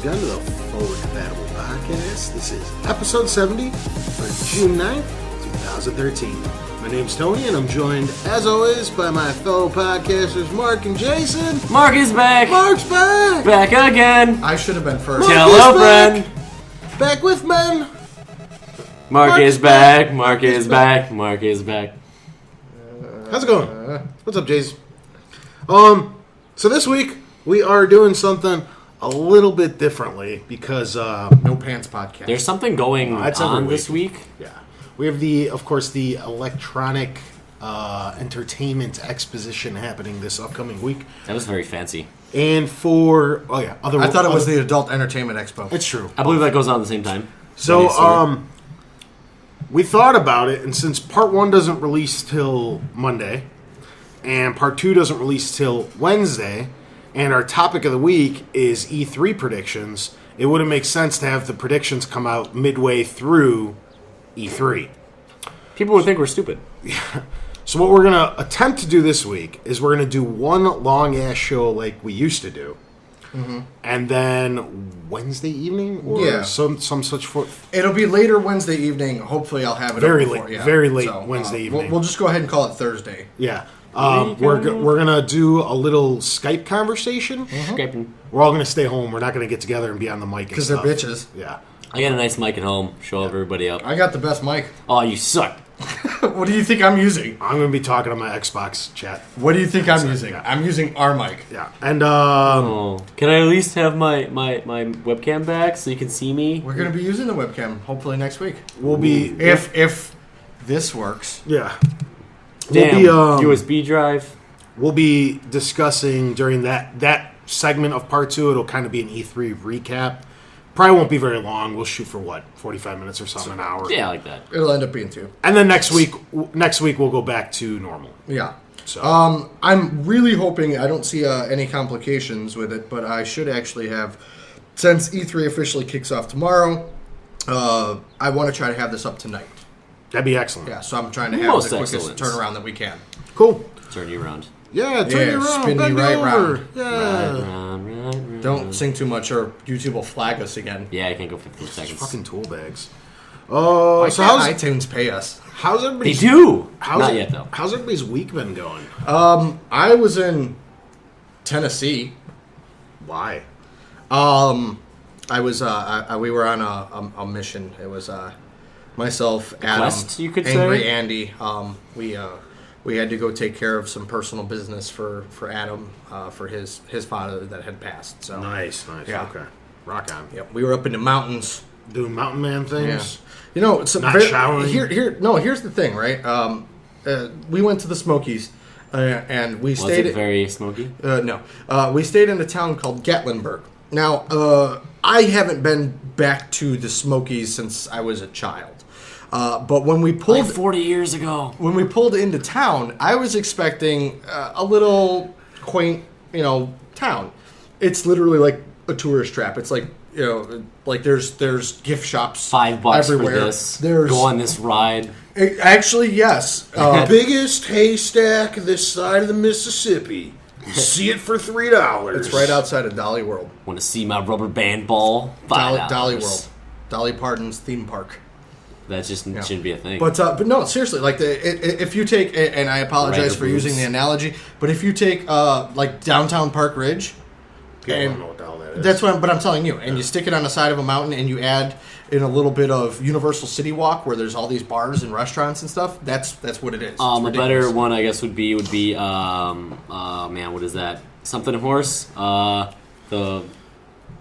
again to the Forward Compatible Podcast. This is episode 70 for June 9th, 2013. My name's Tony, and I'm joined, as always, by my fellow podcasters, Mark and Jason. Mark is back. Mark's back. Back again. I should have been first. Hello, friend. Back with men. Mark is back. Mark is back. Mark is back. How's it going? What's up, Jason? So this week, we are doing something a little bit differently because No Pants Podcast. There's something going on this week. Yeah, we have of course, the electronic entertainment exposition happening this upcoming week. That was very fancy. And for I thought it was the Adult Entertainment Expo. It's true. I believe that goes on at the same time. So we thought about it, and since part 1 doesn't release till Monday, and part 2 doesn't release till Wednesday, and our topic of the week is E3 predictions, it wouldn't make sense to have the predictions come out midway through E3. People would think we're stupid. So what we're going to attempt to do this week is we're going to do one long-ass show like we used to do. Mm-hmm. And then Wednesday evening? Or some such... It'll be later Wednesday evening. Hopefully I'll have it very up before. late. Yeah. Very late Wednesday evening. We'll just go ahead and call it Thursday. Yeah. We're going to do a little Skype conversation. Mm-hmm. Skyping. We're all going to stay home. We're not going to get together and be on the mic because they're bitches. Yeah. I got a nice mic at home. Show everybody up. I got the best mic. Oh, you suck. What do you think I'm using? I'm going to be talking on my Xbox chat. What do you think I'm using? Yeah. I'm using our mic. Yeah. And can I at least have my webcam back so you can see me? We're going to be using the webcam hopefully next week. We'll be if this works. Yeah. Damn, USB drive. We'll be discussing during that segment of part 2. It'll kind of be an E3 recap. Probably won't be very long. We'll shoot for 45 minutes or something, an hour. Yeah, like that. It'll end up being 2. And then next week we'll go back to normal. Yeah. So I'm really hoping I don't see any complications with it, but I should actually have, since E3 officially kicks off tomorrow, I want to try to have this up tonight. That'd be excellent. Yeah, so I'm trying to have the quickest excellent turnaround that we can. Cool. Turn you around. Yeah, turn you around. Spin Bend me right over. round. Yeah. Round. Don't sing too much or YouTube will flag us again. Yeah, I can't go 15 seconds. Fucking tool bags. Oh, Why so can't how's iTunes pay us? They do. Not yet, though. How's everybody's week been going? I was in Tennessee. Why? I was. We were on a mission. It was myself, Adam, quest, you could Angry say? Andy. We had to go take care of some personal business for Adam for his father that had passed. So Nice. Yeah. Okay. Rock on. Yep, we were up in the mountains. Doing mountain man things. Yeah. You know, it's Not showering? Here's the thing, right? We went to the Smokies, and we stayed. Was it very smoky? No, we stayed in a town called Gatlinburg. Now, I haven't been back to the Smokies since I was a child. But when we pulled, Like 40 years ago. when we pulled into town, I was expecting a little quaint, town. It's literally like a tourist trap. It's like, like there's gift shops. $5 everywhere. for this. There's Go on this ride. Actually, yes. Biggest haystack this side of the Mississippi. See it for $3. It's right outside of Dolly World. Want to see my rubber band ball? $5. Dolly World. Dolly Parton's theme park. That just shouldn't be a thing. But no, seriously, like if you take, and I apologize for using the analogy, but if you take like downtown Park Ridge, People don't know what the hell that is. that's what I'm telling you, and you stick it on the side of a mountain, and you add in a little bit of Universal City Walk where there's all these bars and restaurants and stuff. That's what it is. It's a ridiculous. better one, I guess, would be man, what is that? Something horse. The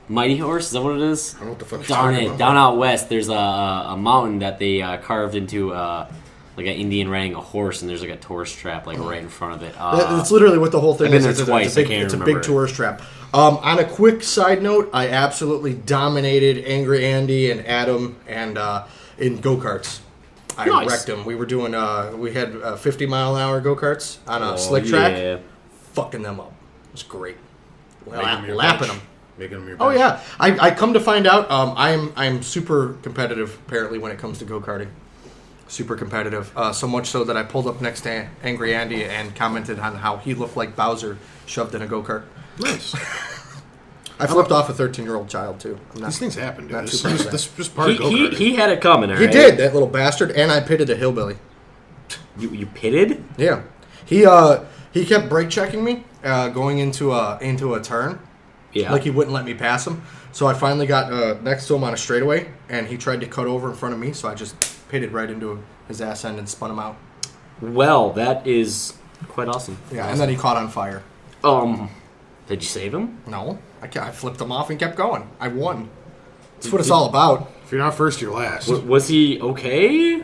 Mighty Horse, is that what it is? I don't know what the fuck. Darn it! Down out west, there's a mountain that they carved into like an Indian riding a horse, and there's like a tourist trap like right in front of it. That's literally what the whole thing I've been is. there twice. I can't It's a remember big it. tourist trap. On a quick side note, I absolutely dominated Angry Andy and Adam and in go-karts. I Nice. wrecked them. We were doing we had 50-mile-an-hour go-karts on a slick track. Yeah. Fucking them up. It was great. Making your Lapping bench. them. Making them your Oh bench. yeah, I come to find out, I'm super competitive apparently when it comes to go-karting. Super competitive, so much so that I pulled up next to Angry Andy and commented on how he looked like Bowser shoved in a go-kart. Nice. I flipped off a 13-year-old child too. These things happen, dude. not This too proud of is part of He, go-karting. he had it coming, all He right? did, that little bastard, and I pitted a hillbilly. You pitted? Yeah, he kept brake checking me going into a turn. Yeah. Like he wouldn't let me pass him. So I finally got next to him on a straightaway, and he tried to cut over in front of me. So I just pitted right into his ass end and spun him out. Well, that is quite awesome. Yeah, and then he caught on fire. Did you save him? No, I flipped him off and kept going. I won. That's what it's all about. If you're not first, you're last. Was he okay?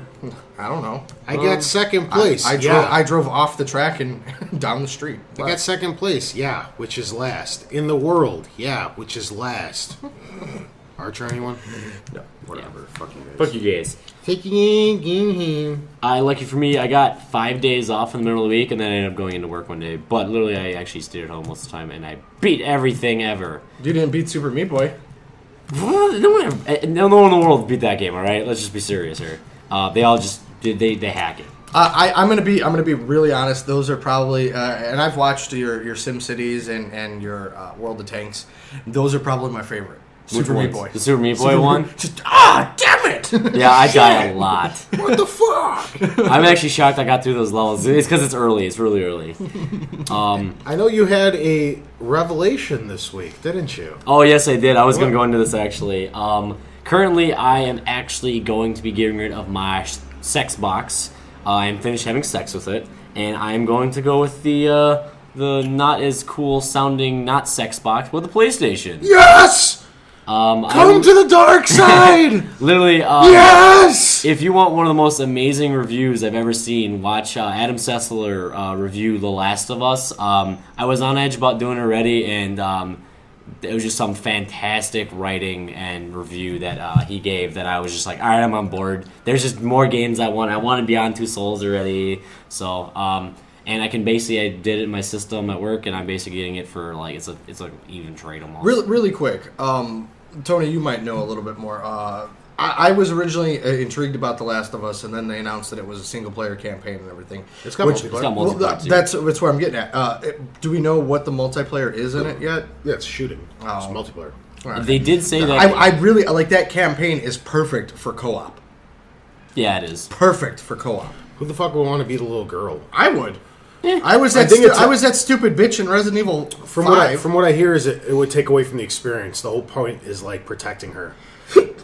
I don't know. I got second place. I drove off the track and down the street. I got second place, yeah, which is last. In the world, yeah, which is last. Archer, anyone? No. Whatever. Fuck you guys. Fuck you guys. Taking him. Lucky for me, I got 5 days off in the middle of the week, and then I ended up going into work one day. But literally, I actually stayed at home most of the time, and I beat everything ever. You didn't beat Super Meat Boy. No one in the world beat that game. All right, let's just be serious here. They all just they hack it. I'm gonna be really honest. Those are probably and I've watched your Sim Cities and your World of Tanks. Those are probably my favorite. Super Meat Boy. The Super Meat Boy one? Just damn it! Yeah, I die a lot. What the fuck? I'm actually shocked I got through those levels. It's because it's early. It's really early. I know you had a revelation this week, didn't you? Oh, yes, I did. I was going to go into this, actually. Currently, I am actually going to be getting rid of my sex box. I am finished having sex with it, and I am going to go with the not as cool sounding not sex box with the PlayStation. Yes! Come to the dark side! Literally, yes! If you want one of the most amazing reviews I've ever seen, watch Adam Sessler review The Last of Us. I was on edge about doing it already, and it was just some fantastic writing and review that he gave that I was just like, all right, I'm on board. There's just more games I want. I want to be on Two Souls already. So, and I did it in my system at work, and I'm basically getting it for like it's like even trade almost. Really quick, Tony, you might know a little bit more. I was originally intrigued about The Last of Us, and then they announced that it was a single-player campaign and everything. It's got multiplayer. It's got multiplayer too. That's what I'm getting at. Do we know what the multiplayer is in it yet? Yeah, it's shooting. It's Oh. multiplayer. All right. They did say that. I really like that campaign. Is perfect for co-op. Yeah, it is. Perfect for co-op. Who the fuck would want to be the little girl? I would. I was that. I was that stupid bitch in Resident Evil 5. From what I hear is it would take away from the experience. The whole point is like protecting her.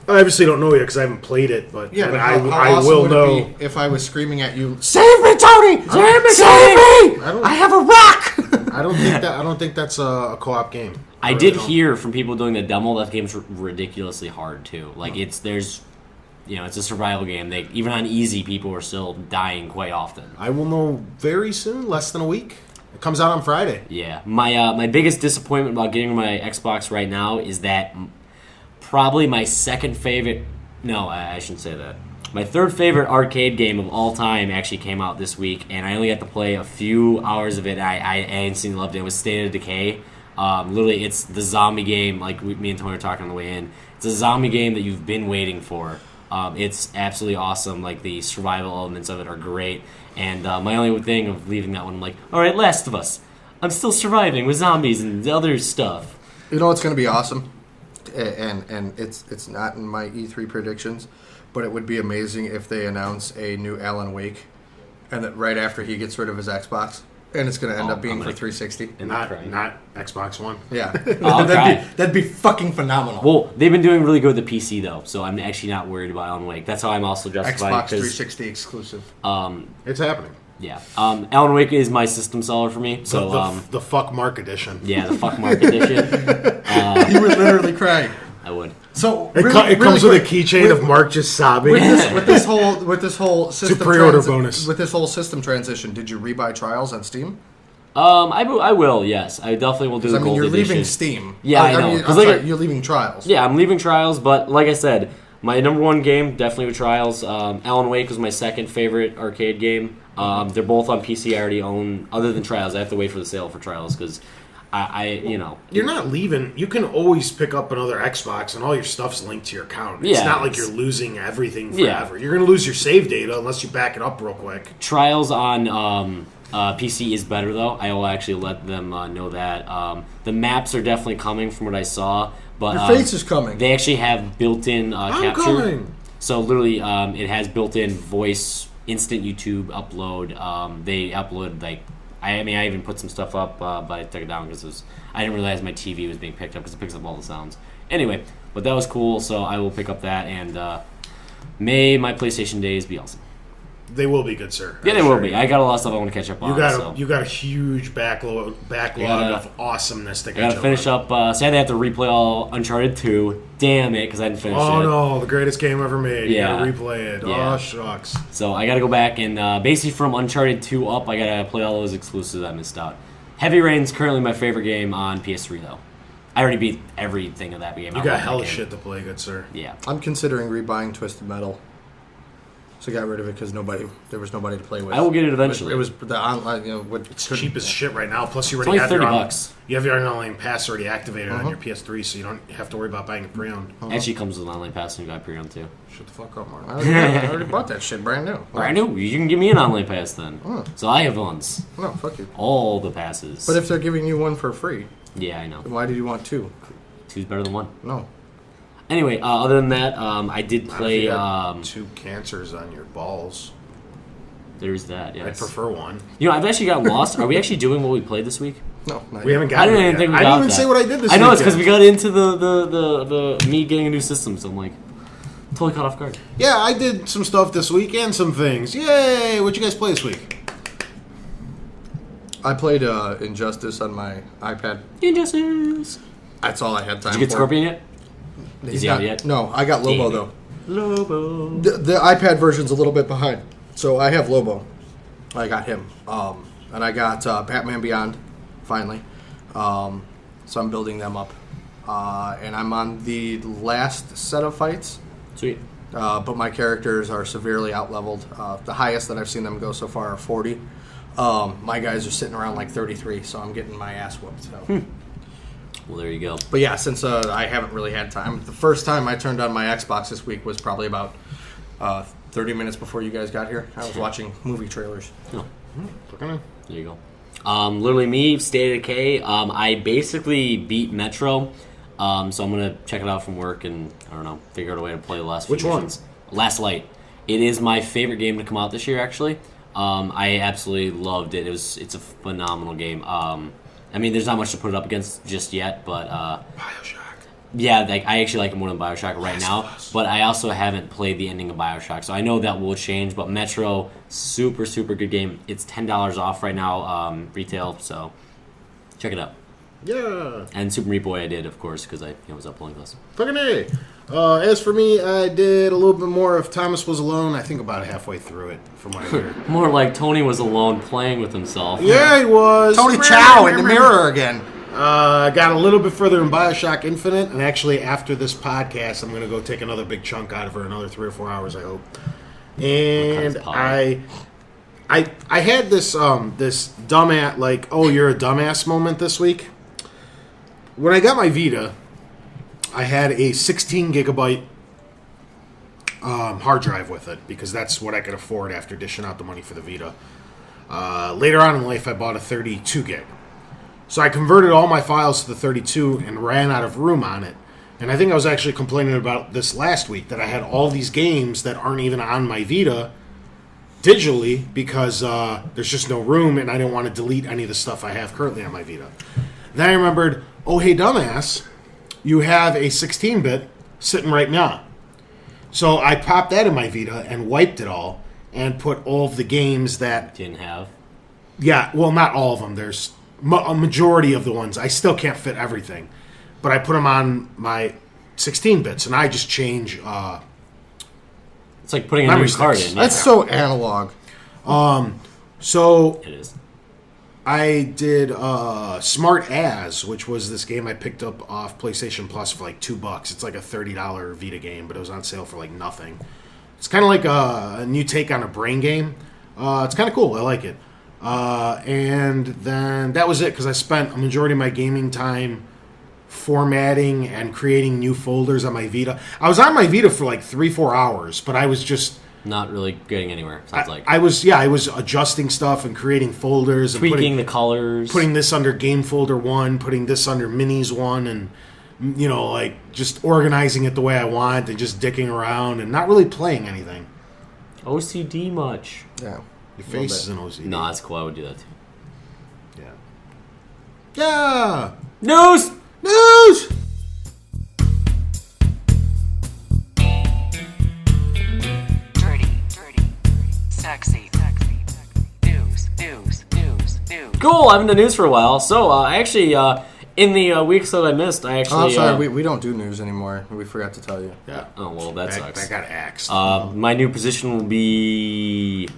I obviously don't know yet because I haven't played it, but Yeah, I, but mean, how I awesome will would know. it be if I was screaming at you, "Save me, Tony! Save me! I have a rock!" I don't think that's a co-op game. I did hear from people doing the demo that the game's ridiculously hard too. Like it's a survival game. Even on easy, people are still dying quite often. I will know very soon, less than a week. It comes out on Friday. Yeah, my biggest disappointment about getting my Xbox right now is that probably my second favorite. No, I shouldn't say that. My third favorite arcade game of all time actually came out this week, and I only got to play a few hours of it. I instantly loved it. It was State of Decay. Literally, it's the zombie game. Like me and Tony were talking on the way in. It's a zombie game that you've been waiting for. It's absolutely awesome. Like the survival elements of it are great. And my only thing of leaving that one, I'm like, all right, Last of Us. I'm still surviving with zombies and other stuff. You know what's going to be awesome, and it's not in my E3 predictions, but it would be amazing if they announce a new Alan Wake, and that right after he gets rid of his Xbox, and it's going to end up being for 360. And Not Xbox One. Yeah, I'll cry. that'd be fucking phenomenal. Well, they've been doing really good with the PC though, so I'm actually not worried about Alan Wake. That's how I'm also justifying Xbox 360 exclusive. It's happening. Yeah, Alan Wake is my system seller for me. So The fuck Mark edition. yeah, the fuck Mark edition. You would literally cry. I would. So It comes with a keychain of Mark just sobbing. with this whole system pre-order bonus. With this whole system transition, did you rebuy Trials on Steam? I will. Yes, I definitely will do the I mean, gold you're edition. leaving Steam. Yeah, I know. I'm 'Cause, sorry, like, you're leaving Trials. Yeah, I'm leaving Trials, but like I said, my number one game definitely with Trials. Alan Wake was my second favorite arcade game. They're both on PC. I already own. Other than Trials, I have to wait for the sale for Trials because You're not leaving. You can always pick up another Xbox, and all your stuff's linked to your account. It's Yeah, not like it's- you're losing everything Yeah. forever. You're going to lose your save data unless you back it up real quick. Trials on PC is better though. I will actually let them know that. The maps are definitely coming from what I saw, but Your face is coming. They actually have built-in I'm capture. coming. So literally, it has built-in voice, instant YouTube upload. They upload I even put some stuff up, but I took it down because I didn't realize my TV was being picked up because it picks up all the sounds. Anyway, but that was cool. So I will pick up that, and may my PlayStation days be awesome. They will be, good sir. Yeah, they will be. I got a lot of stuff I want to catch up on. You got a huge backlog of awesomeness to catch up on. I got to finish up. Sadly, I have to replay all Uncharted 2. Damn it, because I didn't finish it. Oh no, the greatest game ever made. Yeah. You got to replay it. Yeah. Oh shucks. So I got to go back and basically from Uncharted 2 up, I got to play all those exclusives I missed out. Heavy Rain's currently my favorite game on PS3 though. I already beat everything of that game. You got hella shit to play, good sir. Yeah. I'm considering rebuying Twisted Metal. So I got rid of it because there was nobody to play with. I will get it eventually. It was the online, It's cheap as shit right now. Plus, you It's already only have $30. You have your online pass already activated on your PS3, so you don't have to worry about buying it pre-owned. Actually comes with an online pass and you got pre-owned too. Shut the fuck up, Mark. I already bought that shit brand new. Brand new. You can give me an online pass then. So I have ones. No, fuck you. All the passes. But if they're giving you one for free, yeah, I know. then why did you want two? Two's better than one. No. Anyway, other than that, I did play. You got 2 cancers on your balls. There's that. Yes. I prefer one. You know, I've actually got lost. Are we actually doing what we played this week? No, not We yet. haven't I gotten didn't it even think yet. we I got didn't even that. say what I did this I know it's because weekend. we got into the me getting a new system, so I'm like totally caught off guard. Yeah, I did some stuff this week and some things. Yay! What'd you guys play this week? I played Injustice on my iPad. Injustice. That's all I had time Did you get for. Scorpion yet? He's Is he not- out yet? No, I got Lobo, Damn it. though. Lobo. The iPad version's a little bit behind. So I have Lobo. I got him. And I got Batman Beyond, finally. So I'm building them up. And I'm on the last set of fights. Sweet. But my characters are severely out-leveled. The highest that I've seen them go so far are 40. My guys are sitting around like 33, so I'm getting my ass whooped. So. Well, there you go. But yeah, since I haven't really had time, the first time I turned on my Xbox this week was probably about 30 minutes before you guys got here. I was watching movie trailers. Oh, There there you go. Literally me, State of Decay. I basically beat Metro, so I'm gonna check it out from work and I don't know, figure out a way to play the last. Which few one? missions. Last Light. It is my favorite game to come out this year. Actually, I absolutely loved it. It's a phenomenal game. I mean, there's not much to put it up against just yet, but BioShock. yeah, I actually like it more than BioShock right now. But I also haven't played the ending of BioShock, so I know that will change. But Metro, super good game. It's $10 off right now, retail. So check it out. Yeah. And Super Meat Boy, I did, of course, because I was uploading this. Fucking A. As for me, I did a little bit more of Thomas Was Alone. I think about halfway through it, from what I heard. More like Tony was alone playing with himself. Yeah, he was. Tony Chow in the mirror again. Got a little bit further in BioShock Infinite, and actually after this podcast, I'm going to go take another big chunk out of her, another 3 or 4 hours, I hope. And I had this this dumbass, like, oh, you're a dumbass moment this week. When I got my Vita, I had a 16 gigabyte hard drive with it because that's what I could afford after dishing out the money for the Vita. Later on in life, I bought a 32 gig. So I converted all my files to the 32 and ran out of room on it. And I think I was actually complaining about this last week, that I had all these games that aren't even on my Vita digitally because there's just no room and I didn't want to delete any of the stuff I have currently on my Vita. Then I remembered, oh, hey, dumbass, you have a 16-bit sitting right now. So I popped that in my Vita and wiped it all and put all of the games that... Didn't have. Yeah, well, not all of them. There's a majority of the ones. I still can't fit everything. But I put them on my 16-bits, and I just change... It's like putting a new memory card sticks. in. That's so analog. So It is. I did Smart As, which was this game I picked up off PlayStation Plus for like $2. It's like a $30 Vita game, but it was on sale for like nothing. It's kind of like a new take on a brain game. It's kind of cool. I like it. And then that was it because I spent a majority of my gaming time formatting and creating new folders on my Vita. I was on my Vita for like 3-4 hours, but I was just Not really getting anywhere, sounds like. I was adjusting stuff and creating folders. Tweaking and the colors. Putting this under game folder 1, putting this under minis 1, and, like, just organizing it the way I want and just dicking around and not really playing anything. OCD much. Yeah. Your face is an OCD. No, that's cool. I would do that too. Yeah. News! Dirty, sexy, news. Cool, I haven't done news for a while. So, I actually, in the weeks that I missed, I actually... Oh, I'm sorry, we don't do news anymore. We forgot to tell you. Yeah. Oh, well, that sucks. I got axed. My new position will be...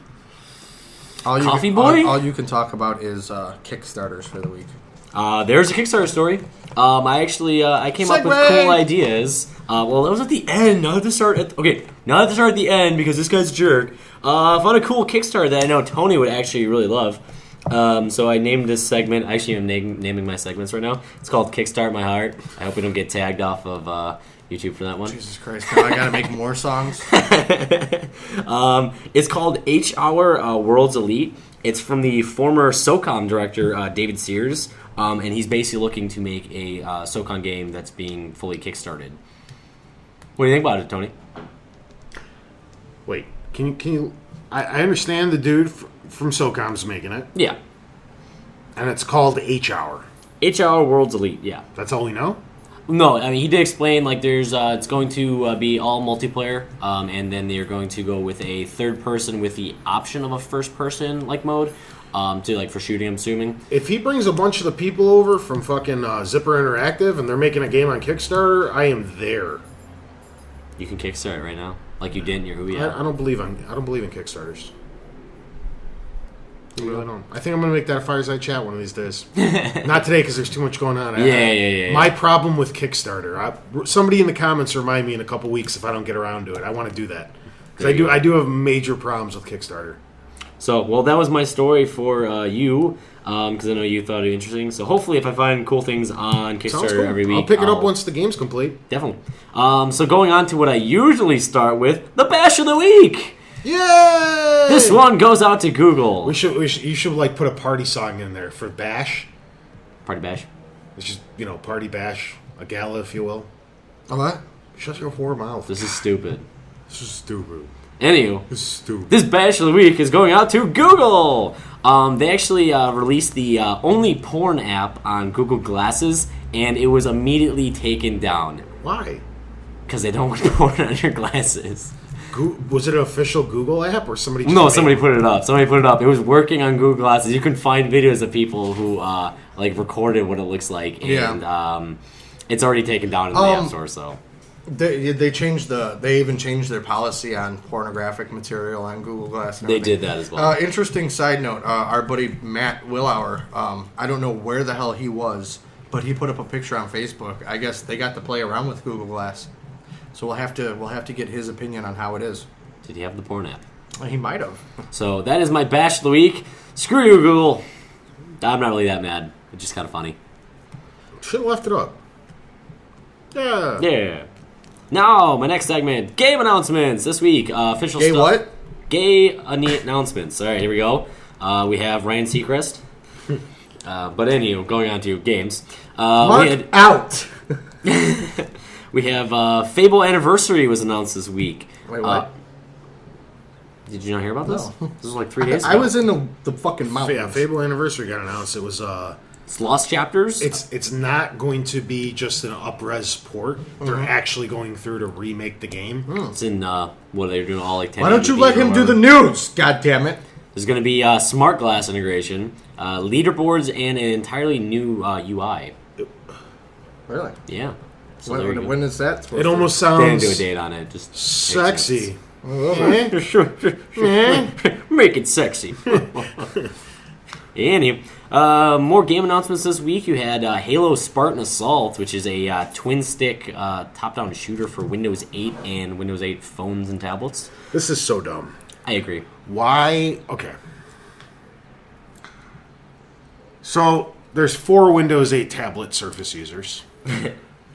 Coffee boy? All you can talk about is Kickstarters for the week. There's a Kickstarter story. I came up with cool ideas. Well, that was at the end. Now I have to start at the end because this guy's a jerk. I found a cool Kickstarter that I know Tony would actually really love. So I named this segment. Actually, I'm naming my segments right now. It's called Kickstart My Heart. I hope we don't get tagged off of YouTube for that one. Jesus Christ! Now I gotta make more songs. It's called H-Hour World's Elite. It's from the former SOCOM director, David Sears, and he's basically looking to make a SOCOM game that's being fully kickstarted. What do you think about it, Tony? Wait, can you? I understand the dude from SOCOM's making it, Yeah. and it's called H-Hour. H-Hour World's Elite, yeah. That's all we know? No, I mean, he did explain, like, there's, it's going to be all multiplayer, and then they're going to go with a third person with the option of a first person, like, mode, for shooting, I'm assuming. If he brings a bunch of the people over from fucking Zipper Interactive and they're making a game on Kickstarter, I am there. You can kickstart it right now, like you did in your Ouya. I don't believe in Kickstarters. I really don't. I think I'm going to make that a Fireside Chat one of these days. Not today because there's too much going on. Yeah. My problem with Kickstarter. Somebody in the comments remind me in a couple weeks if I don't get around to it. I want to do that. Because I do have major problems with Kickstarter. So, well, that was my story for you, because I know you thought it interesting. So hopefully if I find cool things on Kickstarter Cool. every week, I'll pick it up once the game's complete. Definitely. So going on to what I usually start with, the Bash of the Week! Yay! This one goes out to Google. You should like put a party song in there for Bash. Party Bash? It's just, party bash, a gala, if you will. Oh, what? Shut your whore mouth. This is stupid. This is stupid. Anywho, This is stupid. this Bash of the Week is going out to Google! They actually released the only porn app on Google Glasses, and it was immediately taken down. Why? Because they don't want porn on your glasses. Was it an official Google app or somebody? No, somebody put it up. It was working on Google Glasses. You can find videos of people who recorded what it looks like, and it's already taken down in the App Store. So They even changed their policy on pornographic material on Google Glass. And they everything. did that as well. Interesting side note: our buddy Matt Willauer. I don't know where the hell he was, but he put up a picture on Facebook. I guess they got to play around with Google Glass. So we'll have to get his opinion on how it is. Did he have the porn app? He might have. So that is my Bash of the Week. Screw you, Google. I'm not really that mad. It's just kind of funny. Should have left it up. Yeah. Yeah. Now, my next segment, game announcements this week. Official Gay stuff. what? Gay announcements. All right, here we go. We have Ryan Seacrest. But anyway, going on to games. Mark out. We have Fable Anniversary was announced this week. Wait, what? Did you not hear about this? No. This was like 3 days ago. I was in the fucking mountains. Yeah, Fable Anniversary got announced. It was It's Lost Chapters? It's not going to be just an up-res port. They're actually going through to remake the game. It's in, what they're doing, all like 10 Why don't you let him do the news? God damn it! There's going to be smart glass integration, leaderboards, and an entirely new UI. Really? Yeah. So there you go. When is that? It almost They didn't sounds do a date on it. Just sexy. Make it sexy. Anyway, more game announcements this week. You had Halo Spartan Assault, which is a twin-stick top-down shooter for Windows 8 and Windows 8 phones and tablets. This is so dumb. I agree. Why? Okay. So there's 4 Windows 8 tablet Surface users.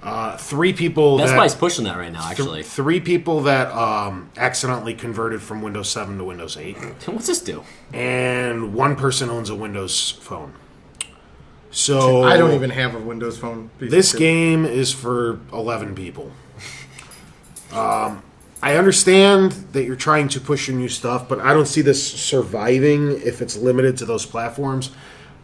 3 people Best that Buy's pushing that right now, actually. 3 people that accidentally converted from Windows 7 to Windows 8, What's this do? and 1 person owns a Windows phone. So I don't even have a Windows phone. This game is for 11 people. I understand that you're trying to push your new stuff, but I don't see this surviving if it's limited to those platforms.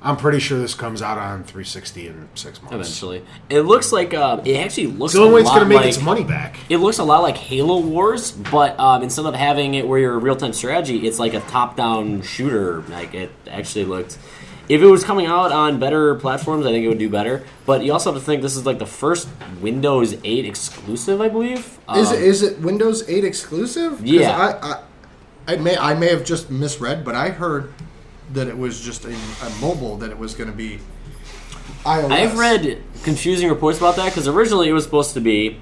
I'm pretty sure this comes out on 360 in 6 months. Eventually. It looks like, it actually looks It's the only way it's going going to make its money back. It looks a lot like Halo Wars, but instead of having it where you're a real-time strategy, it's like a top-down shooter. Like, it actually looked... If it was coming out on better platforms, I think it would do better. But you also have to think this is like the first Windows 8 exclusive, I believe. Is it Windows 8 exclusive? 'Cause Yeah. I may have just misread, but I heard that it was just a mobile, that it was going to be iOS. I've read confusing reports about that because originally it was supposed to be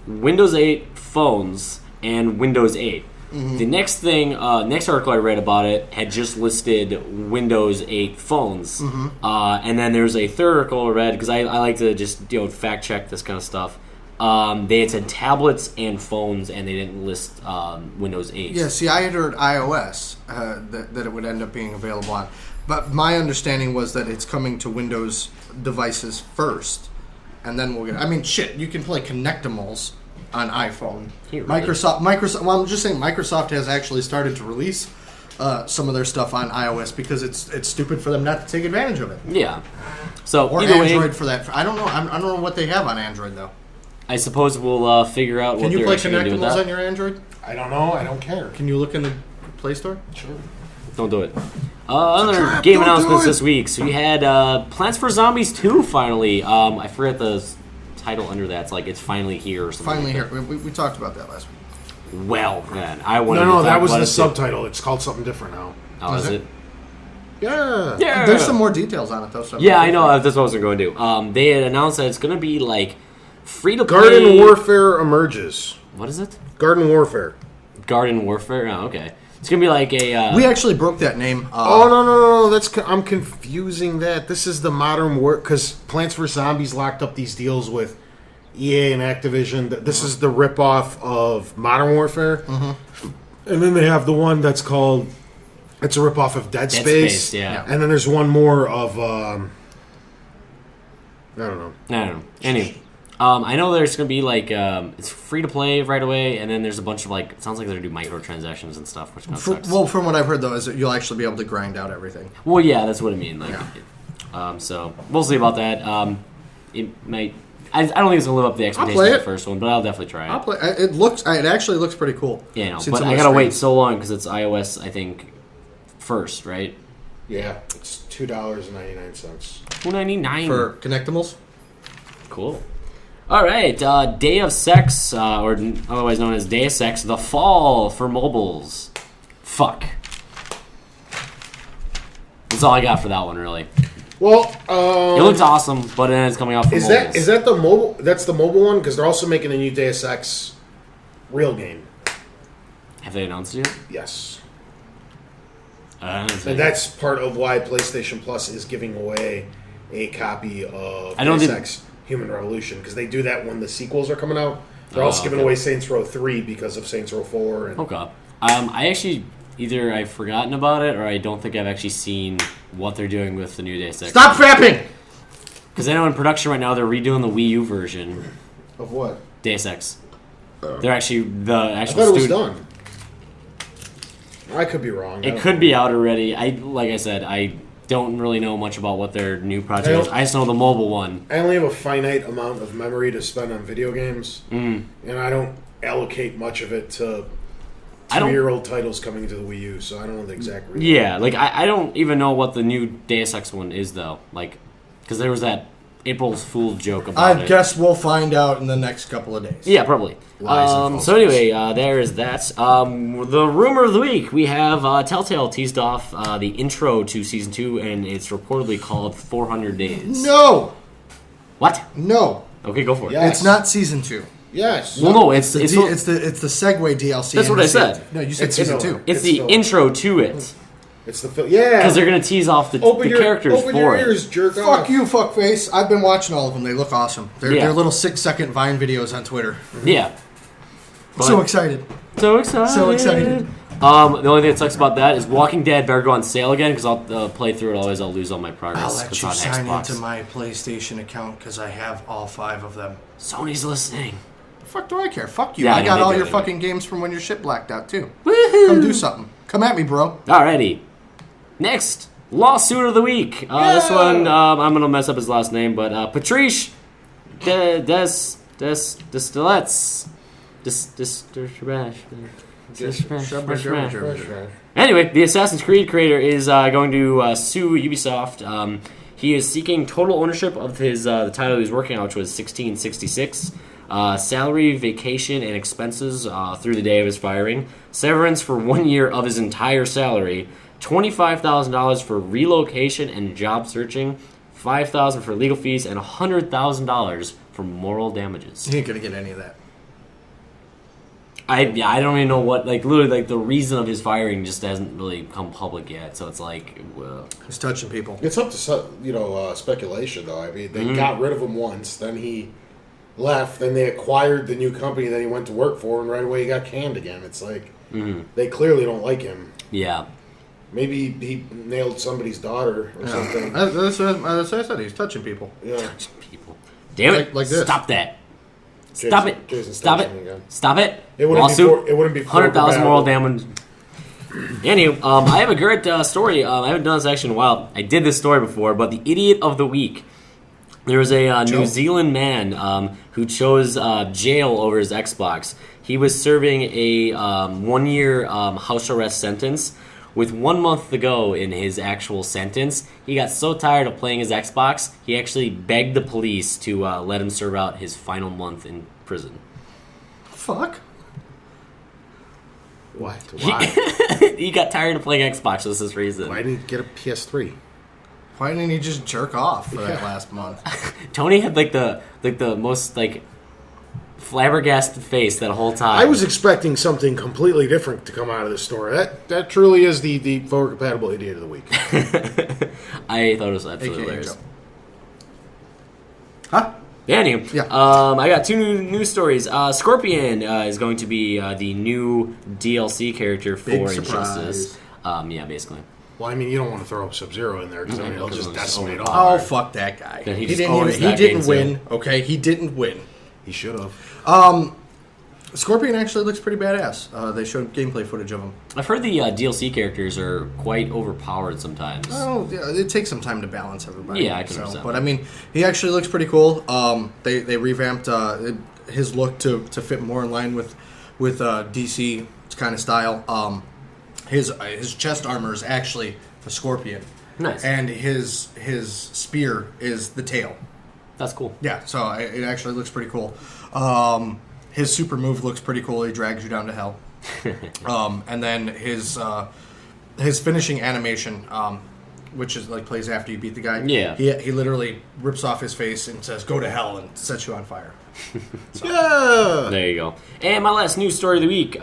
Windows 8 phones and Windows 8. Mm-hmm. The next article I read about it had just listed Windows 8 phones, Mm-hmm. And then there's a third article I read because I like to just fact check this kind of stuff. They had said tablets and phones, and they didn't list Windows 8. Yeah, see, I had heard iOS that it would end up being available on, but my understanding was that it's coming to Windows devices first, and then we'll get. I mean, shit, you can play Connectimals on iPhone. Here, really? Microsoft. Well, I'm just saying, Microsoft has actually started to release some of their stuff on iOS because it's stupid for them not to take advantage of it. Yeah. So Or either Android way, for that. I don't know. I don't know what they have on Android though. I suppose we'll figure out Can what you they're play actually going to do with Connectimals that. on your Android? I don't know. I don't care. Can you look in the Play Store? Sure. Don't do it. Other trap, game don't do announcements it. this week. So we had Plants vs. Zombies 2 finally. I forget the title under that. It's like it's finally here or something. Finally like here. We talked about that last week. that. Well, then I wanted No, to that talk was about the it too. subtitle. It's called something different now. Oh, is it? Yeah. Yeah. There's some more details on it though. So Yeah, I know. That's what I was going to do. They had announced that it's going to be like free to play. Garden Warfare emerges. What is it? Garden Warfare. Garden Warfare. Oh, okay. It's going to be like a. We actually broke that name. Oh no! I'm confusing that. This is the modern war because Plants vs Zombies locked up these deals with EA and Activision. This is the ripoff of Modern Warfare, and then they have the one that's called. It's a ripoff of Dead Space. Yeah. And then there's one more of. I don't know. I don't know. Anyway. I know there's going to be like it's free to play right away, and then there's a bunch of like it sounds like they're going to do microtransactions and stuff, which kind of sucks. Well, from what I've heard though, is that you'll actually be able to grind out everything. Well, yeah, that's what I mean. Like, Yeah. so we'll see about that. It might. I don't think it's gonna live up to the expectations play of it. the first one, but I'll definitely try it. I'll play. It actually looks pretty cool. Yeah, no, Seen but some I of the gotta wait streams. so long because it's iOS. I think first, right? Yeah, it's $2.99. $2.99 For Connectimals. Cool. All right, Day of Sex, or otherwise known as Day of Sex, the fall for mobiles. Fuck. That's all I got for that one, really. Well, It looks awesome, but then it's coming out for is mobiles. that the mobile? That's the mobile one because they're also making a new Deus Ex real game. Have they announced it yet? Yes, I don't know. and that's part of why PlayStation Plus is giving away a copy of I don't Deus think- Ex Human Revolution because they do that when the sequels are coming out. They're also giving okay. away Saints Row 3 because of Saints Row 4. And Okay. I actually either I've forgotten about it or I don't think I've actually seen what they're doing with the new Deus Ex. Stop fapping. Because I know in production right now they're redoing the Wii U version, Of what? Deus Ex. They're actually the I actual. thought it was studio- done. I could be wrong. I It don't could know. be out already. Like I said, I don't really know much about what their new project I is. don't- I just know the mobile one. I only have a finite amount of memory to spend on video games, and I don't allocate much of it to I don't- 2-year-old titles coming to the Wii U, so I don't know the exact reason. Yeah, like I don't even know what the new Deus Ex one is though. Like, because there was that April's Fool joke about I it. guess we'll find out in the next couple of days. Yeah, probably. Lies and falsehoods. So anyway, there is that. The rumor of the week, we have Telltale teased off the intro to Season 2, and it's reportedly called 400 Days. No. What? No. Okay, go for it. Yeah. It's not season 2. Yes. Well, no, it's It's the Segway DLC. That's and what I the said. se- No, you said It's season filler. 2. it's It's the still- intro to it. It's the yeah. Because they're going to tease off the characters open for your it. ears, jerk Fuck off. you, fuckface. I've been watching all of them. They look awesome. They're little 6-second Vine videos on Twitter. Yeah. So excited. So excited. So excited. The only thing that sucks about that is Walking Dead better go on sale again because I'll play through it. Always, I'll lose all my progress. I'll let It's you on sign Xbox. into my PlayStation account because I have all 5 of them. Sony's listening. The fuck do I care? Fuck you. Yeah, I got they all do, your they do. fucking games from when your shit blacked out, too. Woohoo! Come do something. Come at me, bro. Alrighty. Next, lawsuit of the week. This one, I'm gonna mess up his last name, but Patrice Anyway, the Assassin's Creed creator is going to sue Ubisoft. He is seeking total ownership of his the title he was working on, which was 1666. Salary, vacation, and expenses through the day of his firing. Severance for 1 year of his entire salary. $25,000 for relocation and job searching. $5,000 for legal fees and $100,000 for moral damages. You ain't gonna get any of that. I don't even know what, literally, the reason of his firing just hasn't really come public yet. So it's like, well, He's touching people. It's up to speculation, though. I mean, they got rid of him once, then he left, then they acquired the new company that he went to work for, and right away he got canned again. It's like they clearly don't like him. yeah. Maybe he nailed somebody's daughter or something. That's what I said. He's touching people. Yeah. People. Damn it! Like this. Stop that! Stop it! Jason Stop touching it! again. Stop it! It wouldn't Lawsuit. be. It wouldn't be. 100,000 moral damage. Anyway, I have a great story. I haven't done this actually in a while. I did this story before, but the idiot of the week. There was a New Zealand man who chose jail over his Xbox. He was serving a 1 year house arrest sentence. With 1 month to go in his actual sentence, he got so tired of playing his Xbox, he actually begged the police to let him serve out his final month in prison. Fuck. What? Why? He got tired of playing Xbox for this reason. Why didn't he get a PS3? Why didn't he just jerk off for that last month? Tony had the most flabbergasted face that whole time. I was expecting something completely different to come out of this story. That truly is the forward compatible idiot of the week. I thought it was absolutely AKA hilarious. Joe. Huh? Anyway, Yeah. I got two new news stories. Scorpion is going to be the new DLC character for Big Injustice. surprise. Yeah, basically. Well, I mean, you don't want to throw Sub-Zero in there because he'll just decimate Oh, all. fuck that guy. Then he He just owns that didn't game, win. Okay, he didn't win. He should have. Scorpion actually looks pretty badass. They showed gameplay footage of him. I've heard the DLC characters are quite overpowered sometimes. Oh, yeah, it takes some time to balance everybody. Yeah, I can understand But that. I mean, he actually looks pretty cool. They revamped his look to fit more in line with DC kind of style. His chest armor is actually a scorpion. Nice. And his spear is the tail. That's cool. Yeah, so it actually looks pretty cool. His super move looks pretty cool. He drags you down to hell. And then his finishing animation, which is plays after you beat the guy. Yeah. He literally rips off his face and says, "Go to hell," and sets you on fire. Yeah. There you go. And my last news story of the week. The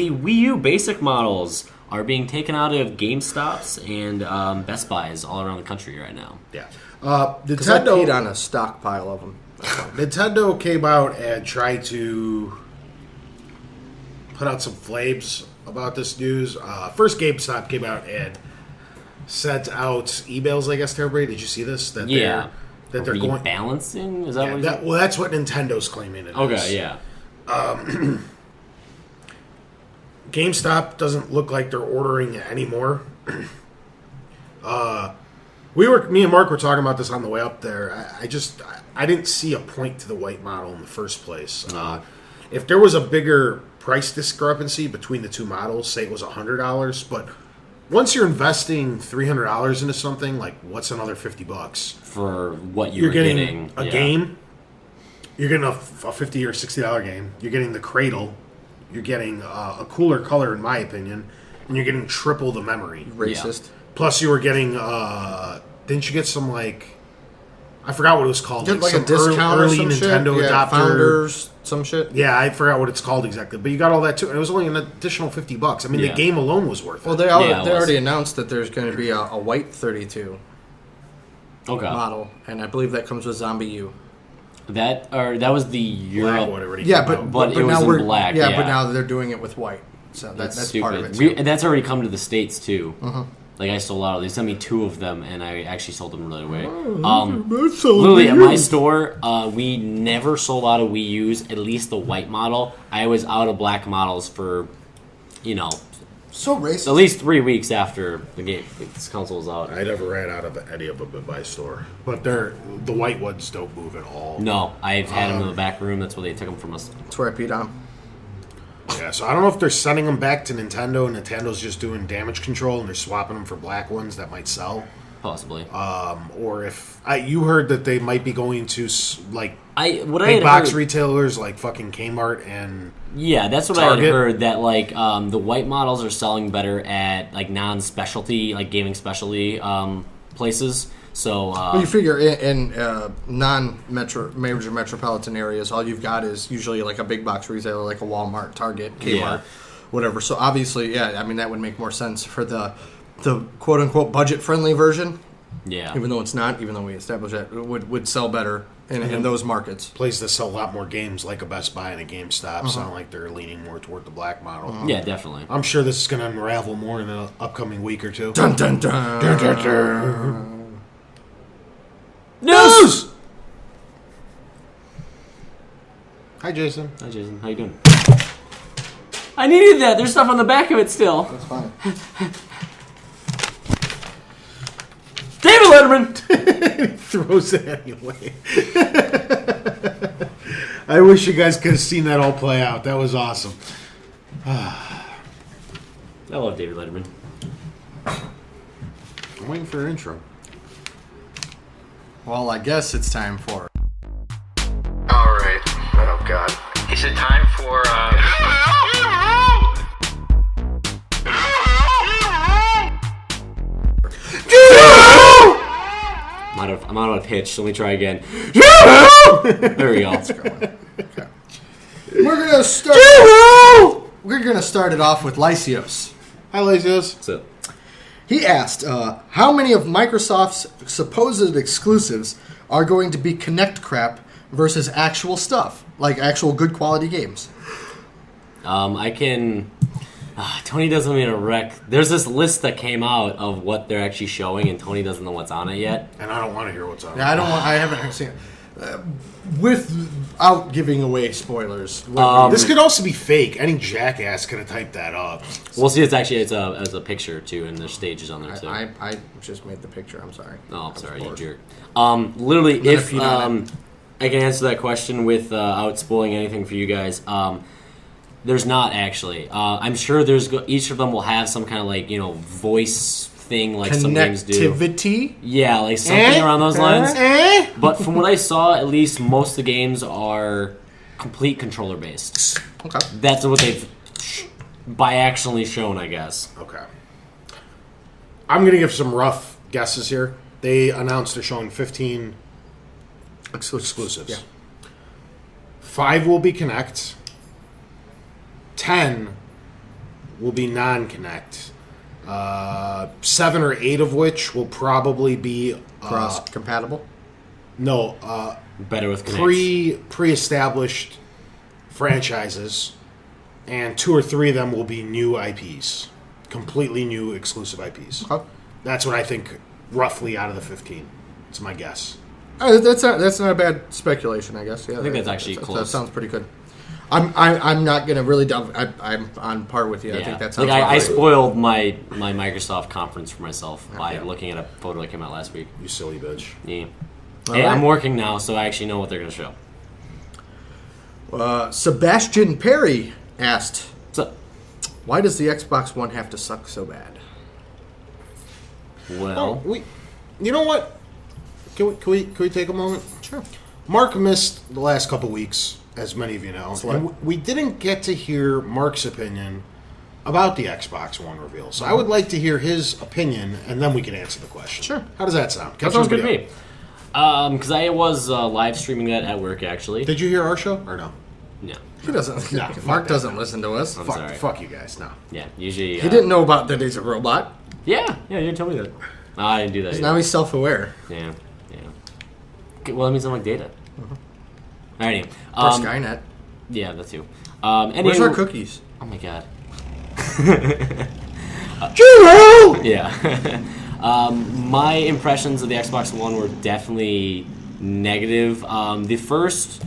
Wii U basic models are being taken out of GameStops and Best Buys all around the country right now. Yeah. Because I peed Nintendo, on a stockpile of them. Nintendo came out and tried to put out some flames about this news. First, GameStop came out and sent out emails, I guess, to everybody. Did you see this? That Yeah. they're going. Rebalancing? Is that Yeah, what well, that's what Nintendo's claiming it is. Okay, yeah. GameStop doesn't look like they're ordering it anymore. Me and Mark were talking about this on the way up there. I didn't see a point to the white model in the first place. If there was a bigger price discrepancy between the two models, say it was $100, but once you're investing $300 into something, what's another $50 For what you're getting? getting A game. You're getting a $50 or $60 game. You're getting the Cradle. You're getting a cooler color, in my opinion, and you're getting triple the memory. Racist. Plus, you were getting. Didn't you get some I forgot what it was called. Like a some discount or early some Nintendo shit? Yeah, adopter Founders some shit. Yeah, I forgot what it's called exactly, but you got all that too. And it was only an additional $50. I mean, the Yeah. game alone was worth it. Well, they Yeah, it was. already announced that there's going to be a white 32 Okay. model, and I believe that comes with Zombie U. That was the Black Europe. one already Yeah, came out. But it was now in we're black, Yeah, yeah. but now they're doing it with white, so that's part of it. stupid. And that's already come to the States too. Uh-huh. Like I sold out. They sent me 2 of them, and I actually sold them right away. Oh, that's so Literally at weird. my store, we never sold out of Wii U's. At least the white model. I was out of black models for, So racist. at least 3 weeks after this console was out. I never ran out of any of them at my store. But the white ones don't move at all. No, I've had them in the back room. That's where they took them from us. That's where I peed on them. Yeah, so I don't know if they're sending them back to Nintendo and Nintendo's just doing damage control and they're swapping them for black ones that might sell. Possibly. Or if you heard that they might be going to like I big had box heard, retailers like fucking Kmart and Yeah, that's what I Target. had heard. That like the white models are selling better at like non-specialty, like gaming specialty places. So Well, you figure in non-metro major metropolitan areas, all you've got is usually like a big box retailer, like a Walmart, Target, Kmart, Yeah. whatever. So obviously, yeah, I mean that would make more sense for the quote unquote budget friendly version. yeah, Even though it's not, even though we established that it would sell better in those markets. places that sell a lot more games like a Best Buy and a GameStop sound like they're leaning more toward the black model. yeah, definitely. I'm sure this is going to unravel more in the upcoming week or two. Dun dun dun. Dun, dun, dun. News. Hi, Jason. Hi, Jason. How you doing? I needed that. There's stuff on the back of it still. That's fine. David Letterman. Throws it anyway. I wish you guys could have seen that all play out. That was awesome. I love David Letterman. I'm waiting for an intro. Well, I guess it's time for. All right. Oh God. Is it time for? I'm out of pitch. So let me try again. There we go. We're gonna start. We're gonna start it off with Lysios. Hi, Lazios. So, He asked, how many of Microsoft's supposed exclusives are going to be Kinect crap versus actual stuff, like actual good quality games? I can. Tony doesn't mean a wreck. There's this list that came out of what they're actually showing, and Tony doesn't know what's on it yet. And I don't want to hear what's on. Yeah, I haven't seen it. Without giving away spoilers. This could also be fake. Any jackass could have typed that up. We'll see. It's actually it's a picture too, and there's stages on there too. I just made the picture. I'm sorry. Oh, I'm sorry, you bored. jerk. Literally, then if if you don't I can answer that question without spoiling anything for you guys. There's not actually. I'm sure each of them will have some kind of like voice thing like some games do. Connectivity. Yeah, like something around those lines. But from what I saw, at least most of the games are complete controller based. Okay. That's what they've biactionally shown, I guess. Okay. I'm going to give some rough guesses here. They announced they're showing 15 exclusives. Yeah. 5 will be Kinect. 10 will be non-Kinect. 7 or 8 of which will probably be Cross compatible. Better with Kinect. pre-established franchises, and 2 or 3 of them will be new IPs, completely new exclusive IPs. Okay. That's what I think, roughly out of the 15. It's my guess. That's not a bad speculation, I guess. Yeah, I think that's actually that close. sounds pretty good. I'm not gonna really delve. I'm on par with you. I think that sounds like I right. spoiled my Microsoft conference for myself by looking at a photo that came out last week. You silly bitch. Yeah. All Hey, right. I'm working now, so I actually know what they're going to show. Sebastian Perry asked, So, "Why does the Xbox One have to suck so bad?" well, You know what? Can we take a moment? Sure. Mark missed the last couple weeks, as many of you know, and we didn't get to hear Mark's opinion about the Xbox One reveal. So I would like to hear his opinion, and then we can answer the question. Sure. How does that sound? that sounds good to me. Because I was live streaming that at work, actually. Did you hear our show or no? No. He doesn't. No, fuck Mark that. doesn't listen to us. I'm Fuck, sorry. fuck you guys. No. Yeah, usually... He didn't know about that he's a robot. Yeah, you didn't tell me that. No, I didn't do that. Now he's self-aware. Yeah. Okay, well, that means I'm like data. Alrighty. Or Skynet. Yeah, that too. Where's our cookies? Oh my god. Churro! Yeah. My impressions of the Xbox One were definitely negative. The first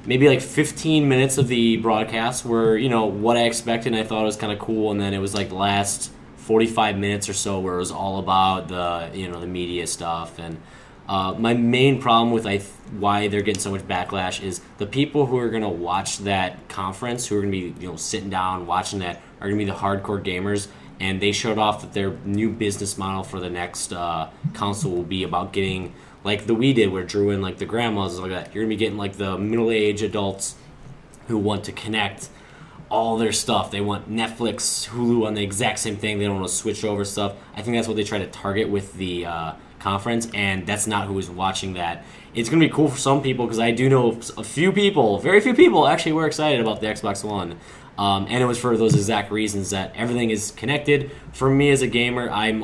maybe like 15 minutes of the broadcast were, what I expected and I thought it was kind of cool, and then it was like the last 45 minutes or so where it was all about the, the media stuff. And my main problem with why they're getting so much backlash is the people who are going to watch that conference, who are going to be, sitting down watching that, are going to be the hardcore gamers. And they showed off that their new business model for the next console will be about getting, like the Wii did, where drew in like the grandmas and like that. You're gonna be getting like the middle-aged adults who want to connect all their stuff. They want Netflix, Hulu on the exact same thing. They don't want to switch over stuff. I think that's what they try to target with the conference, and that's not who is watching that. It's gonna be cool for some people because I do know a few people, very few people, actually were excited about the Xbox One. And it was for those exact reasons that everything is connected. For me as a gamer, I'm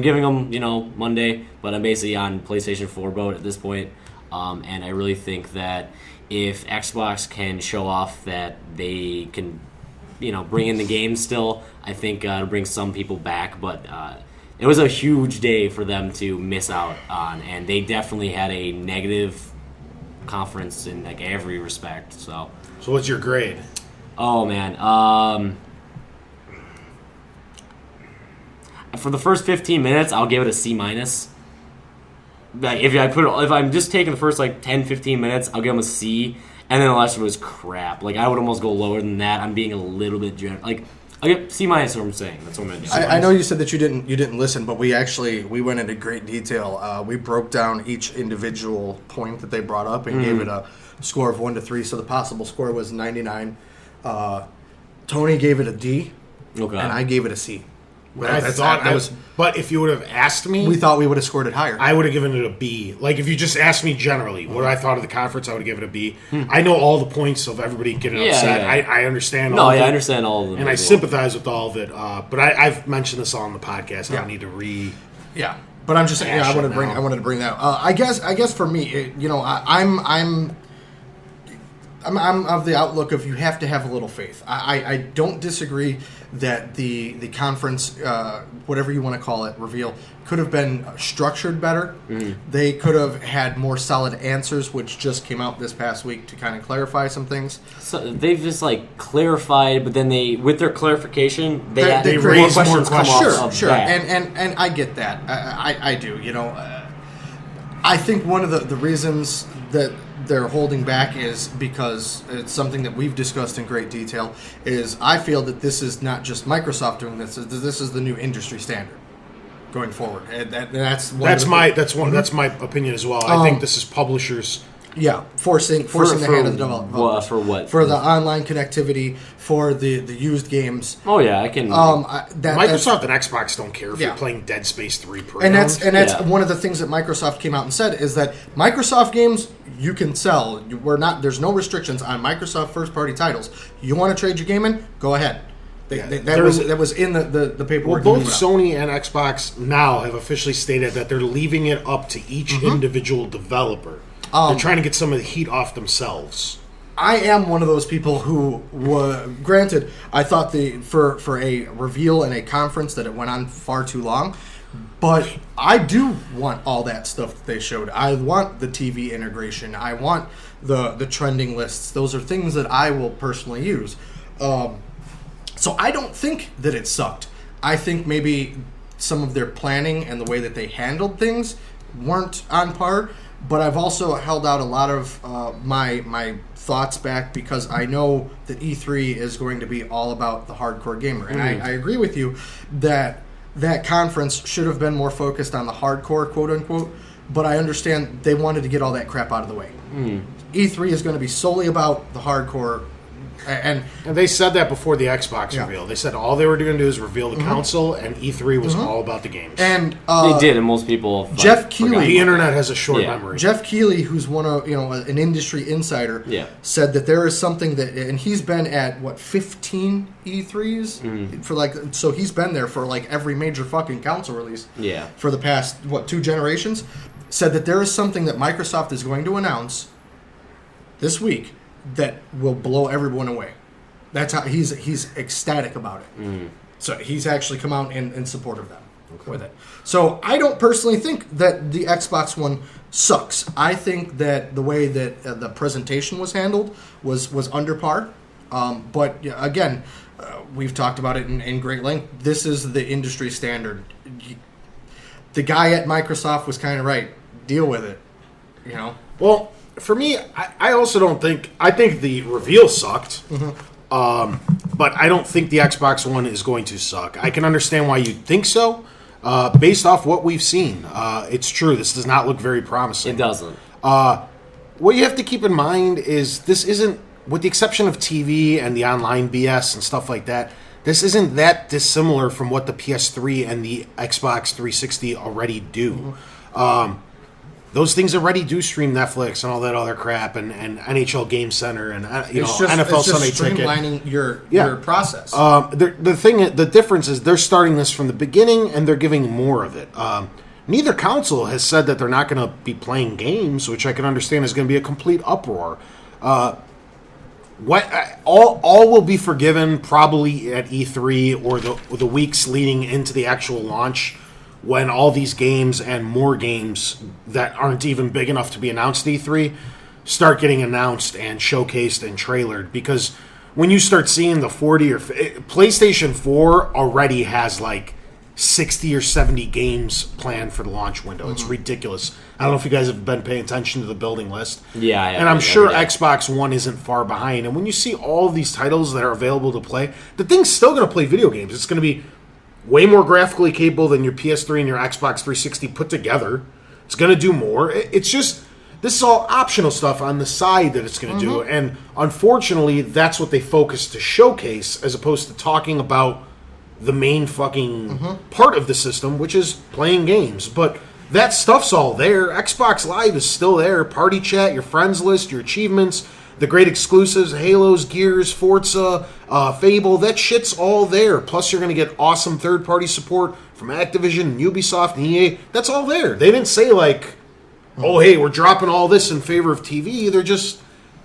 giving them, Monday, but I'm basically on PlayStation 4 boat at this point. And I really think that if Xbox can show off that they can, bring in the game still, I think it'll bring some people back. But it was a huge day for them to miss out on, and they definitely had a negative conference in like every respect. So what's your grade? Oh man, for the first 15 minutes, I'll give it a C minus. Like if I'm just taking the first like 10, 15 minutes, I'll give them a C, and then the rest of it was crap. Like I would almost go lower than that. I'm being a little bit generous. Like I'll give C minus. Is what I'm saying. That's what I'm gonna do. I know you said that you didn't listen, but we went into great detail. We broke down each individual point that they brought up and gave it a score of 1 to 3. So the possible score was 99. Tony gave it a D, Okay. and I gave it a C. But if you would have asked me, We thought we would have scored it higher. I would have given it a B. Like if you just asked me generally what I thought of the conference, I would give it a B. I know all the points of everybody getting upset. Yeah. I understand. No, all of yeah, I it, understand all of them. and I as well. sympathize with all of it. But I've mentioned this all on the podcast. I don't need to Yeah, but I'm just saying. I wanted to bring that. I guess for me, I'm of the outlook of you have to have a little faith. I don't disagree that the conference, whatever you want to call it, reveal, could have been structured better. They could have had more solid answers, which just came out this past week to kind of clarify some things. So they've just like clarified, but then with their clarification, They raise more questions. Sure, and I get that. I do. I think one of the reasons that they're holding back is because it's something that we've discussed in great detail. Is I feel that this is not just Microsoft doing this. This is the new industry standard going forward. And that's my opinion as well. I think this is publishers. Yeah, forcing the hand of the developer. For what? For the online connectivity, for the used games. Oh yeah, I can. Microsoft and Xbox don't care if Yeah. you're playing Dead Space 3 per And that's Yeah. one of the things that Microsoft came out and said is that Microsoft games you can sell. There's no restrictions on Microsoft first party titles. You want to trade your game in? Go ahead. That was in the paperwork. Well, both Sony and Xbox now have officially stated that they're leaving it up to each individual developer. They're trying to get some of the heat off themselves. I am one of those people who, granted, I thought for a reveal and a conference that it went on far too long, but I do want all that stuff that they showed. I want the TV integration. I want the trending lists. Those are things that I will personally use. So I don't think that it sucked. I think maybe some of their planning and the way that they handled things weren't on par. But I've also held out a lot of my thoughts back because I know that E3 is going to be all about the hardcore gamer. And I agree with you that conference should have been more focused on the hardcore, quote-unquote, but I understand they wanted to get all that crap out of the way. E3 is going to be solely about the hardcore And they said that before the Xbox Yeah. reveal. They said all they were going to do is reveal the console, and E3 was all about the games. and They did, and most people Jeff forgot Keighley- about The it. internet has a short Yeah. memory. Jeff Keighley, who's one of an industry insider, Yeah. said that there is something that, and he's been at 15 E3s for so he's been there for every major fucking console release. Yeah. For the past 2 generations, said that there is something that Microsoft is going to announce this week that will blow everyone away. That's how he's ecstatic about it. So he's actually come out in support of them with it. So I don't personally think that the Xbox One sucks. I think that the way that the presentation was handled was under par. But yeah, again, we've talked about it in great length. This is the industry standard. The guy at Microsoft was kind of right. Deal with it. Well, for me, I also don't think... I think the reveal sucked. But I don't think the Xbox One is going to suck. I can understand why you'd think so. Based off what we've seen. It's true. This does not look very promising. It doesn't. What you have to keep in mind is this isn't... With the exception of TV and the online BS and stuff like that, this isn't that dissimilar from what the PS3 and the Xbox 360 already do. Those things already do stream Netflix and all that other crap, and NHL Game Center and NFL Sunday Ticket. Streamlining your process. The difference is they're starting this from the beginning and they're giving more of it. Neither console has said that they're not going to be playing games, which I can understand is going to be a complete uproar. All will be forgiven probably at E3 or the weeks leading into the actual launch, when all these games and more games that aren't even big enough to be announced at E3 start getting announced and showcased and trailered. Because when you start seeing the 40 or... PlayStation 4 already has 60 or 70 games planned for the launch window. It's ridiculous. I don't know if you guys have been paying attention to the building list. Yeah, I have. And I'm sure Xbox One isn't far behind. And when you see all of these titles that are available to play, the thing's still going to play video games. It's going to be way more graphically capable than your PS3 and your Xbox 360 put together. It's going to do more. It's just, this is all optional stuff on the side that it's going to do. And unfortunately, that's what they focus to showcase as opposed to talking about the main fucking part of the system, which is playing games. But that stuff's all there. Xbox Live is still there. Party chat, your friends list, your achievements, the great exclusives, Halos, Gears, Forza, Fable, that shit's all there. Plus, you're going to get awesome third-party support from Activision and Ubisoft and EA. That's all there. They didn't say, oh, hey, we're dropping all this in favor of TV. They're just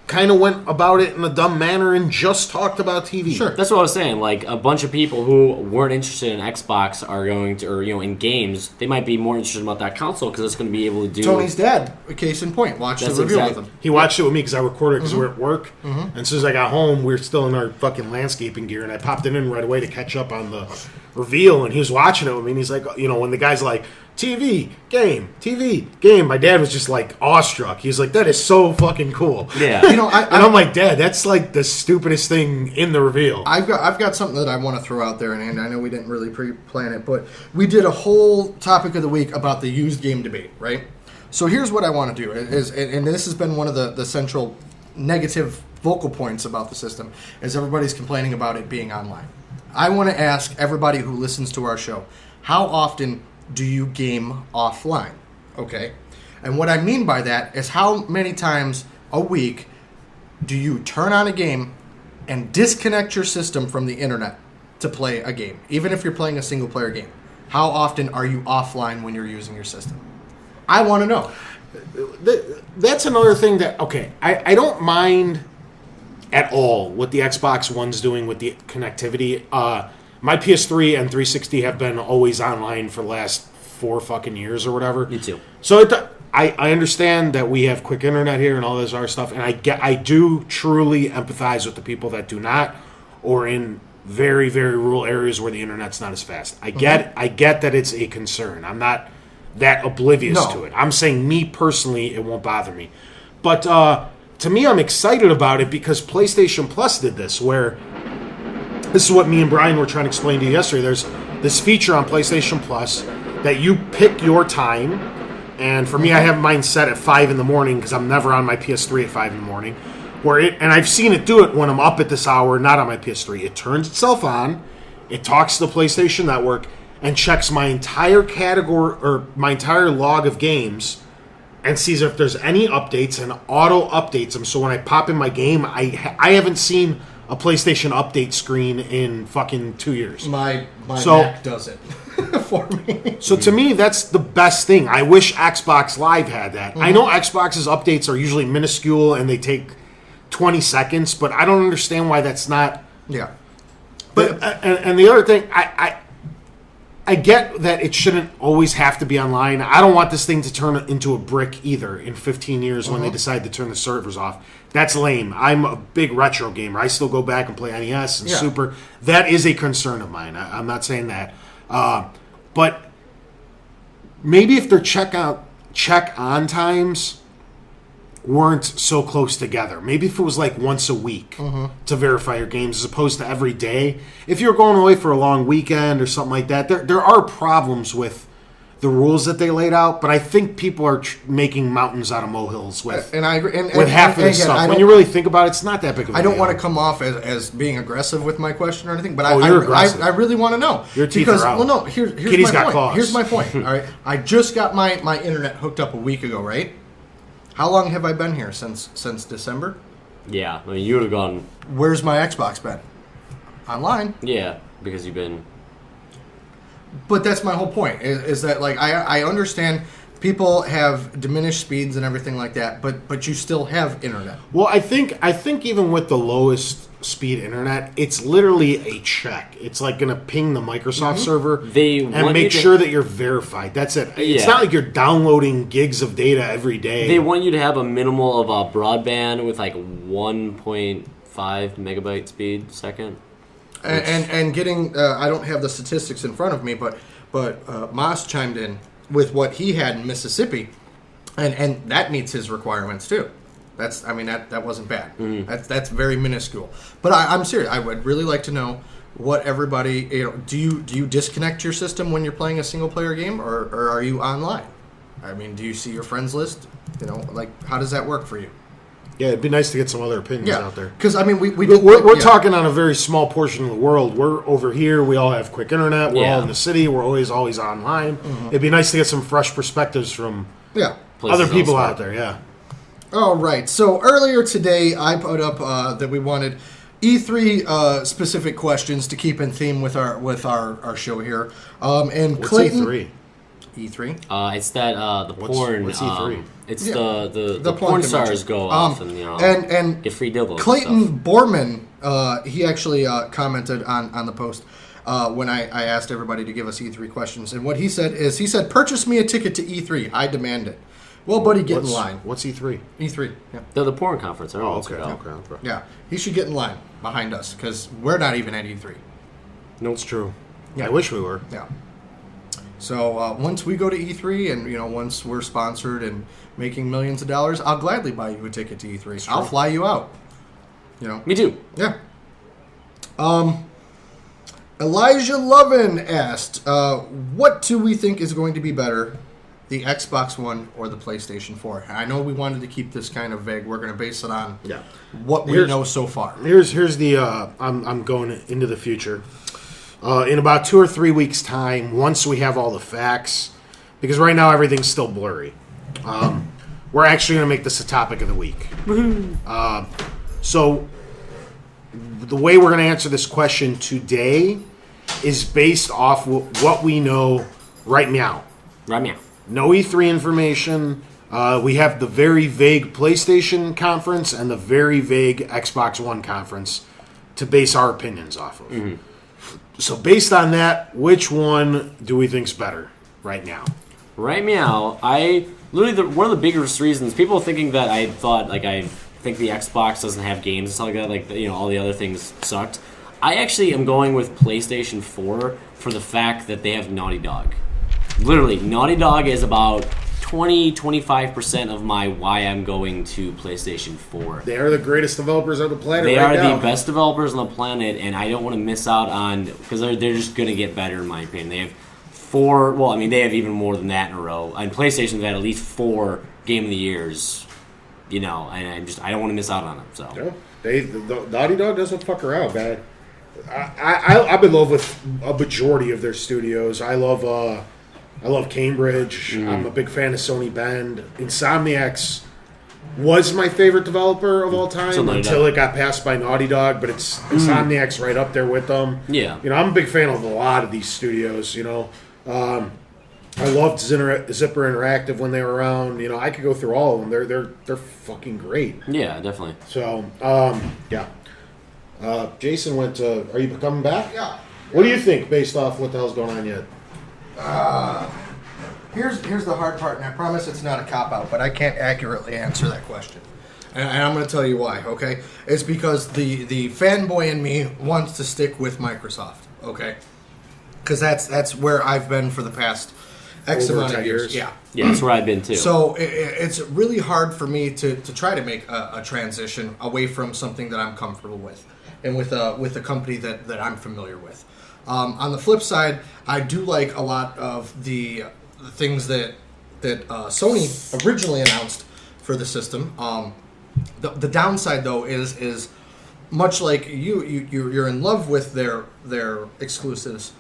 kind of went about it in a dumb manner and just talked about TV. Sure. That's what I was saying. A bunch of people who weren't interested in Xbox are going to, or in games, they might be more interested about that console because it's going to be able to do. Tony's dad, a case in point, watched the review with him. He watched it with me because I recorded because we were at work. And as soon as I got home, we were still in our fucking landscaping gear, and I popped it in right away to catch up on the reveal. And he was watching it with me, and he's like, when the guy's like, TV, game. My dad was just awestruck. He was like, that is so fucking cool. Yeah. I'm like, Dad, that's the stupidest thing in the reveal. I've got something that I want to throw out there, and I know we didn't really pre-plan it, but we did a whole topic of the week about the used game debate, right? So here's what I want to do, and this has been one of the central negative vocal points about the system, is everybody's complaining about it being online. I want to ask everybody who listens to our show, how often do you game offline? Okay? And what I mean by that is how many times a week do you turn on a game and disconnect your system from the internet to play a game, even if you're playing a single-player game? How often are you offline when you're using your system? I want to know. That's another thing that, I don't mind at all what the Xbox One's doing with the connectivity. My PS3 and 360 have been always online for the last 4 fucking years or whatever. Me too. So I understand that we have quick internet here and all this other stuff, and I do truly empathize with the people that do not, or in very, very rural areas where the internet's not as fast. I get that it's a concern. I'm not that oblivious to it. I'm saying, me personally, it won't bother me. But to me, I'm excited about it because PlayStation Plus did this, where this is what me and Brian were trying to explain to you yesterday. There's this feature on PlayStation Plus that you pick your time, and for me, I have mine set at 5 in the morning because I'm never on my PS3 at 5 in the morning. and I've seen it do it when I'm up at this hour, not on my PS3. It turns itself on, it talks to the PlayStation Network, and checks my entire category or my entire log of games, and sees if there's any updates and auto updates them. So when I pop in my game, I haven't seen a PlayStation update screen in fucking 2 years. My Mac does it for me. So to me, that's the best thing. I wish Xbox Live had that. I know Xbox's updates are usually minuscule and they take 20 seconds, but I don't understand why that's not. Yeah. But and the other thing, I get that it shouldn't always have to be online. I don't want this thing to turn into a brick either in 15 years when they decide to turn the servers off. That's lame. I'm a big retro gamer. I still go back and play NES and Super. That is a concern of mine. I'm not saying that. But maybe if their check-on times weren't so close together. Maybe if it was like once a week to verify your games as opposed to every day. If you're going away for a long weekend or something like that, there are problems with the rules that they laid out, but I think people are making mountains out of molehills with, and I agree, with half of this stuff. When you really think about it, it's not that big of a deal. I don't want to come off as being aggressive with my question or anything, but you're aggressive. I really want to know. Your teeth are out. Well, no, here's Kitty's my got point. claws. Here's my point. All right, I just got my internet hooked up a week ago, right? How long have I been here? Since December? Yeah, I mean, you would have gone... Where's my Xbox been? Online. Yeah, because you've been... But that's my whole point, is that, like, I understand people have diminished speeds and everything like that, but you still have internet. Well, I think even with the lowest speed internet, it's literally a check. It's like going to ping the Microsoft server and make sure that you're verified. That's it. It's not like you're downloading gigs of data every day. They want you to have a minimal of a broadband with like 1.5 megabyte speed second. And getting, I don't have the statistics in front of me, but Moss chimed in with what he had in Mississippi, and that meets his requirements too. That wasn't bad. That's very minuscule. But I'm serious. I would really like to know what everybody, do you disconnect your system when you're playing a single player game, or are you online? I mean, do you see your friends list? Like, how does that work for you? Yeah, it'd be nice to get some other opinions out there. Because, I mean, we're talking on a very small portion of the world. We're over here. We all have quick internet. We're all in the city. We're always online. It'd be nice to get some fresh perspectives from other people out there, All right. So, earlier today, I put up that we wanted E3 specific questions to keep in theme with our show here. And What's Clayton... E3? E3? It's that the porn. What's E3? It's the the porn convention. stars go off and and get free dildos. Clayton Borman, he actually commented on the post when I asked everybody to give us E3 questions, and what he said, "Purchase me a ticket to E3. I demand it." Well, buddy, get in line. What's E3? E3. Yeah. The porn conference. I don't know what's Okay. about. Yeah, he should get in line behind us because we're not even at E3. No, it's true. Yeah. I wish we were. Yeah. So once we go to E3 and once we're sponsored and making millions of dollars, I'll gladly buy you a ticket to E3. I'll fly you out. Me too. Yeah. Elijah Lovin asked, what do we think is going to be better, the Xbox One or the PlayStation 4? I know we wanted to keep this kind of vague. We're going to base it on what we know so far. Here's the I'm going into the future. In about 2 or 3 weeks' time, once we have all the facts, because right now everything's still blurry, we're actually going to make this a topic of the week. So the way we're going to answer this question today is based off what we know right now. Right now. No E3 information. We have the very vague PlayStation conference and the very vague Xbox One conference to base our opinions off of. So based on that, which one do we think's better right now? Right now, one of the biggest reasons people thinking that I think the Xbox doesn't have games and stuff like that, like all the other things sucked. I actually am going with PlayStation 4 for the fact that they have Naughty Dog. Literally, Naughty Dog is about 20-25% of my why I'm going to PlayStation 4. They are the greatest developers on the planet They right now. are the best developers on the planet, and I don't want to miss out on, because they're just going to get better in my opinion. They have they have even more than that in a row. On PlayStation, they've had at least 4 Game of the Years and I don't want to miss out on them. So Yeah. The Naughty Dog doesn't fuck around, man. I'm in love with a majority of their studios. I love Cambridge. I'm a big fan of Sony Bend. Insomniacs was my favorite developer of all time until it got passed by Naughty Dog, but it's Insomniacs right up there with them. Yeah. I'm a big fan of a lot of these studios, I loved Zipper Interactive when they were around. I could go through all of them. They're fucking great. Yeah, definitely. So, yeah. Jason went to... Are you coming back? Yeah. What do you think, based off what the hell's going on yet? Here's the hard part, and I promise it's not a cop-out, but I can't accurately answer that question. And I'm going to tell you why, okay? It's because the fanboy in me wants to stick with Microsoft, okay? Because that's where I've been for the past X Over amount 10 of years. years. Yeah. Yeah, that's where I've been too. So it's really hard for me to try to make a transition away from something that I'm comfortable with, and with a company that I'm familiar with. On the flip side, I do like a lot of the things that Sony originally announced for the system. The downside though is much like you're in love with their exclusives.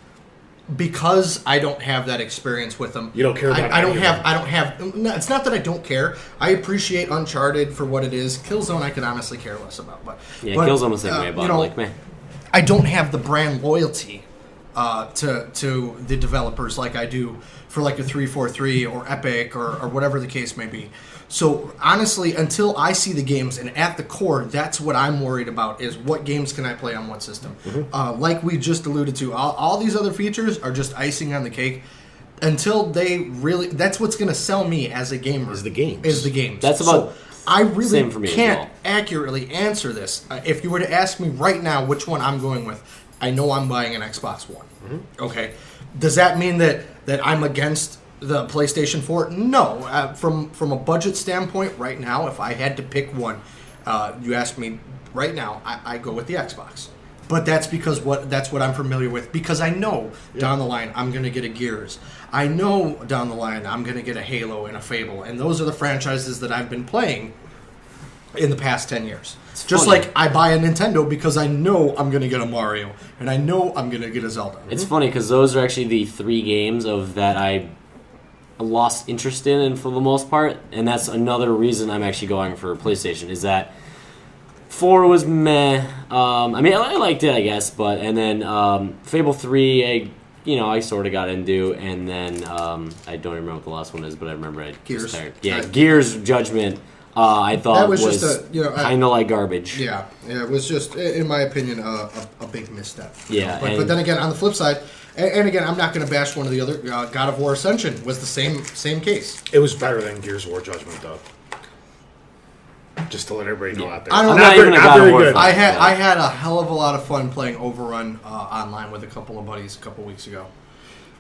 Because I don't have that experience with them, You don't care about I don't any of them. have. No, it's not that I don't care. I appreciate Uncharted for what it is. Killzone, I can honestly care less about. But Killzone was the same way about it. Like, man, I don't have the brand loyalty to the developers like I do for like a 343 or Epic or whatever the case may be. So honestly, until I see the games, and at the core, that's what I'm worried about, is what games can I play on what system. Like we just alluded to, all these other features are just icing on the cake. Until they really, that's what's going to sell me as a gamer. Is the games. That's about I really same for me as can't well. accurately answer this. If you were to ask me right now which one I'm going with, I know I'm buying an Xbox One. Okay. Does that mean that I'm against the PlayStation 4? No. From a budget standpoint, right now, if I had to pick one, you ask me right now, I go with the Xbox. But that's because that's what I'm familiar with. Because I know down the line I'm going to get a Gears. I know down the line I'm going to get a Halo and a Fable. And those are the franchises that I've been playing in the past 10 years. Just funny. like I buy a Nintendo because I know I'm going to get a Mario. And I know I'm going to get a Zelda. it's funny because those are actually the 3 games that I lost interest in for the most part, and that's another reason I'm actually going for PlayStation, is that 4 was meh. I mean, I liked it, I guess, and then Fable 3, I sort of got into, and then I don't remember what the last one is, but I remember I Gears. was tired. Yeah, Gears Judgment. I thought That was was just kind of like garbage. Yeah, it was just, in my opinion, a big misstep. Yeah, but then again, on the flip side, and again, I'm not going to bash one or the other. God of War Ascension was the same case. It was better than Gears of War Judgment, though. Just to let everybody know out there. I don't I'm know. not even a Not God of very War good. fan. I had a hell of a lot of fun playing Overrun online with a couple of buddies a couple weeks ago.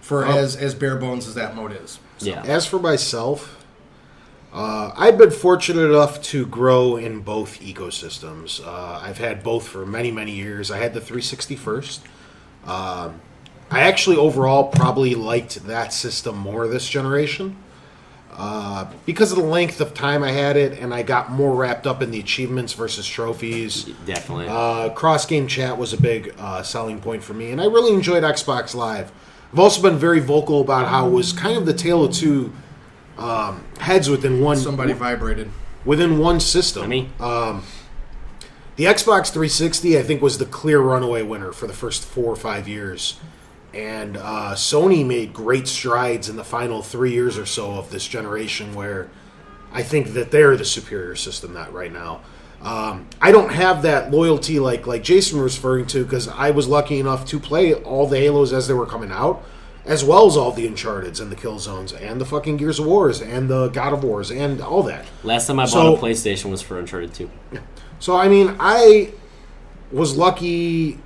For as bare bones as that mode is. So. Yeah. As for myself, I've been fortunate enough to grow in both ecosystems. I've had both for many, many years. I had the 360 first. I actually overall probably liked that system more this generation because of the length of time I had it, and I got more wrapped up in the achievements versus trophies. Definitely. Cross-game chat was a big selling point for me, and I really enjoyed Xbox Live. I've also been very vocal about how it was kind of the tale of two heads within one. Somebody vibrated. Within one system. I mean, The Xbox 360, I think, was the clear runaway winner for the first 4 or 5 years. And Sony made great strides in the final 3 years or so of this generation where I think that they're the superior system right now. I don't have that loyalty like Jason was referring to, because I was lucky enough to play all the Halos as they were coming out, as well as all the Uncharteds and the Killzones and the fucking Gears of Wars and the God of Wars and all that. last time I bought a PlayStation was for Uncharted 2. So, I mean, I was lucky.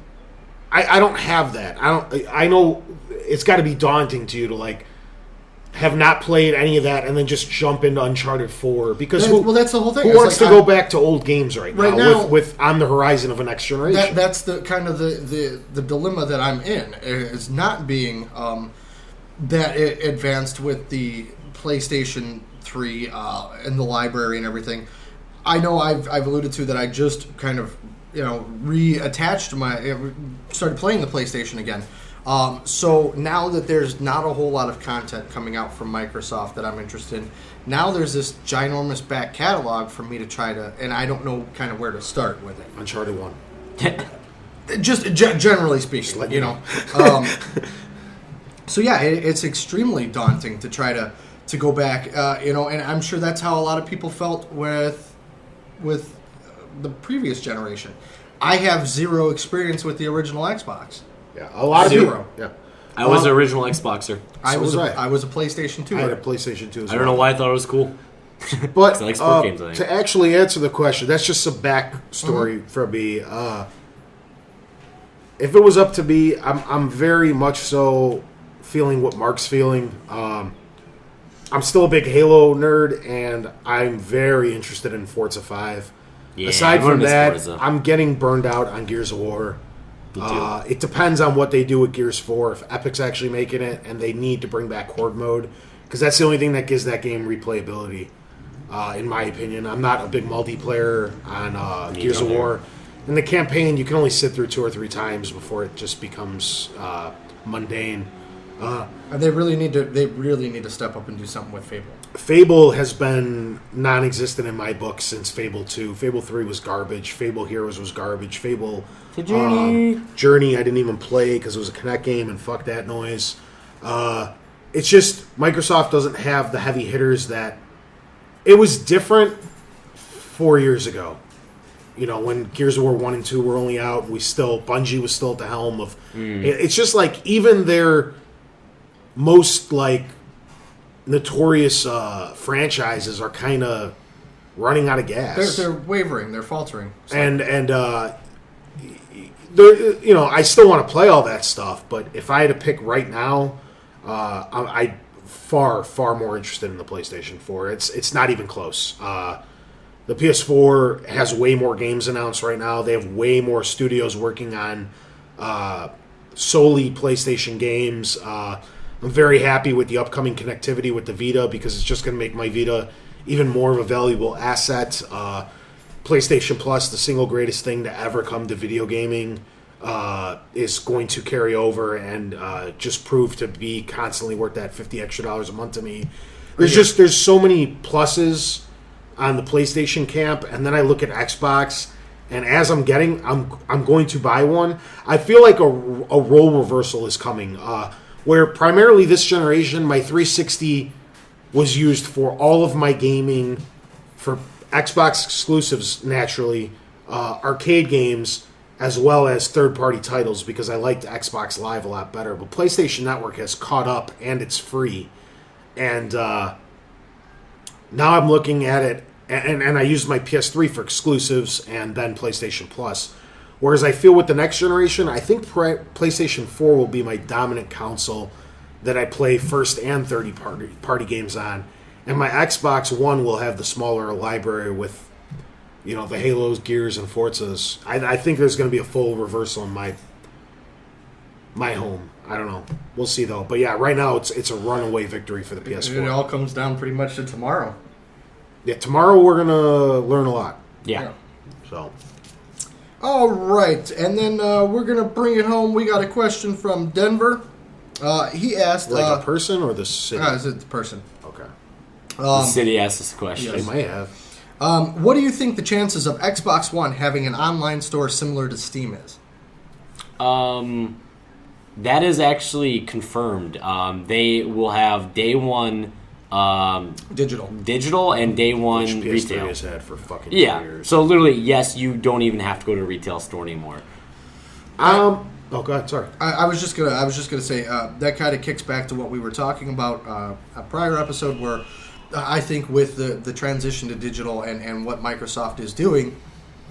I don't have that. I know it's got to be daunting to you to, like, have not played any of that and then just jump into Uncharted 4. Because that's the whole thing. Who It's wants like, to go back to old games right now with on the horizon of a next generation? That's the kind of the dilemma that I'm in, is not being that advanced with the PlayStation 3 and the library and everything. I know I've alluded to that I just kind of, reattached started playing the PlayStation again. So now that there's not a whole lot of content coming out from Microsoft that I'm interested in, now there's this ginormous back catalog for me to try to, and I don't know kind of where to start with it. Uncharted 1. Just generally speaking, So yeah, it's extremely daunting to try to go back, and I'm sure that's how a lot of people felt with the previous generation. I have zero experience with the original Xbox. Yeah, a lot of Zero. people. Yeah. I was an original Xboxer. I was I. a PlayStation 2. I had a PlayStation 2 as well. I don't know why I thought it was cool. But I like sport games, I think. to actually answer the question, that's just some backstory for me. If it was up to me, I'm very much so feeling what Mark's feeling. I'm still a big Halo nerd, and I'm very interested in Forza 5. Yeah, Aside everyone from miss that, Forza. I'm getting burned out on Gears of War. Me too. It depends on what they do with Gears 4. If Epic's actually making it, and they need to bring back Horde mode, because that's the only thing that gives that game replayability, in my opinion. I'm not a big multiplayer on Gears of War. In the campaign, you can only sit through 2 or 3 times before it just becomes mundane. And they really need to step up and do something with Fable. Fable has been non-existent in my book since Fable 2. Fable 3 was garbage. Fable Heroes was garbage. Fable Journey I didn't even play because it was a Kinect game, and fuck that noise. It's just Microsoft doesn't have the heavy hitters that... It was different 4 years ago. When Gears of War 1 and 2 were only out, Bungie was still at the helm of... It's just like even their most notorious franchises are kind of running out of gas. They're wavering. They're faltering. So. And I still want to play all that stuff, but if I had to pick right now, I'm far more interested in the PlayStation 4. It's not even close. The PS4 has way more games announced right now. They have way more studios working on solely PlayStation games. I'm very happy with the upcoming connectivity with the Vita because it's just going to make my Vita even more of a valuable asset. PlayStation Plus, the single greatest thing to ever come to video gaming, is going to carry over and just prove to be constantly worth that $50 extra a month to me. There's so many pluses on the PlayStation camp, and then I look at Xbox, and as I'm going to buy one. I feel like a role reversal is coming, where primarily this generation, my 360 was used for all of my gaming, for Xbox exclusives, naturally, arcade games, as well as third-party titles, because I liked Xbox Live a lot better. But PlayStation Network has caught up, and it's free. And now I'm looking at it, and I used my PS3 for exclusives and then PlayStation Plus. Whereas I feel with the next generation, I think PlayStation 4 will be my dominant console that I play first and third-party games on. And my Xbox One will have the smaller library with, the Halos, Gears, and Forzas. I think there's going to be a full reversal in my home. I don't know. We'll see, though. But yeah, right now it's a runaway victory for the PS4. It all comes down pretty much to tomorrow. Yeah, tomorrow we're going to learn a lot. Yeah. So... All right, and then we're going to bring it home. We got a question from Denver. He asked... a person or the city? Is it the person? Okay. The city asked us a question. They might have. What do you think the chances of Xbox One having an online store similar to Steam is? That is actually confirmed. They will have day one... digital and day one Which PS3 retail has had for fucking years. So literally, yes, you don't even have to go to a retail store anymore. Oh, go ahead. Sorry. I was just gonna say that kind of kicks back to what we were talking about a prior episode, where I think with the transition to digital and what Microsoft is doing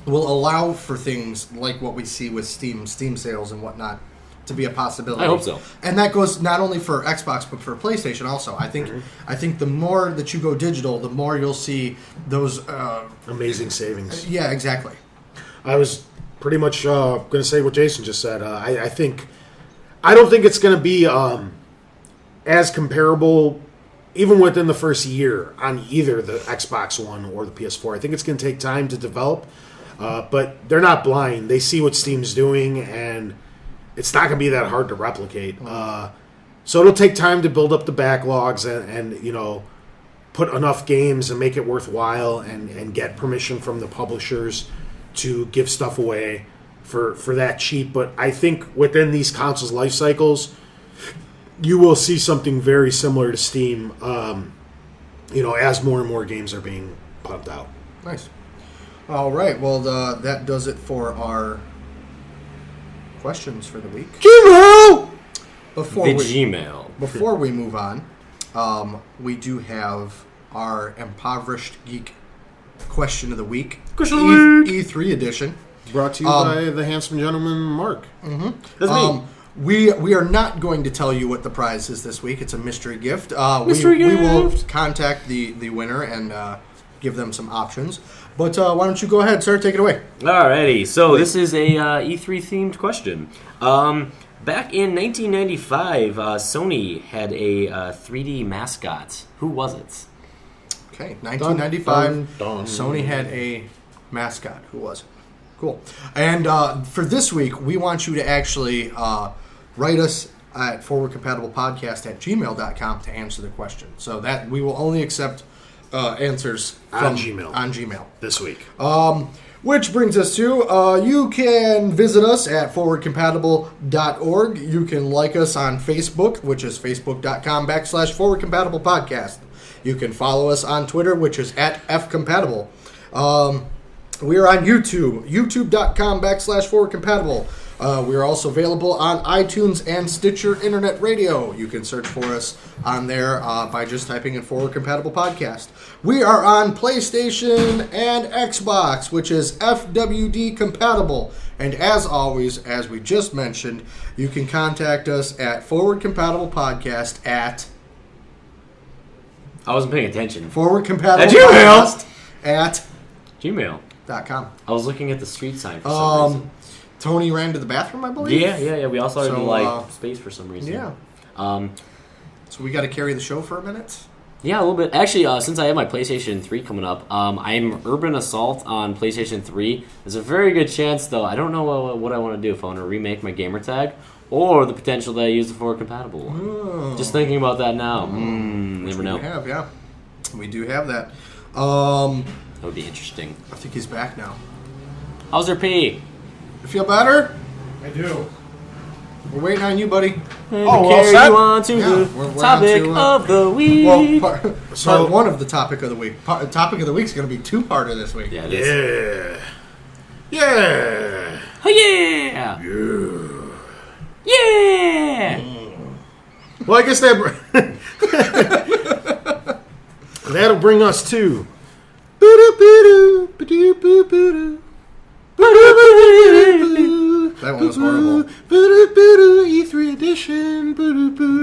will allow for things like what we see with Steam sales and whatnot to be a possibility. I hope so. And that goes not only for Xbox but for PlayStation also. I think the more that you go digital, the more you'll see those amazing savings. Yeah, exactly. I was pretty much going to say what Jason just said. I don't think it's going to be as comparable even within the first year on either the Xbox One or the PS4. I think it's going to take time to develop, but they're not blind. They see what Steam's doing, and it's not going to be that hard to replicate. So it'll take time to build up the backlogs and put enough games and make it worthwhile and get permission from the publishers to give stuff away for that cheap. But I think within these consoles' life cycles, you will see something very similar to Steam, as more and more games are being pumped out. Nice. All right. Well, that does it for our questions for the week. Gmail! Before we move on, we do have our Impoverished Geek question of the week. E3 edition. Brought to you by the handsome gentleman, Mark. That's me. We are not going to tell you what the prize is this week. It's a mystery gift. Mystery We will gift. contact the winner and give them some options. But why don't you go ahead, sir? Take it away. Alrighty, so this is a E3 themed question. Back in 1995, Sony had a 3D mascot. Who was it? Okay, 1995, Dun, dun, dun. Sony had a mascot. Who was it? Cool. And for this week, we want you to actually write us at forwardcompatiblepodcast@gmail.com to answer the question. So that we will only accept answers On Gmail. On Gmail. This week. Which brings us to, you can visit us at forwardcompatible.org. You can like us on Facebook, which is facebook.com/forwardcompatiblepodcast. You can follow us on Twitter, which is at fcompatible. We are on YouTube, youtube.com/forwardcompatible. We are also available on iTunes and Stitcher Internet Radio. You can search for us on there by just typing in Forward Compatible Podcast. We are on PlayStation and Xbox, which is FWD compatible. And as always, as we just mentioned, you can contact us at Forward Compatible Podcast at I wasn't paying attention. Forward Compatible At Gmail. Podcast at Gmail. .com. I was looking at the street sign for some reason. Tony ran to the bathroom, I believe. Yeah. We also had So, space for some reason. Yeah. So we got to carry the show for a minute. Yeah, a little bit. Actually, since I have my PlayStation 3 coming up, I'm Urban Assault on PlayStation 3. There's a very good chance, though, I don't know what I want to do, if I want to remake my gamer tag, or the potential that I use the forward compatible one. Oh. Just thinking about that now. Never know. We do have that. That would be interesting. I think he's back now. How's your pee? You feel better? I do. We're waiting on you, buddy. all Carry set? you on to Yeah, the we're topic on to, of the week. Well, part So- one of the topic of the week. Topic of the week is going to be two-parter this week. Yeah, it is. Yeah. Oh, yeah! Yeah! Well, I guess that'll bring us to. That one was horrible. E3 edition.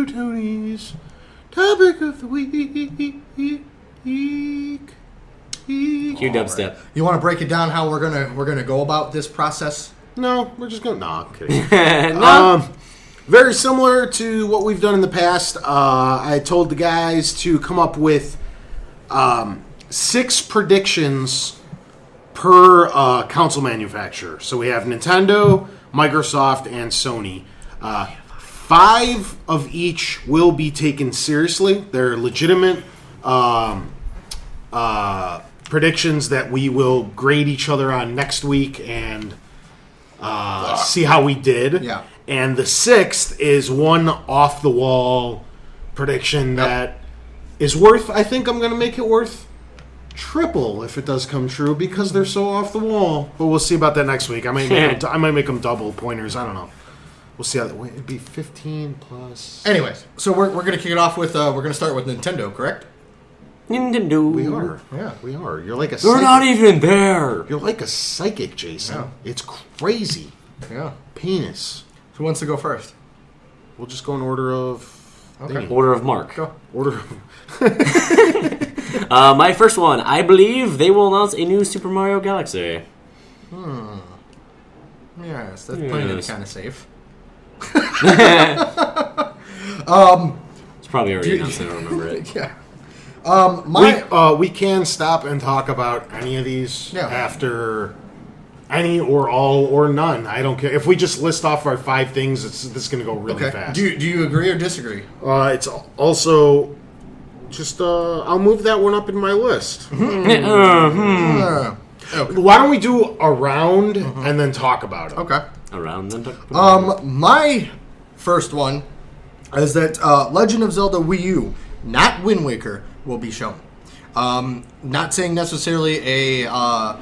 Tony's topic of the week. Cue dubstep. You want to break it down how we're gonna go about this process? No, we're just gonna. No, I'm kidding. Very similar to what we've done in the past. I told the guys to come up with 6 predictions per console manufacturer. So we have Nintendo, Microsoft, and Sony. 5 of each will be taken seriously. They're legitimate predictions that we will grade each other on next week and see how we did. Yeah. And the 6th is one off-the-wall prediction that is worth, I think I'm going to make it worth triple if it does come true because they're so off the wall. But we'll see about that next week. I might make them double pointers. I don't know. We'll see how that. It'd be 15 plus. Anyways, so we're gonna kick it off with we're gonna start with Nintendo, correct? Nintendo. We are. Yeah. We are. You're like a. They're psychic. not even there. You're like a psychic, Jason. Yeah. It's crazy. Yeah. Penis. Who wants to go first? We'll just go in order of. Okay. thingy. Order of Mark. Go. Order of. My first one. I believe they will announce a new Super Mario Galaxy. Yes, that's playing it Yes. kind of safe. It's probably already announced. I don't remember it. Yeah. We can stop and talk about any of these after any or all or none. I don't care. If we just list off our 5 things, this is going to go really fast. Do you agree or disagree? It's also just I'll move that one up in my list. Okay. Why don't we do a round and then talk about it? Okay. Around then. My first one is that Legend of Zelda Wii U, not Wind Waker, will be shown. Not saying necessarily a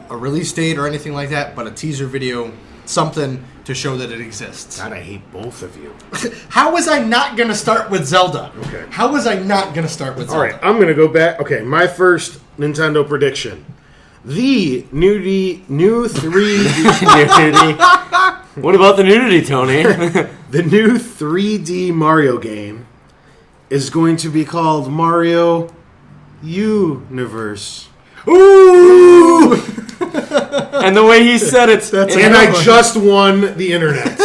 release date or anything like that, but a teaser video, something to show that it exists. God, I hate both of you. How was I not going to start with Zelda? Okay. How was I not going to start with Zelda? All right, I'm going to go back. Okay, my first Nintendo prediction. The new 3D... What about the nudity, Tony? The new 3D Mario game is going to be called Mario Universe. Ooh! And the way he said it. And I just won the internet.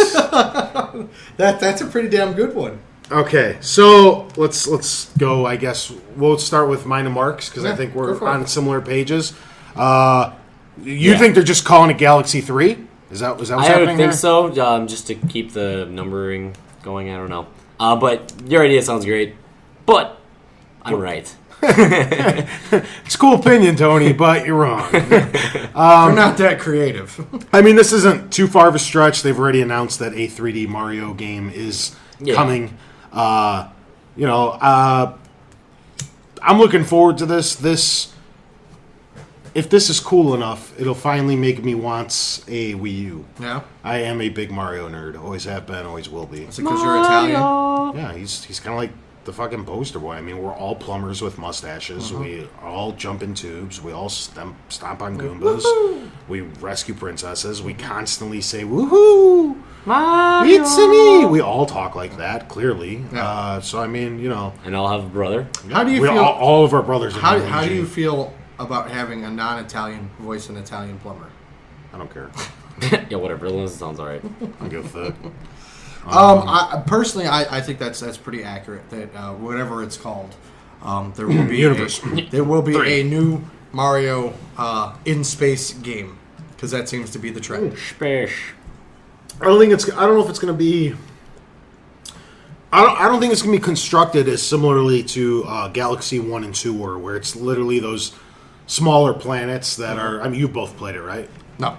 That's a pretty damn good one. Okay, so let's go. I guess we'll start with mine and Mark's because I think we're on similar pages. You think they're just calling it Galaxy 3? Is that what's happening? I would think there? so, just to keep the numbering going. I don't know. But your idea sounds great. But I'm right. It's a cool opinion, Tony, but you're wrong. They're not that creative. I mean, this isn't too far of a stretch. They've already announced that a 3D Mario game is coming. I'm looking forward to this. If this is cool enough, it'll finally make me want a Wii U. Yeah? I am a big Mario nerd. Always have been, always will be. Is it because you're Italian? Yeah, he's kind of like the fucking poster boy. I mean, we're all plumbers with mustaches. We all jump in tubes. We all stomp on Goombas. Woo-hoo! We rescue princesses. We constantly say, woohoo! Mario! It's me! We all talk like that, clearly. Yeah. So, I mean, you know. And I'll have a brother. How do you feel? All of our brothers are How do you feel about having a non-Italian voice an Italian plumber? I don't care. Yeah, whatever. It sounds all right. I don't give a fuck. I think that's pretty accurate. That whatever it's called, there will be a new Mario in space game because that seems to be the trend. Space. I don't know if it's going to be. I don't think it's going to be constructed as similarly to Galaxy 1 and 2 were, where it's literally those smaller planets that are. I mean, you both played it, right? No.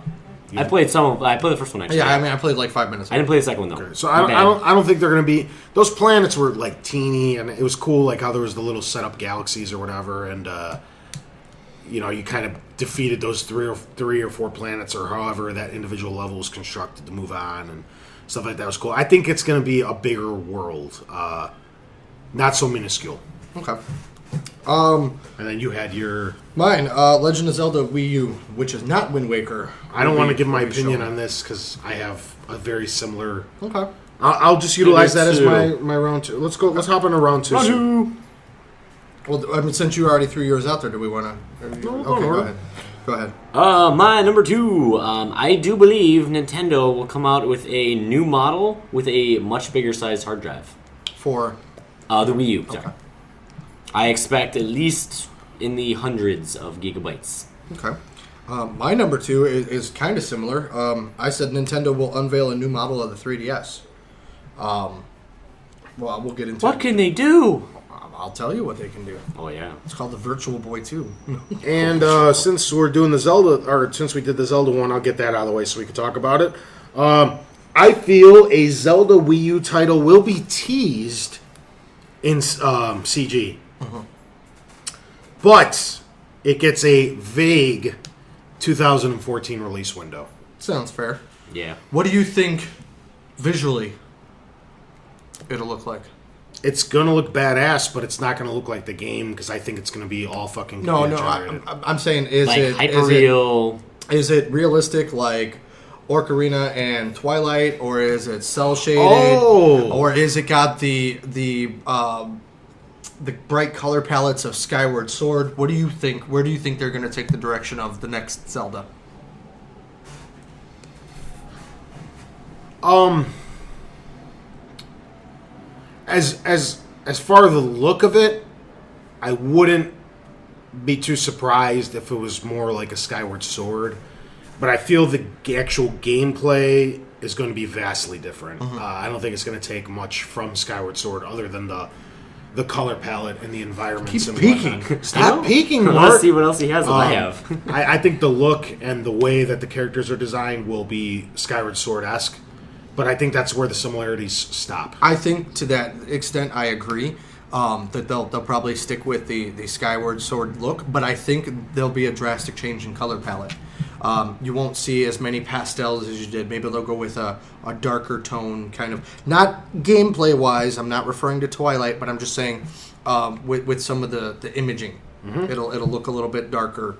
I played the first one actually. Yeah, I mean, I played like 5 minutes. I didn't play the second one though. Okay, so I don't think they're going to be. Those planets were like teeny, and it was cool, like how there was the little setup galaxies or whatever, and you kind of defeated those three or four planets or however that individual level was constructed to move on and stuff like that was cool. I think it's going to be a bigger world, not so minuscule. Okay. And then you had your mine, Legend of Zelda Wii U, which is not Wind Waker. I don't want to give my opinion on this because I have a very similar. Okay. I'll just utilize that as my round 2. Let's go. Let's hop into round 2. Round 2. Well, I mean, since you already threw yours out there, do we want to? Okay, go ahead. Go ahead. My number 2. I do believe Nintendo will come out with a new model with a much bigger sized hard drive. For? The Wii U. Okay. I expect at least in the hundreds of gigabytes. Okay. My number 2 is kind of similar. I said Nintendo will unveil a new model of the 3DS. Well, we'll get into What can they do? I'll tell you what they can do. Oh, yeah. It's called the Virtual Boy 2. And since we're doing the Zelda, or since we did the Zelda one, I'll get that out of the way so we can talk about it. I feel a Zelda Wii U title will be teased in CG. But it gets a vague 2014 release window. Sounds fair. Yeah. What do you think visually it'll look like? It's going to look badass, but it's not going to look like the game because I think it's going to be all fucking No, generated. I'm saying hyper-real. Is it realistic like Ocarina and Twilight, or is it cell shaded? Oh. Or is it got the bright color palettes of Skyward Sword? What do you think? Where do you think they're going to take the direction of the next Zelda? As far as the look of it, I wouldn't be too surprised if it was more like a Skyward Sword, but I feel the actual gameplay is going to be vastly different. I don't think it's going to take much from Skyward Sword other than the color palette and the environments. Keep and peeking. whatnot. Stop peeking, Let's Mark. see what else he has that I have. I think the look and the way that the characters are designed will be Skyward Sword-esque, but I think that's where the similarities stop. I think to that extent, I agree that they'll probably stick with the Skyward Sword look, but I think there'll be a drastic change in color palette. You won't see as many pastels as you did. Maybe they'll go with a darker tone, kind of. Not gameplay-wise, I'm not referring to Twilight, but I'm just saying with some of the imaging. It'll look a little bit darker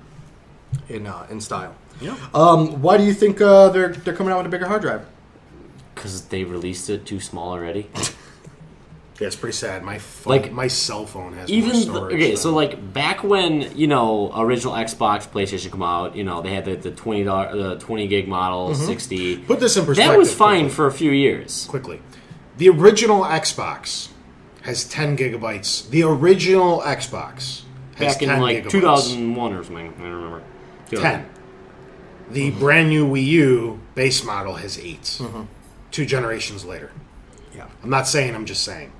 in style. Yeah. Why do you think they're coming out with a bigger hard drive? Because they released it too small already. Yeah, it's pretty sad. My Like, my cell phone has Even more storage. okay, than- so like back when original Xbox, PlayStation come out, they had the $20 the 20 gig model, 60. Put this in perspective. That was fine quickly. for a few years. Quickly. The original Xbox has 10 gigabytes. The original Xbox has Back in 10 like gigabytes. 2001 or something, I don't remember. 10. The brand new Wii U base model has 8. 2 generations later. Yeah. I'm not saying, I'm just saying.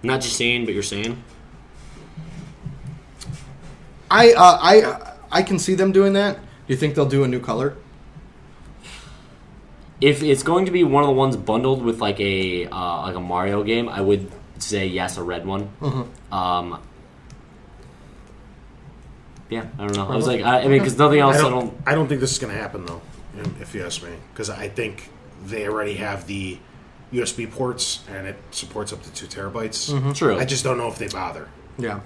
Not just saying, but you're saying. I can see them doing that. Do you think they'll do a new color? If it's going to be one of the ones bundled with like a Mario game, I would say yes, a red one. Yeah, I don't know. I was like, I mean, because nothing else. I don't think this is going to happen, though, if you ask me. Because I think they already have the USB ports, and it supports up to 2 terabytes. True. I just don't know if they bother. Yeah.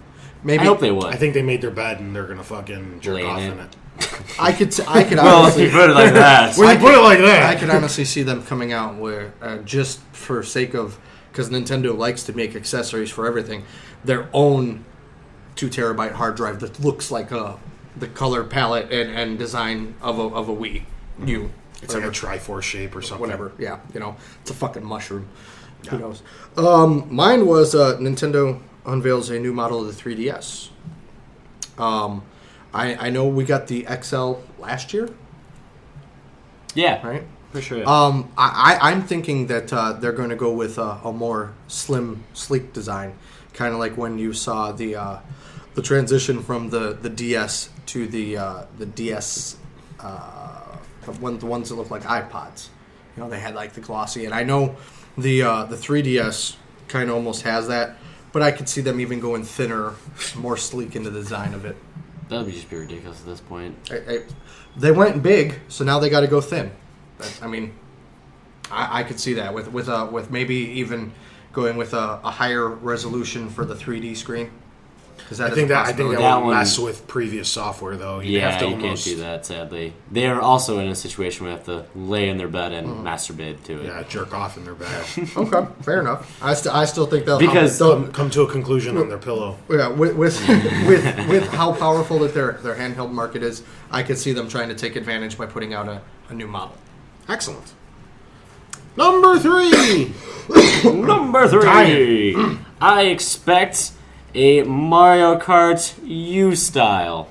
Maybe. I hope they would. I think they made their bed, and they're going to fucking jerk Lay off in in it. it. I could Well, if honestly. you put it like that. When you put it like that. I could honestly see them coming out where, just for sake of, because Nintendo likes to make accessories for everything, their own 2 terabyte hard drive that looks like the color palette and design of a Wii U. It's like a Triforce shape or something. Whatever. Yeah, it's a fucking mushroom. Who knows? Mine was Nintendo unveils a new model of the 3DS. I know we got the XL last year, Yeah, right? for sure. I'm thinking that they're going to go with a more slim, sleek design, kind of like when you saw the transition from the DS to the DS, the ones that look like iPods. They had like the glossy, and I know the 3DS kind of almost has that, but I could see them even going thinner, more sleek in the design of it. That would just be ridiculous at this point. They went big, so now they got to go thin. I mean, I could see that with maybe even going with a higher resolution for the 3D screen. I think that That would one- mess with previous software, though. You'd Yeah, have to you almost, can't do that, sadly. They are also in a situation where they have to lay in their bed and masturbate to it. Yeah, jerk off in their bed. Okay, fair enough. I still think they'll Because- Come to a conclusion on their pillow. yeah, with how powerful that their handheld market is, I could see them trying to take advantage by putting out a new model. Excellent. Number 3! Number 3! I expect a Mario Kart U style.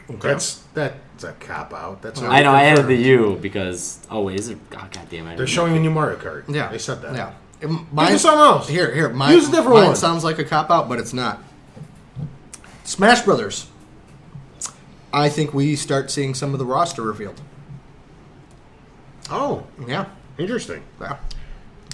That's a cop-out. That's I know, I added the confirmed. U because... Oh, wait, is it... Oh, God damn it. They're showing a new Mario Kart. Yeah, They said that. Yeah, Use mine, something else. Here, mine, Use a different mine one. sounds like a cop out, but it's not. Smash Brothers. I think we start seeing some of the roster revealed. Oh, Yeah. interesting. Yeah.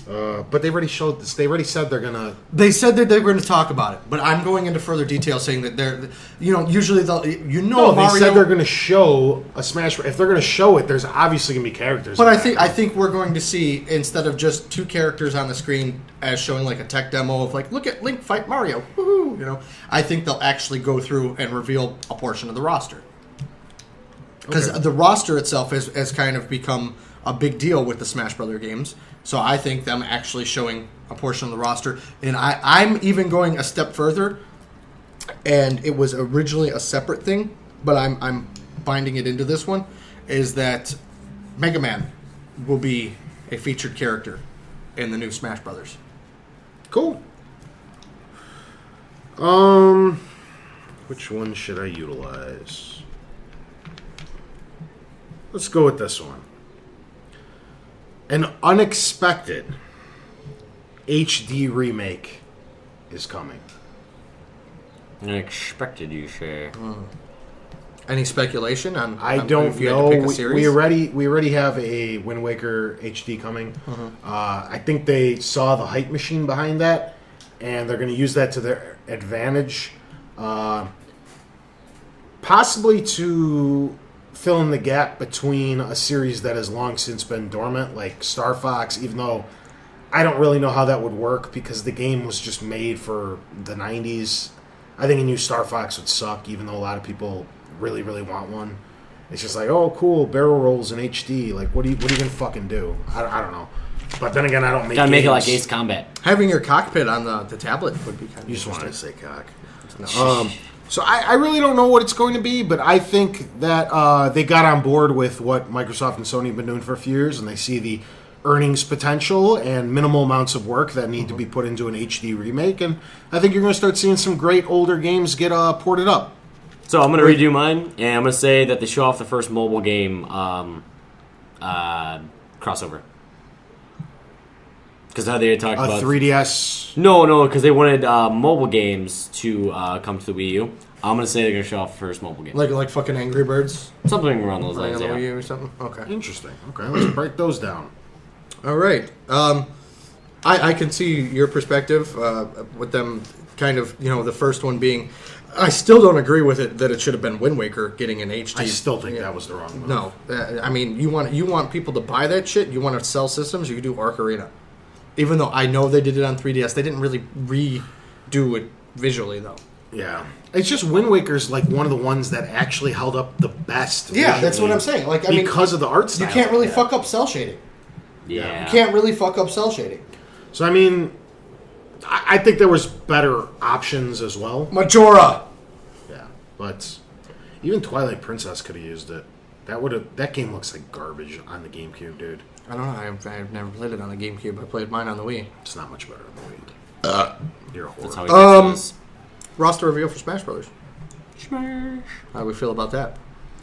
But they already showed this. They already said they're gonna. They said that they're going to talk about it, but I'm going into further detail saying that they're, usually they'll, No, Mario. they said they're gonna show a Smash. If they're gonna show it, there's obviously gonna be characters. But in I that. think we're going to see, instead of just 2 characters on the screen as showing like a tech demo of like, look at Link fight Mario, woohoo, I think they'll actually go through and reveal a portion of the roster. Because Okay. the roster itself has kind of become a big deal with the Smash Brother games. So I think them actually showing a portion of the roster. And I'm even going a step further, and it was originally a separate thing, but I'm binding it into this one, is that Mega Man will be a featured character in the new Smash Brothers. Cool. Which one should I utilize? Let's go with this one. An unexpected HD remake is coming. Unexpected, you say? Any speculation on? I on don't if you know. Had to pick a series? We already have a Wind Waker HD coming. I think they saw the hype machine behind that, and they're going to use that to their advantage, possibly to fill in the gap between a series that has long since been dormant, like Star Fox. Even though I don't really know how that would work because the game was just made for the 90s. I think a new Star Fox would suck, even though a lot of people really, really want one. It's just like, oh, cool, barrel rolls in HD. Like, what are you gonna fucking do? I don't know. But then again, I don't make. Gotta make it games. like Ace Combat. Having your cockpit on the tablet would be kind of. You just wanted interesting. to say cock. So I really don't know what it's going to be, but I think that they got on board with what Microsoft and Sony have been doing for a few years, and they see the earnings potential and minimal amounts of work that need to be put into an HD remake, and I think you're going to start seeing some great older games get ported up. So I'm going to redo mine, and I'm going to say that they show off the first mobile game crossover. Because how they talked about 3DS. No, because they wanted mobile games to come to the Wii U. I'm gonna say they're gonna show off the first mobile game, Like fucking Angry Birds. something around those Playing lines. on the Wii Yeah. U or something. Okay. Interesting. Okay, let's break those down. All right. I can see your perspective with them kind of, the first one being. I still don't agree with it that it should have been Wind Waker getting an HD. I still think that was the wrong move. No, I mean you want people to buy that shit. You want to sell systems. You can do Ocarina. Even though I know they did it on 3DS, they didn't really redo it visually though. Yeah, it's just Wind Waker's like one of the ones that actually held up the best. Yeah, that's what visually I'm saying. Like because of the art style. you can't really Yeah. fuck up cell shading. Yeah. You can't really fuck up cell shading. So I mean, I think there was better options as well. Majora. Yeah, but even Twilight Princess could have used it. That game looks like garbage on the GameCube, dude. I don't know. I've never played it on the GameCube. I played mine on the Wii. It's not much better than the Wii. You're a whore. That's how he gets Roster reveal for Smash Brothers. Smash. How do we feel about that?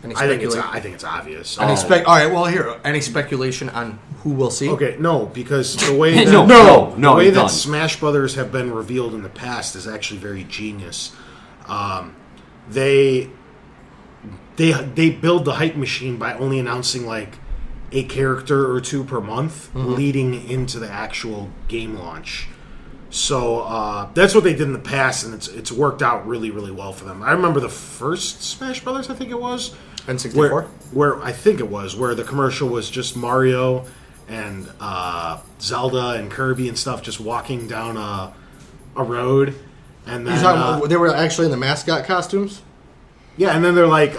Any I think speculation? it's obvious. All right. Well, here. Any speculation on who we'll see? Okay, no, because the way that, No, the way it's that done. Smash Brothers have been revealed in the past is actually very genius. They build the hype machine by only announcing like a character or two per month, leading into the actual game launch. So that's what they did in the past, and it's worked out really, really well for them. I remember the first Smash Brothers, I think it was. N64? Where I think it was, where the commercial was just Mario and Zelda and Kirby and stuff just walking down a road. And then They were actually in the mascot costumes? yeah, and then they're like,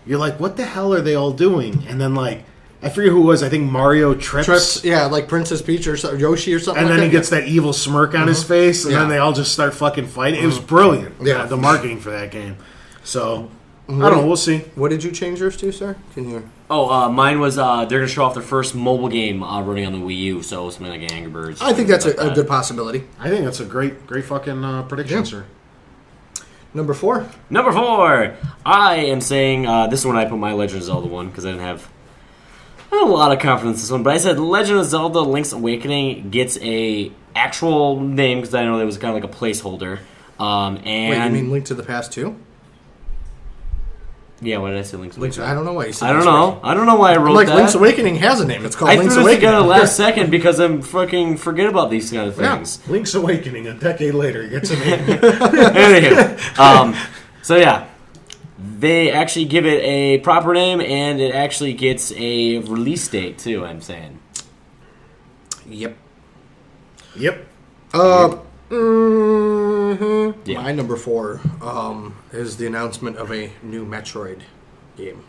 you're like, what the hell are they all doing? And then like, I forget who it was. I think Mario trips. Yeah, like Princess Peach or Yoshi or something And like then he that. gets that evil smirk on his face, and Yeah. then they all just start fucking fighting. It was brilliant. Yeah. The marketing for that game. So I don't know. We'll see. What did you change yours to, sir? Can you... Oh, mine was they're gonna show off their first mobile game running on the Wii U, so something like Angry Birds. I think that's like a good possibility. I think that's a great fucking prediction, Yeah. sir. Number 4. Number 4, I am saying this is when I put my Legend of Zelda one because I had a lot of confidence in this one, but I said Legend of Zelda: Link's Awakening gets a actual name because I know it was kind of like a placeholder. And Wait, you mean Link to the Past 2? yeah, what did I say? Link's Awakening. I don't know why you said I don't know. I don't know why I wrote Like, that. Link's Awakening has a name. It's called I Link's threw this together Awakening. last second because I'm fucking forget about these kind of Yeah. things. Link's Awakening, a decade later, gets a name. Anywho, so yeah, they actually give it a proper name, and it actually gets a release date too. I'm saying. Yep. Yep. Yeah. My number 4 is the announcement of a new Metroid game.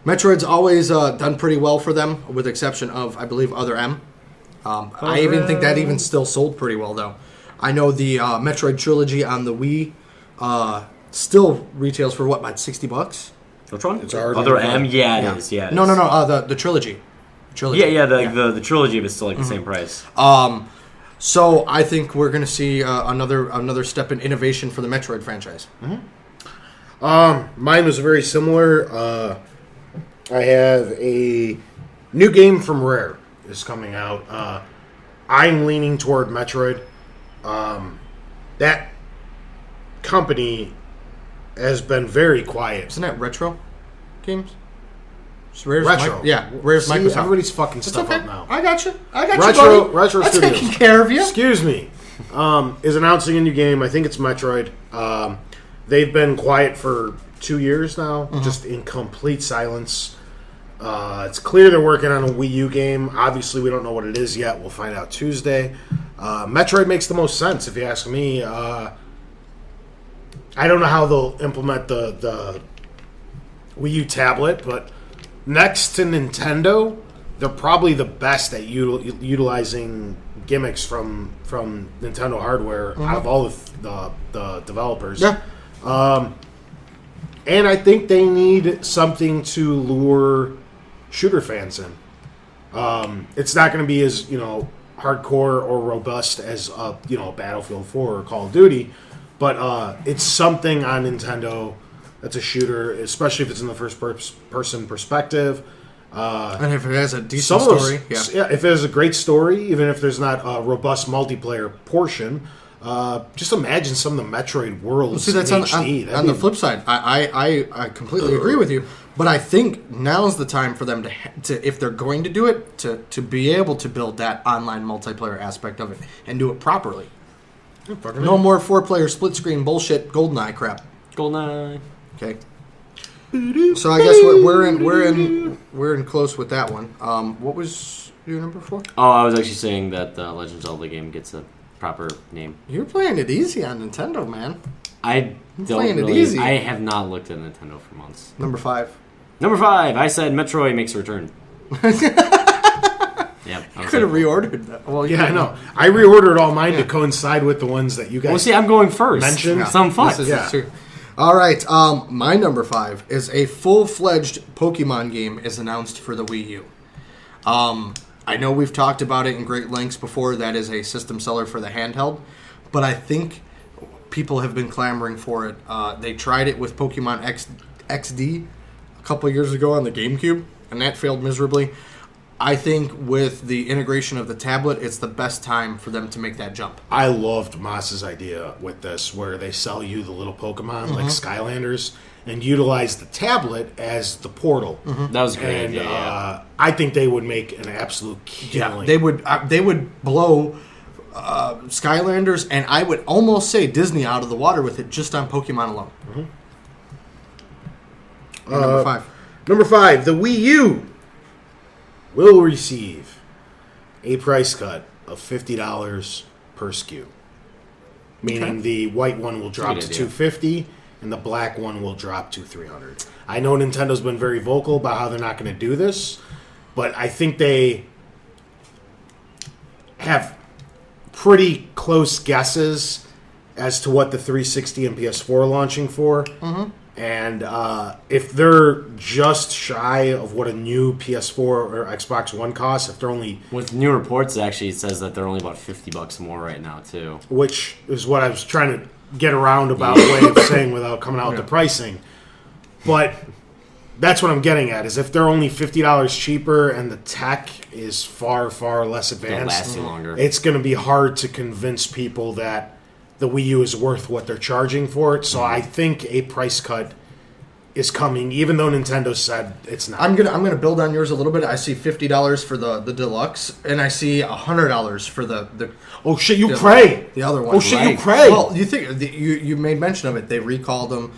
Metroid's always done pretty well for them, with the exception of, I believe, Other M. I even think that even still sold pretty well, though. I know the Metroid trilogy on the Wii still retails for, what, about $60? Which one? It's already Other in M. front. Yeah, it is. Yeah. it No, is. the trilogy. Yeah. The trilogy of it's still like the same price. So I think we're going to see another step in innovation for the Metroid franchise. Mine was very similar. I have a new game from Rare is coming out. I'm leaning toward Metroid. That company has been very quiet. Isn't that Retro Games? It's Rare's Retro. Rare's See, Microsoft. everybody's fucking It's stuff okay. up now. I got you. buddy. Retro I'm Studios. taking care of you. Excuse me. Is announcing a new game. I think it's Metroid. They've been quiet for 2 years now, just in complete silence. It's clear they're working on a Wii U game. Obviously, we don't know what it is yet. We'll find out Tuesday. Metroid makes the most sense, if you ask me. I don't know how they'll implement the Wii U tablet, but next to Nintendo, they're probably the best at utilizing gimmicks from Nintendo hardware out of all the developers. Yeah. And I think they need something to lure shooter fans in. It's not going to be as hardcore or robust as Battlefield 4 or Call of Duty, but it's something on Nintendo that's a shooter, especially if it's in the first person perspective. And if it has a decent Some of those, story, if it has a great story, even if there's not a robust multiplayer portion, just imagine some of the Metroid worlds. See, that's in on HD. the flip side. I completely agree with you, but I think now's the time for them to if they're going to do it, to be able to build that online multiplayer aspect of it and do it properly. No more 4-player split screen bullshit GoldenEye crap. GoldenEye. Okay. So I guess we're in close with that one. What was your number 4? Oh, I was actually saying that the Legend of Zelda game gets a proper name. You're playing it easy on Nintendo, man. I don't playing it really. easy. I have not looked at Nintendo for months. Number 5. Number 5. I said Metroid makes a return. Yeah, You could have reordered that. Well, Yeah, I know. I reordered all mine to coincide with the ones that you guys Well, see, I'm going first. mentioned. Some fun. This is Yeah. true. All right. My number 5 is a full-fledged Pokemon game is announced for the Wii U. I know we've talked about it in great lengths before. That is a system seller for the handheld, but I think people have been clamoring for it. They tried it with Pokemon XD a couple years ago on the GameCube, and that failed miserably. I think with the integration of the tablet, it's the best time for them to make that jump. I loved Moss's idea with this, where they sell you the little Pokemon like Skylanders and utilize the tablet as the portal. That was great. And Yeah. I think they would make an absolute killing. They would blow Skylanders, and I would almost say Disney out of the water with it just on Pokemon alone. Number 5. Number 5, the Wii U will receive a price cut of $50 per SKU. Meaning the white one will drop to That's a good $250 and the black one will drop to $300. I know Nintendo's been very vocal about how they're not going to do this, but I think they have pretty close guesses as to what the 360 and PS4 are launching for. And if they're just shy of what a new PS4 or Xbox One costs, if they're only... With new reports, actually, it says that they're only about $50 more right now, too. Which is what I was trying to get around about way of saying without coming out with the pricing. But that's what I'm getting at, is if they're only $50 cheaper and the tech is far, far less It'll advanced, last you longer. it's going to be hard to convince people that the Wii U is worth what they're charging for it. So I think a price cut is coming, even though Nintendo said it's not. I'm gonna build on yours a little bit. I see $50 for the deluxe, and I see $100 for the Oh shit, you pray. the other one. Oh shit, you Right. pray. Well, you think you made mention of it. They recalled them.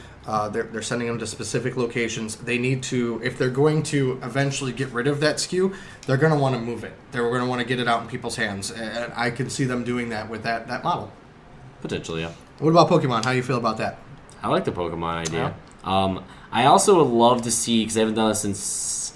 They're sending them to specific locations. They need to, if they're going to eventually get rid of that SKU, they're going to want to move it. They're going to want to get it out in people's hands, and I can see them doing that with that model. Potentially, yeah. What about Pokemon? How do you feel about that? I like the Pokemon idea. I also would love to see, because they haven't done it since...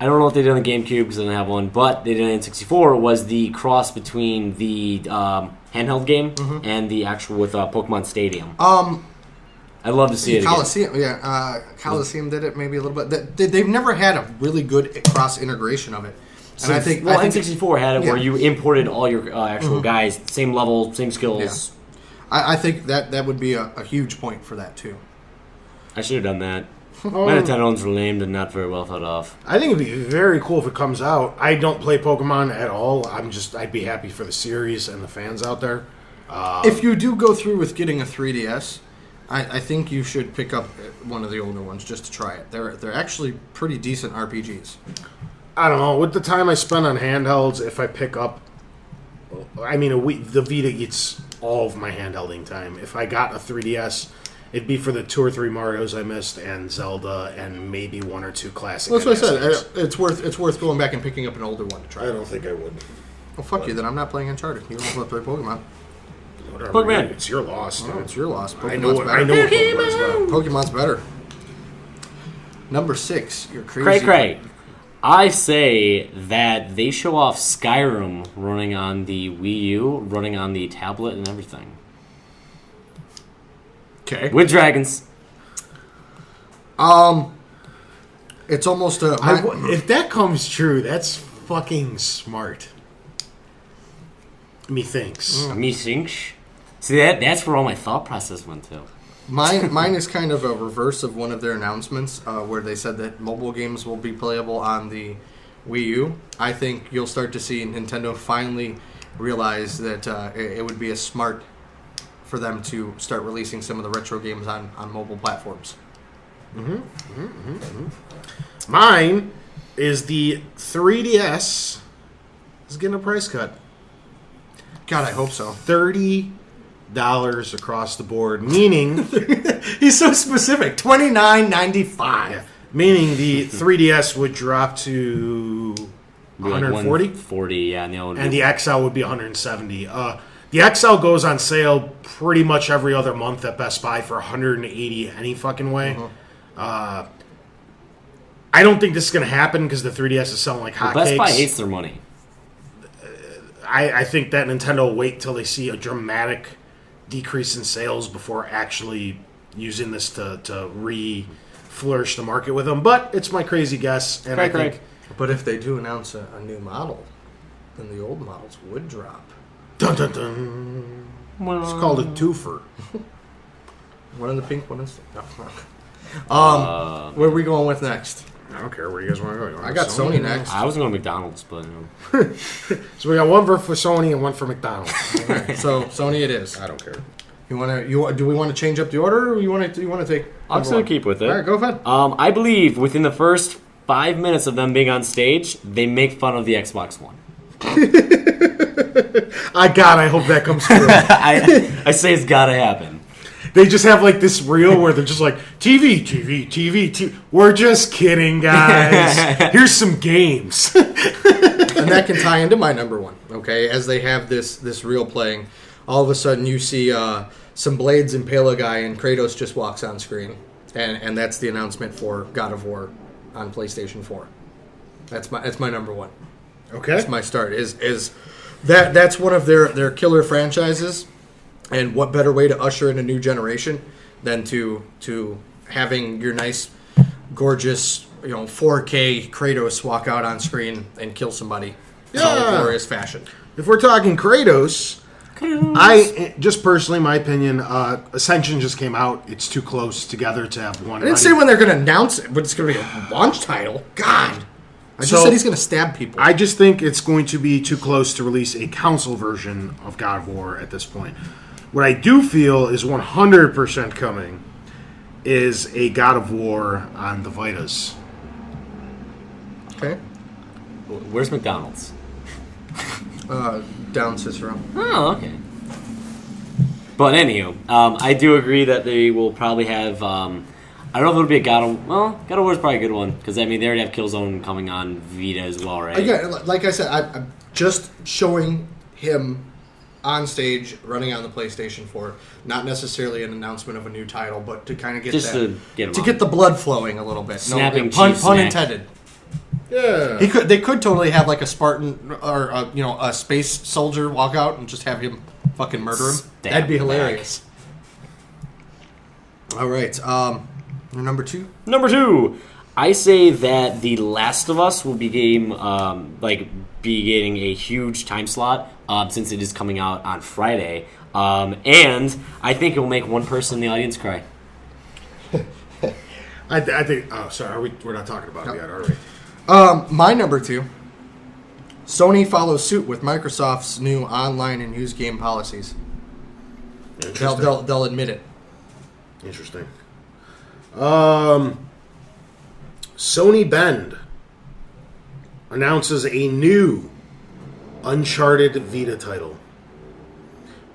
I don't know if they did on the GameCube because I didn't have one, but they did it in 64, was the cross between the handheld game and the actual with Pokemon Stadium. I'd love to see it again. Coliseum, Coliseum did it maybe a little bit. They've never had a really good cross integration of it. And I think N64 had it where Yeah. you imported all your actual guys, same level, same skills. I think that would be a huge point for that too. I should have done that. My Nintendo ones were lame and not very well thought of. I think it'd be very cool if it comes out. I don't play Pokemon at all. I'd be happy for the series and the fans out there. If you do go through with getting a 3DS, I think you should pick up one of the older ones just to try it. They're actually pretty decent RPGs. I don't know. With the time I spend on handhelds, if I pick up, the Vita eats all of my handhelding time. If I got a 3DS, it'd be for the 2 or 3 Marios I missed and Zelda and maybe 1 or 2 classic. Well, that's what I NES said. It's worth going back and picking up an older one to try. I don't think I would. Well, fuck you. Then I'm not playing Uncharted. You don't want to play Pokemon. Whatever. Pokemon. It's your loss, dude. Oh, it's your loss. I know. Pokemon's I know. better. Pokemon's better. Pokemon's better. Number 6. You're crazy. Cray. I say that they show off Skyrim running on the Wii U, running on the tablet and everything. Okay. With dragons. It's almost a. If that comes true, that's fucking smart. Methinks. Me thinks. See, that's where all my thought process went to. Mine is kind of a reverse of one of their announcements where they said that mobile games will be playable on the Wii U. I think you'll start to see Nintendo finally realize that it would be a smart for them to start releasing some of the retro games on mobile platforms. Mine is the 3DS is getting a price cut. God, I hope so. $30 across the board, meaning He's so specific. $29.95. meaning the 3DS would drop to Be like 140, 140, yeah, and the XL would be 170. The XL goes on sale pretty much every other month at Best Buy for 180 any fucking way. I don't think this is going to happen because the 3DS is selling like hotcakes. Best Buy hates their money. I think that Nintendo will wait till they see a dramatic decrease in sales before actually using this to re-flourish the market with them. But it's my crazy guess, and I think But if they do announce a new model, then the old models would drop. dun dun dun. It's called a twofer. One in the pink, one in where are we going with next? I don't care where you guys want to go. You want I to got go Sony next. I was going to McDonald's, but you know. So we got one for Sony and one for McDonald's. So Sony it is. I don't care. Do we want to change up the order, or you want to take? I'm number still one? keep with it. All right, go ahead. I believe within the first 5 minutes of them being on stage, they make fun of the Xbox One. I hope that comes true. I say it's got to happen. They just have like this reel where they're just like TV. We're just kidding, guys. Here's some games. And that can tie into my number one. Okay, as they have this reel playing, all of a sudden you see some blades impale a guy, and Kratos just walks on screen, and that's the announcement for God of War on PlayStation 4. That's my number one. Okay. That's my start. Is that's one of their killer franchises, and what better way to usher in a new generation than to having your nice, gorgeous, 4K Kratos walk out on screen and kill somebody in all glorious fashion. If we're talking Kratos, I just personally, my opinion, Ascension just came out. It's too close together to have one. I didn't say when they're going to announce it, but it's going to be a launch title. God. I just said he's going to stab people. I just think it's going to be too close to release a console version of God of War at this point. What I do feel is 100% coming is a God of War on the Vitas. Okay. Where's McDonald's? Down Cicero. Oh, okay. But anywho, I do agree that they will probably have. I don't know if it'll be a God of War is probably a good one because they already have Killzone coming on Vita as well, right? Again, like I said, I'm just showing him on stage running on the PlayStation 4. Not necessarily an announcement of a new title, but to kind of get Just that, to get the blood flowing a little bit. Snapping pun cheese snack. intended. Yeah. They could totally have like a Spartan or a space soldier walk out and just have him fucking murder him. That'd be hilarious. All right, number two. Number 2, I say that The Last of Us will be getting a huge time slot since it is coming out on Friday, and I think it will make one person in the audience cry. I think. Oh, sorry. We're not talking about it yet, are we? My number 2. Sony follows suit with Microsoft's new online and used game policies. They'll admit it. Interesting. Sony Bend announces a new Uncharted Vita title.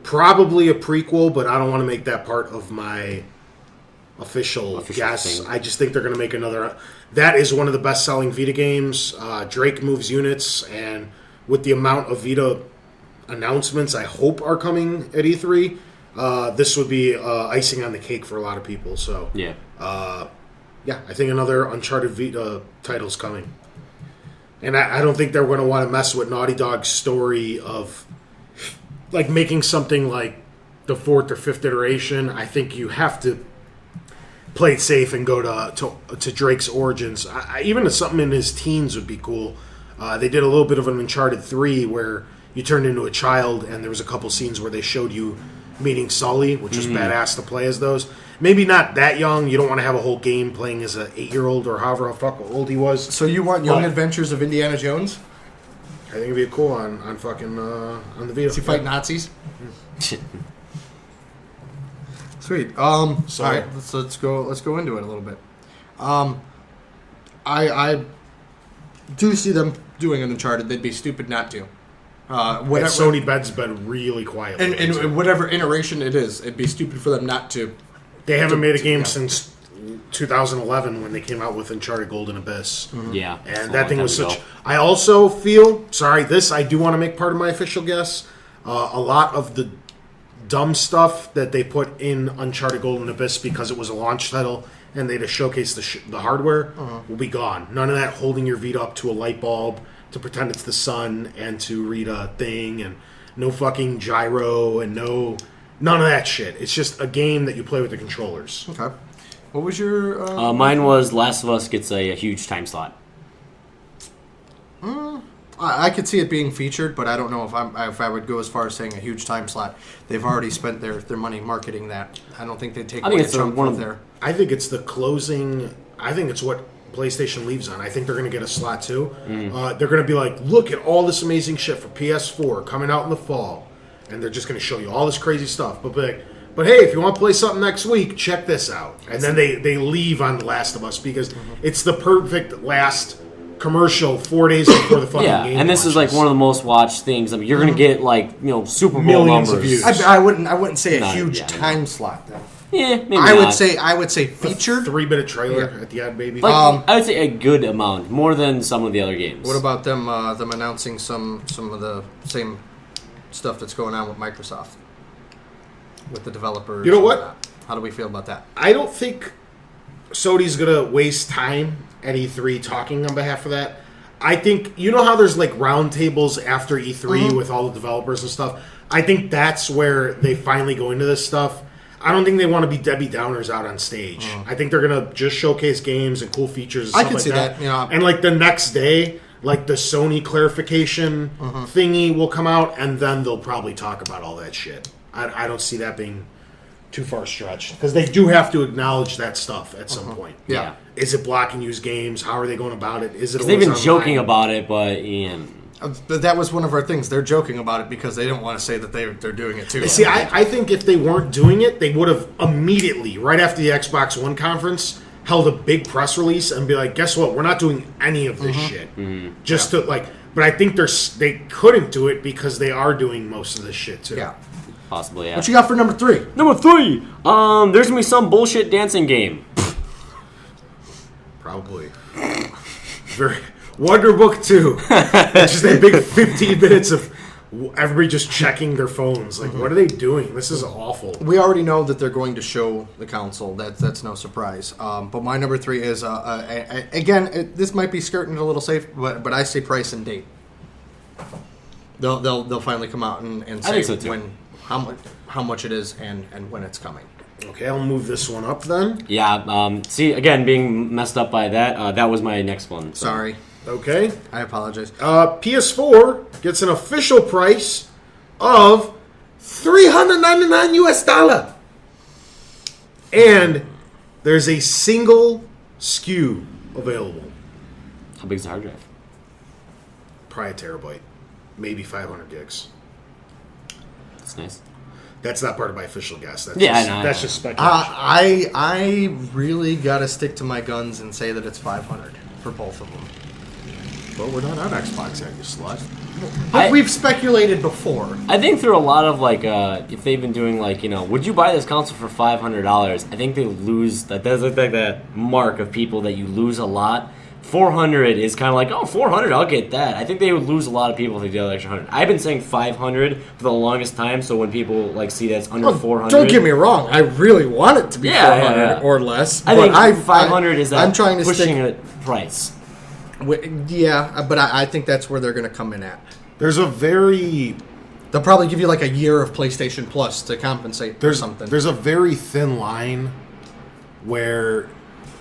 Probably a prequel, but I don't want to make that part of my official guess. thing. I just think they're going to make another. That is one of the best-selling Vita games. Drake moves units, and with the amount of Vita announcements I hope are coming at E3, this would be icing on the cake for a lot of people. So Yeah. yeah, I think another Uncharted Vita title's coming. And I don't think they're going to want to mess with Naughty Dog's story of like making something like the 4th or 5th iteration. I think you have to play it safe and go to Drake's origins. Even something in his teens would be cool. They did a little bit of an Uncharted 3 where you turned into a child, and there was a couple scenes where they showed you meeting Sully, which was badass to play as those. Maybe not that young. You don't want to have a whole game playing as an 8-year-old or however fuck old he was. So you want Young Adventures of Indiana Jones? I think it'd be cool on fucking on the Vita. Does he fight Nazis? Sweet. So- All right, let's go into it a little bit. I do see them doing an Uncharted. They'd be stupid not to. Whatever, Sony Bed's been really quiet. And whatever iteration it is, it'd be stupid for them not to. They haven't made a game since 2011 when they came out with Uncharted Golden Abyss. Yeah. And that thing was such... I also feel... Sorry, this I do want to make part of my official guess. A lot of the dumb stuff that they put in Uncharted Golden Abyss because it was a launch title and they just showcased the hardware will be gone. None of that holding your Vita up to a light bulb to pretend it's the sun and to read a thing and no fucking gyro and none of that shit. It's just a game that you play with the controllers. Okay. What was your? Mine was Last of Us gets a huge time slot. I could see it being featured, but I don't know if I would go as far as saying a huge time slot. They've already spent their money marketing that. I don't think they'd take away a chunk from there. I think it's the closing. I think it's what PlayStation leaves on. I think they're going to get a slot too. They're going to be like, look at all this amazing shit for PS4 coming out in the fall, and they're just going to show you all this crazy stuff. But hey, if you want to play something next week, check this out. And then they leave on The Last of Us because it's the perfect last commercial 4 days before the fucking game. And this launches. is like one of the most watched things. I mean, you're going to get like Super Bowl Millions numbers. of views. I wouldn't say a No, huge yeah, time slot though. Yeah, maybe I not. would say featured. 3-minute trailer at the end, baby. Like, I would say a good amount, more than some of the other games. What about them announcing some of the same stuff that's going on with Microsoft with the developers? You know and what? that? How do we feel about that? I don't think Sony's gonna waste time at E3 talking on behalf of that. I think how there's like roundtables after E3 with all the developers and stuff. I think that's where they finally go into this stuff. I don't think they want to be Debbie Downers out on stage. I think they're gonna just showcase games and cool features. And I stuff can like see that. And like the next day, like the Sony clarification thingy will come out, and then they'll probably talk about all that shit. I don't see that being too far stretched because they do have to acknowledge that stuff at some point. Yeah. Is it blocking used games? How are they going about it? Is it? They've been always joking online? about it, but Ian. That was one of our things. They're joking about it because they don't want to say that they're doing it too. See, I think if they weren't doing it, they would have immediately, right after the Xbox One conference, held a big press release and be like, "Guess what? We're not doing any of this shit." Just to like, but I think they couldn't do it because they are doing most of this shit too. Yeah. Possibly, yeah. What you got for number 3? Number 3, there's gonna be some bullshit dancing game. Probably. Wonder Book 2. It's just a big 15 minutes of everybody just checking their phones. Like, what are they doing? This is awful. We already know that they're going to show the console. That's no surprise. But my number 3 is again. This might be skirting it a little safe, but I say price and date. They'll finally come out and say I think so too. how much it is and when it's coming. Okay, I'll move this one up then. Yeah. See, again, being messed up by that. That was my next one. So. Sorry. Okay. I apologize. PS4 gets an official price of $399. And there's a single SKU available. How big is the hard drive? Probably a terabyte. Maybe 500 gigs. That's nice. That's not part of my official guess. That's Yeah, just, I know. That's just speculation. I really gotta stick to my guns and say that it's 500 for both of them. But we're not on Xbox yet, you slut. But we've speculated before. I think through a lot of if they've been doing would you buy this console for $500? I think they lose that. There's like that mark of people that you lose a lot. 400 is kind of like, oh, 400, I'll get that. I think they would lose a lot of people if they did the extra 100. I've been saying 500 for the longest time, so when people see that it's under 400, Don't get me wrong. I really want it to be 400 or less. I think 500 is that I'm trying to pushing stick a price. Yeah, but I think that's where they're going to come in at. There's a very... They'll probably give you like a year of PlayStation Plus to compensate for something. There's a very thin line where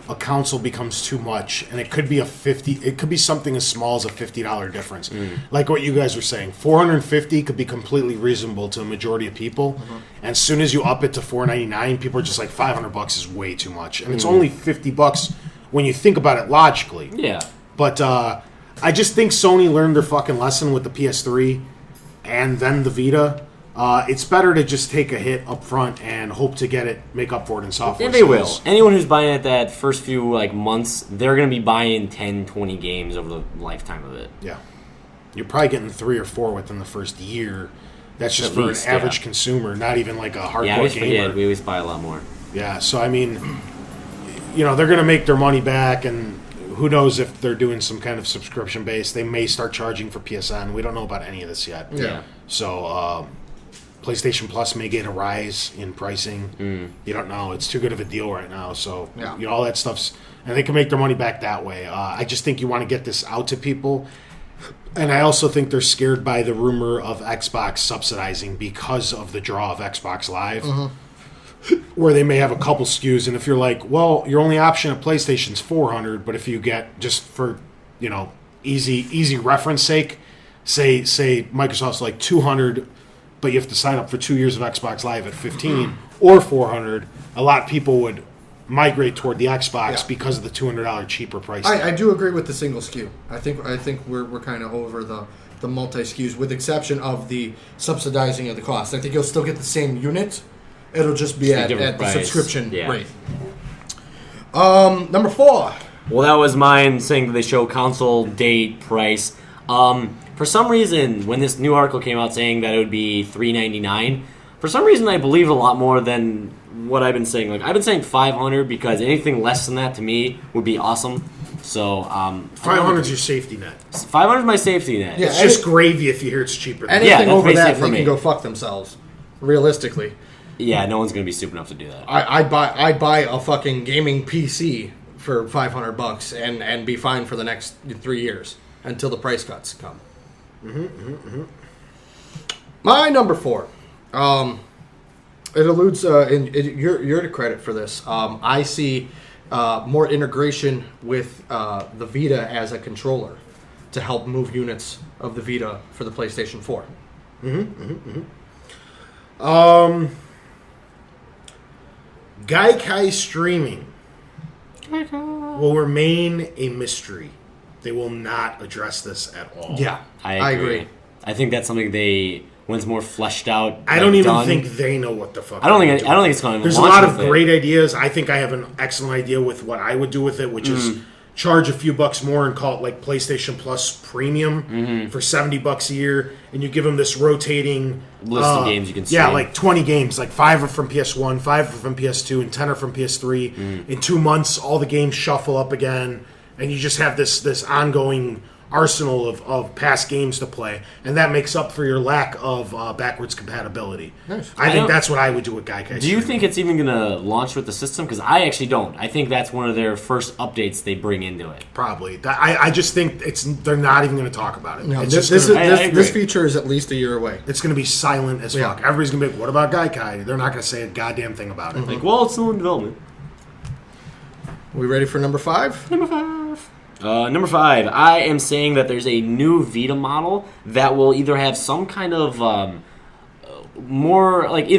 a console becomes too much, and it could be it could be something as small as a $50 difference. Like what you guys were saying, $450 could be completely reasonable to a majority of people, and as soon as you up it to $499, people are just like, $500 is way too much, and it's only $50 when you think about it logically. Yeah. But I just think Sony learned their fucking lesson with the PS3 and then the Vita. It's better to just take a hit up front and hope to make up for it in software. And they will. Anyone who's buying it that first few months, they're going to be buying 10, 20 games over the lifetime of it. Yeah. You're probably getting 3 or 4 within the first year. That's just At for least, an average consumer, not even like a hardcore Yeah, I always gamer. forget. We always buy a lot more. Yeah, so I mean, they're going to make their money back, and who knows if they're doing some kind of subscription base. They may start charging for PSN. We don't know about any of this yet. Yeah. So PlayStation Plus may get a rise in pricing. You don't know. It's too good of a deal right now. So all that stuff's... And they can make their money back that way. I just think you want to get this out to people. And I also think they're scared by the rumor of Xbox subsidizing because of the draw of Xbox Live. Where they may have a couple SKUs, and if you're like, well, your only option at PlayStation's $400, but if you get, just for easy reference sake, say Microsoft's like $200, but you have to sign up for 2 years of Xbox Live at $15 or $400, a lot of people would migrate toward the Xbox because of the $200 cheaper price. I do agree with the single SKU. I think we're kind of over the multi SKUs, with exception of the subsidizing of the cost. I think you'll still get the same unit. It'll just be at the subscription rate. Number 4. Well, that was mine, saying that they show console date price. For some reason, when this new article came out saying that it would be $399, for some reason I believe a lot more than what I've been saying. Like, I've been saying $500 because anything less than that to me would be awesome. So $500 is your safety net. $500 is my safety net. Yeah, It's just gravy if you hear it's cheaper than Anything that's over that, basically they for can me. go fuck themselves. Realistically, Yeah, no one's gonna be stupid enough to do that. I'd buy a fucking gaming PC for $500 and be fine for the next 3 years until the price cuts come. My number 4. It alludes, you're to credit for this. I see more integration with the Vita as a controller to help move units of the Vita for the PlayStation 4. Gaikai streaming will remain a mystery. They will not address this at all. Yeah, I agree. I think that's something when it's more fleshed out. I don't even done. think they know what the fuck. I don't think it's going to. There's a lot of great ideas. I think I have an excellent idea with what I would do with it, which is charge a few bucks more and call it like PlayStation Plus Premium for $70 a year, and you give them this rotating list of games you can stream. Yeah, like 20 games, like 5 are from PS1, 5 are from PS2, and 10 are from PS3. In 2 months, all the games shuffle up again, and you just have this ongoing arsenal of past games to play, and that makes up for your lack of backwards compatibility. Nice. I think that's what I would do with Gaikai. Do you think it's even going to launch with the system? Because I actually don't. I think that's one of their first updates they bring into it. Probably. I just think they're not even going to talk about it. No, It's this, just this, gonna- this, I agree. this feature is at least a year away. it's going to be silent as Yeah. fuck. Everybody's going to be like, what about Gaikai? They're not going to say a goddamn thing about it. Like, well, it's still in development. We ready for number 5? Number 5, I am saying that there's a new Vita model that will either have some kind of either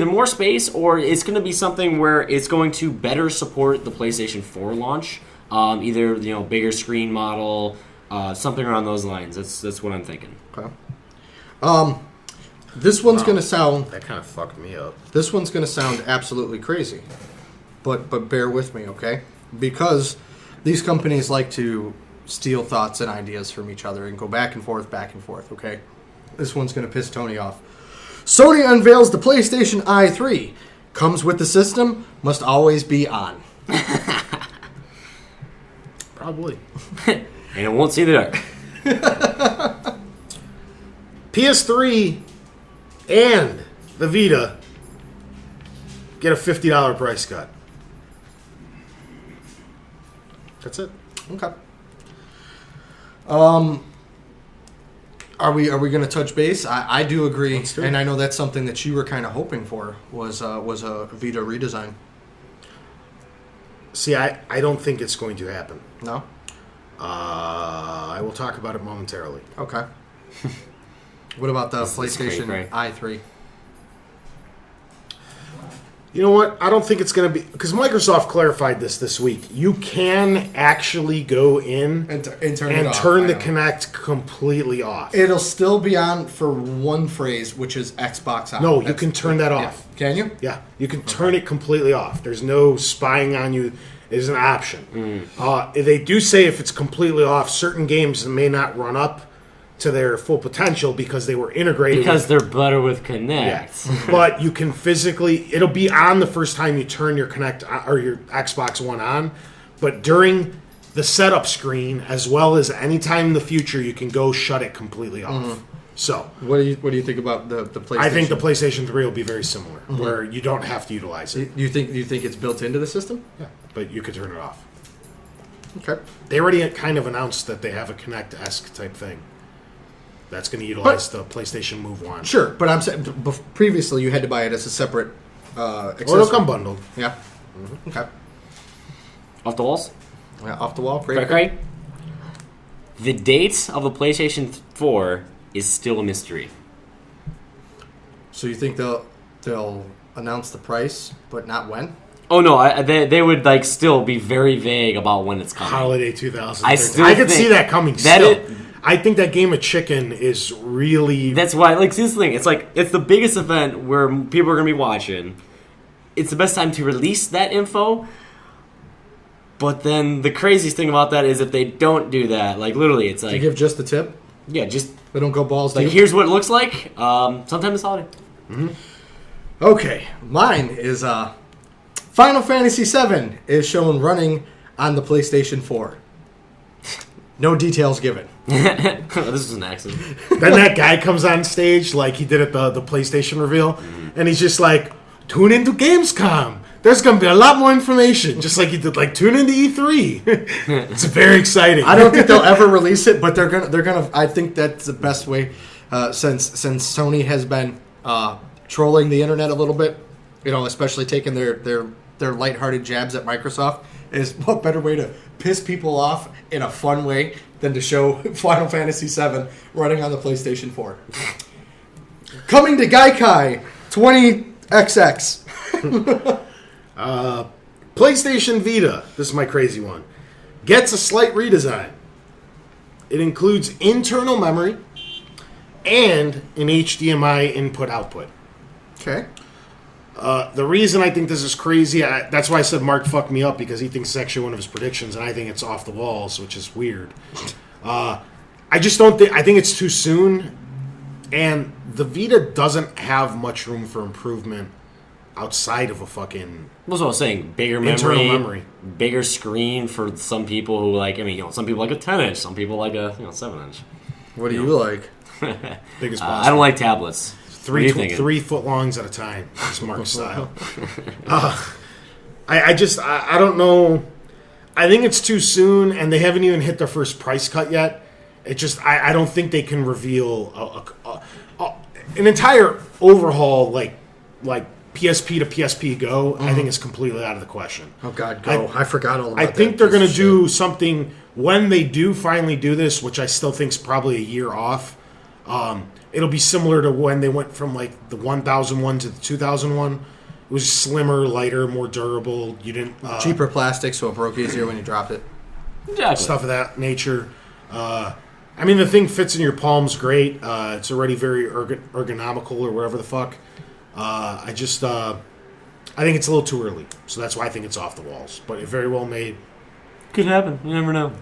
more space, or it's going to be something where it's going to better support the PlayStation 4 launch. Either bigger screen model, something around those lines. That's what I'm thinking. Okay. This one's going to sound. That kind of fucked me up. This one's going to sound absolutely crazy, but bear with me, okay? Because these companies like to steal thoughts and ideas from each other and go back and forth, okay? This one's going to piss Tony off. Sony unveils the PlayStation i3. Comes with the system, must always be on. Probably. And it won't see the dark. PS3 and the Vita get a $50 price cut. That's it. Okay. Are we going to touch base? I do agree, Let's do it. and I know that's something that you were kind of hoping for was a Vita redesign. See, I don't think it's going to happen. No. I will talk about it momentarily. Okay. What about the This is PlayStation great, i3? You know what? I don't think it's going to be... Because Microsoft clarified this week. You can actually go in And turn it and off. turn I the know. Kinect completely off. It'll still be on for one phrase, which is Xbox on. No, you can turn that Yeah. off. Can you? Yeah, you can turn it completely off. There's no spying on you. It is an option. They do say if it's completely off, certain games may not run up to their full potential because they were integrated. Because with, they're better with yeah. Kinect. But you can physically, it'll be on the first time you turn your Kinect or your Xbox One on. But during the setup screen, as well as any time in the future, you can go shut it completely off. So What do you think about the PlayStation? I think the PlayStation 3 will be very similar, where you don't have to utilize it. You think it's built into the system? Yeah, but you could turn it off. Okay. They already kind of announced that they have a Kinect-esque type thing. That's going to utilize the PlayStation Move One. Sure, but I'm saying previously you had to buy it as a separate Or accessory. it'll come bundled. Yeah. Okay. Off the walls? Yeah, off the wall. Cray. The date of the PlayStation 4 is still a mystery. So you think they'll announce the price, but not when? Oh no, they would still be very vague about when it's coming. Holiday 2000. I still I could think see that coming. that Still, I think that Game of Chicken is really. That's why, see this thing. It's the biggest event where people are gonna be watching. It's the best time to release that info. But then the craziest thing about that is if they don't do that, literally, it's You give just the tip. yeah, just They don't go balls deep. here's what it looks like. Sometime this holiday. Okay, mine is Final Fantasy VII is shown running on the PlayStation 4. No details given. This is an accident. Then that guy comes on stage like he did at the PlayStation reveal, and he's just like, "Tune into Gamescom. There's gonna be a lot more information." Just like he did, tune into E3. It's very exciting. I don't think they'll ever release it, but they're gonna. I think that's the best way, since Sony has been trolling the internet a little bit, especially taking their lighthearted jabs at Microsoft. Is what better way to piss people off in a fun way than to show Final Fantasy VII running on the PlayStation 4. Coming to Gaikai 20XX. PlayStation Vita, this is my crazy one, gets a slight redesign. It includes internal memory and an HDMI input-output. Okay. The reason I think this is crazy, that's why I said Mark fucked me up, because he thinks it's actually one of his predictions, and I think it's off the walls, which is weird. I just don't think, I think it's too soon, and the Vita doesn't have much room for improvement outside of a fucking That's what I was saying. Bigger internal memory, memory. bigger screen for some people who like. I mean, some people like a 10-inch, some people like a 7-inch. What do you like? Biggest I don't like tablets. What are you thinking? 3 foot longs at a time. It's Mark's style. I don't know. I think it's too soon, and they haven't even hit their first price cut yet. It just I don't think they can reveal an entire overhaul like PSP to PSP Go. I think is completely out of the question. Oh God, Go! I forgot all about that. I think they're going to piece of do something when they do finally do this, which I still think is probably a year off. It'll be similar to when they went from like the 1001 to the 2001. It was slimmer, lighter, more durable. You didn't cheaper plastic, so it broke easier when you dropped it. Exactly. Stuff of that nature. I mean, the thing fits in your palms great. It's already very ergonomical or whatever the fuck. I think it's a little too early, so that's why I think it's off the walls. But it very well may. Could happen. You never know.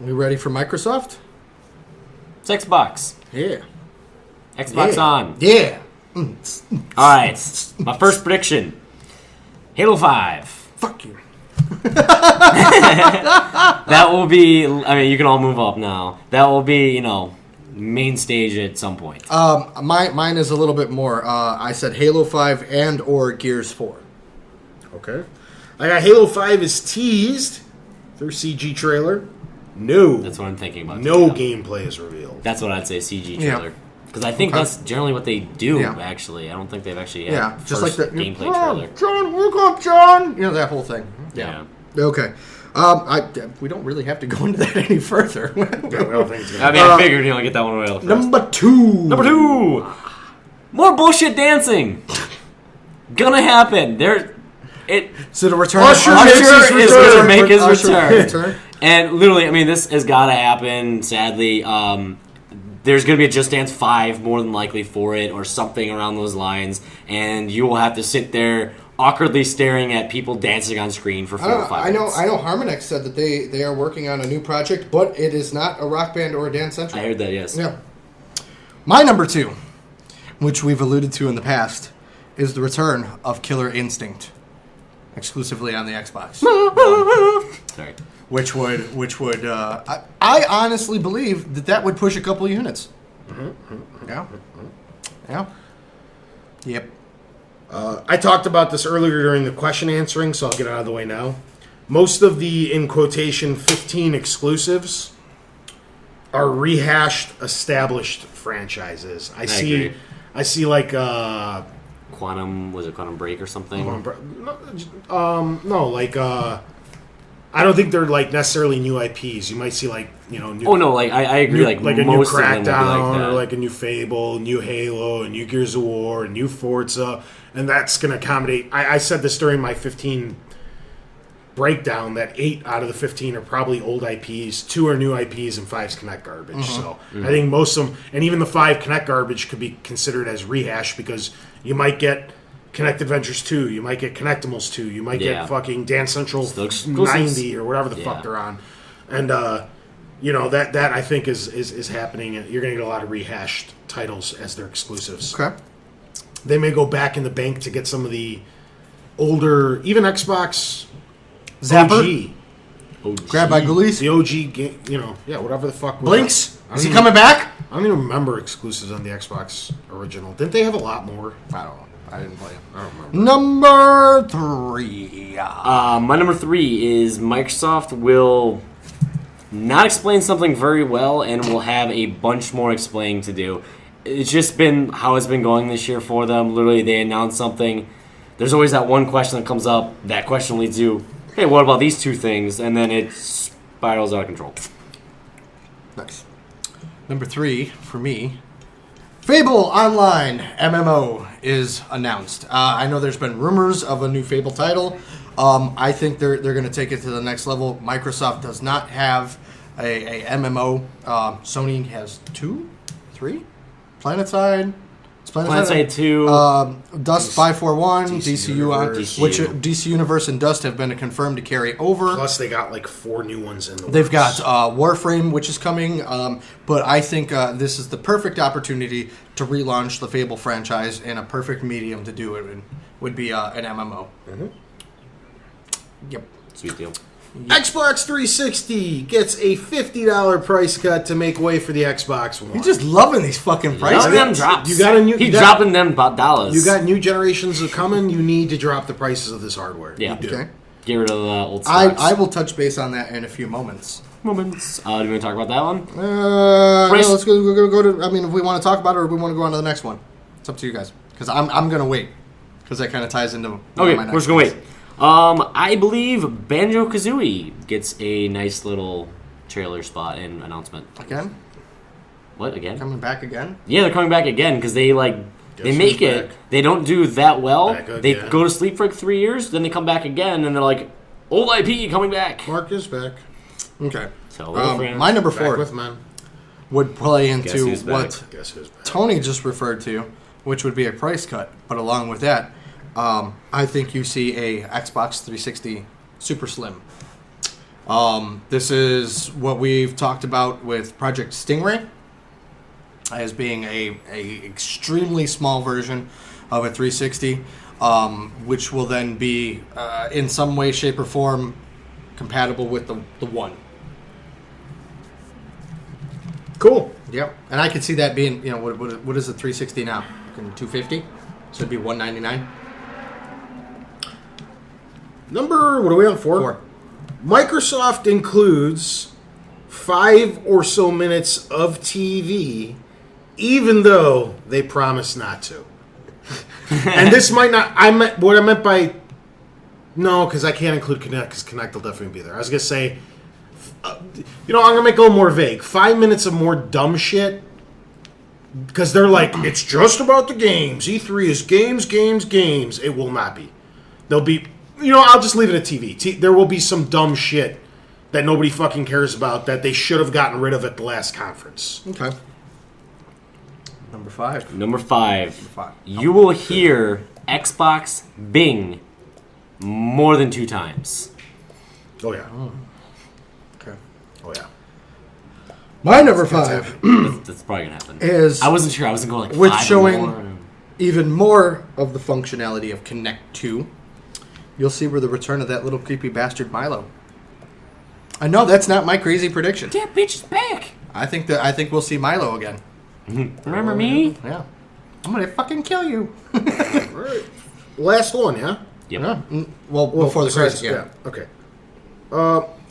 We ready for Microsoft? It's Xbox. Yeah. Xbox Yeah. on. Yeah. All right. My first prediction: Halo 5. Fuck you. That will be. I mean, you can all move up now. That will be, main stage at some point. Mine is a little bit more. I said Halo 5 and or Gears 4. Okay. I got Halo 5 is teased through CG trailer. No. That's what I'm thinking about. No too. gameplay is revealed. That's what I'd say. CG Yeah. trailer. Because I think Okay. that's generally what they do. Yeah. Actually, I don't think they've actually had Yeah, just like first the gameplay trailer. John, wake up, John. You know that whole thing. Yeah. Okay. We don't really have to go into that any further. I don't think it's I gonna mean, I figured get that one away first. Number 2. Number 2, more bullshit dancing. Gonna happen. So the return. Usher Usher makes his is return. gonna make his Usher return. And literally, I mean, this has got to happen. Sadly, there's going to be a Just Dance 5 more than likely for it, or something around those lines, and you will have to sit there awkwardly staring at people dancing on screen for 4 or 5 I know. minutes. I know. Harmonix said that they are working on a new project, but it is not a rock band or a dance central. I heard that. Yes. Yeah. My number 2, which we've alluded to in the past, is the return of Killer Instinct, exclusively on the Xbox. Sorry. Which would I honestly believe that would push a couple units. Yeah. Yeah. Yep. I talked about this earlier during the question answering, so I'll get it out of the way now. Most of the, in quotation, 15 exclusives are rehashed, established franchises. I agree. see like Quantum Break or something? I don't think they're like necessarily new IPs. You might see like new. Oh no, I agree. Like a new most of them will be Crackdown, like that. or like a new Fable, new Halo, a new Gears of War, a new Forza, and that's going to accommodate. I said this during my 15 breakdown that 8 out of the 15 are probably old IPs, 2 are new IPs, and 5's Connect garbage. So I think most of them, and even the 5 Connect garbage, could be considered as rehash because you might get Connect Adventures 2, you might get Connectimals 2, you might get fucking Dance Central Still exclusives. 90 or whatever the fuck they're on. And, that I think is happening. You're going to get a lot of rehashed titles as their exclusives. Okay. They may go back in the bank to get some of the older, even Xbox Zapper. OG. Grab by Ghoulies. the OG game, whatever the fuck. was Blinks. that. Is he coming back? I don't even remember exclusives on the Xbox original. Didn't they have a lot more? I don't know. I didn't play him. I don't remember. Number 3. My number 3 is Microsoft will not explain something very well and will have a bunch more explaining to do. It's just been how it's been going this year for them. Literally, they announce something. There's always that one question that comes up. That question leads you, hey, what about these 2 things? And then it spirals out of control. Nice. Number 3 for me. Fable Online MMO is announced. I know there's been rumors of a new Fable title. I think they're going to take it to the next level. Microsoft does not have a MMO. Sony has 2, 3. PlanetSide. It's PlanetSide 2. Dust 541, DC DCU, which DC Universe and Dust have been confirmed to carry over. Plus, they got like 4 new ones in the works. They've got Warframe, which is coming, but I think this is the perfect opportunity to relaunch the Fable franchise and a perfect medium to do it in. would be an MMO. Yep. Sweet deal. Xbox 360 gets a $50 price cut to make way for the Xbox One. He's just loving these fucking prices. Loving them drops. You got a new- He's you got- dropping them about dollars. You got new generations of coming. You need to drop the prices of this hardware. Yeah. You do. Okay. Get rid of the old stocks. I will touch base on that in a few moments. Moments. Do you want to talk about that one? No, let's go to. I mean, if we want to talk about it, or we want to go on to the next one, it's up to you guys. Because I'm gonna wait, because that kind of ties into. Okay, my we're next just going to things. wait. I believe Banjo-Kazooie gets a nice little trailer spot and announcement. Again, What, again? coming back again. Yeah, they're coming back again because they, they Guess make who's it. back? They don't do that well. Back They again. go to sleep for like 3 years, then they come back again, and they're like, old IP coming back. Mark is back. Okay. Tell little friends. My number Back 4 with men. would play Guess into who's back? what Guess who's back? Tony just referred to, which would be a price cut. But along with that, I think you see a Xbox 360 Super Slim. This is what we've talked about with Project Stingray as being a extremely small version of a 360, which will then be in some way, shape, or form compatible with the one. Cool. Yep, and I could see that being, what is the 360 now? $250, so it'd be $199. Number, what are we on? 4? Microsoft includes 5 or so minutes of TV, even though they promise not to. And this might not. What I meant by no, because I can't include Kinect, because Kinect will definitely be there. I was gonna say, I'm gonna make it a little more vague. 5 minutes of more dumb shit, because they're like, it's just about the games. E3 is games, games, games. It will not be. There'll be. I'll just leave it at TV. There will be some dumb shit that nobody fucking cares about that they should have gotten rid of at the last conference. Okay. Number 5. Number 5. 5. You will hear Xbox Bing more than 2 times. Oh, yeah. Okay. Oh, yeah. My number 5 That's probably going to happen. is I wasn't sure. I wasn't going like with 5 or showing more. even more of the functionality of Kinect 2. You'll see where the return of that little creepy bastard Milo. I know that's not my crazy prediction. That bitch is back. I think we'll see Milo again. Remember me? Yeah. I'm gonna fucking kill you. All right. Last one, yeah? Yep. Yeah. Well, before the crisis, yeah. Okay.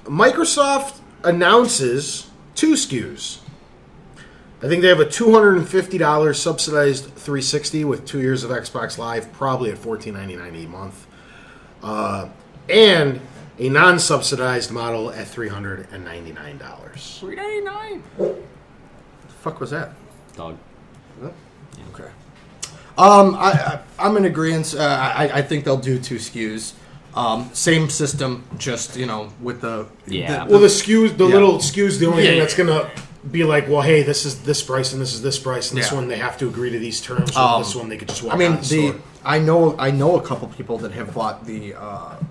Microsoft announces 2 SKUs. I think they have a $250 subsidized 360 with 2 years of Xbox Live, probably at $14.99 a month. And a non-subsidized model at $399. $3.99. The fuck was that? Dog. Okay. I'm in agreement. I think they'll do 2 SKUs. Same system, just with the Yeah. Well, the SKUs, the Yeah. little SKUs, the only Yeah, thing yeah. that's going to be like, well, hey, this is this price and this is this price, and this Yeah. one they have to agree to these terms. So this one they could just walk I mean, out of the store. I know a couple people that have bought the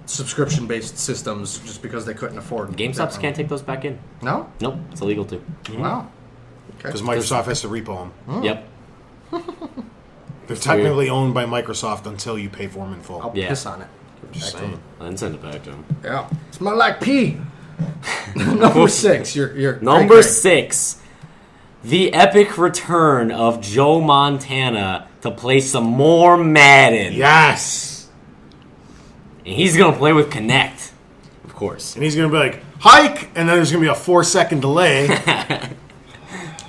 subscription-based systems just because they couldn't afford. GameStops that. can't take those back in. No. Nope. It's illegal to. Wow. Okay. Because Microsoft has to repo them. Yep. They're technically owned by Microsoft until you pay for them in full. I'll Yeah. piss on it. Just Back to saying. I didn't send it back to him. Yeah. Smell like pee. Number 6. You're Number cray-cray. 6. The epic return of Joe Montana to play some more Madden. Yes. And he's going to play with Kinect. Of course. And he's going to be like, hike! And then there's going to be a 4-second delay.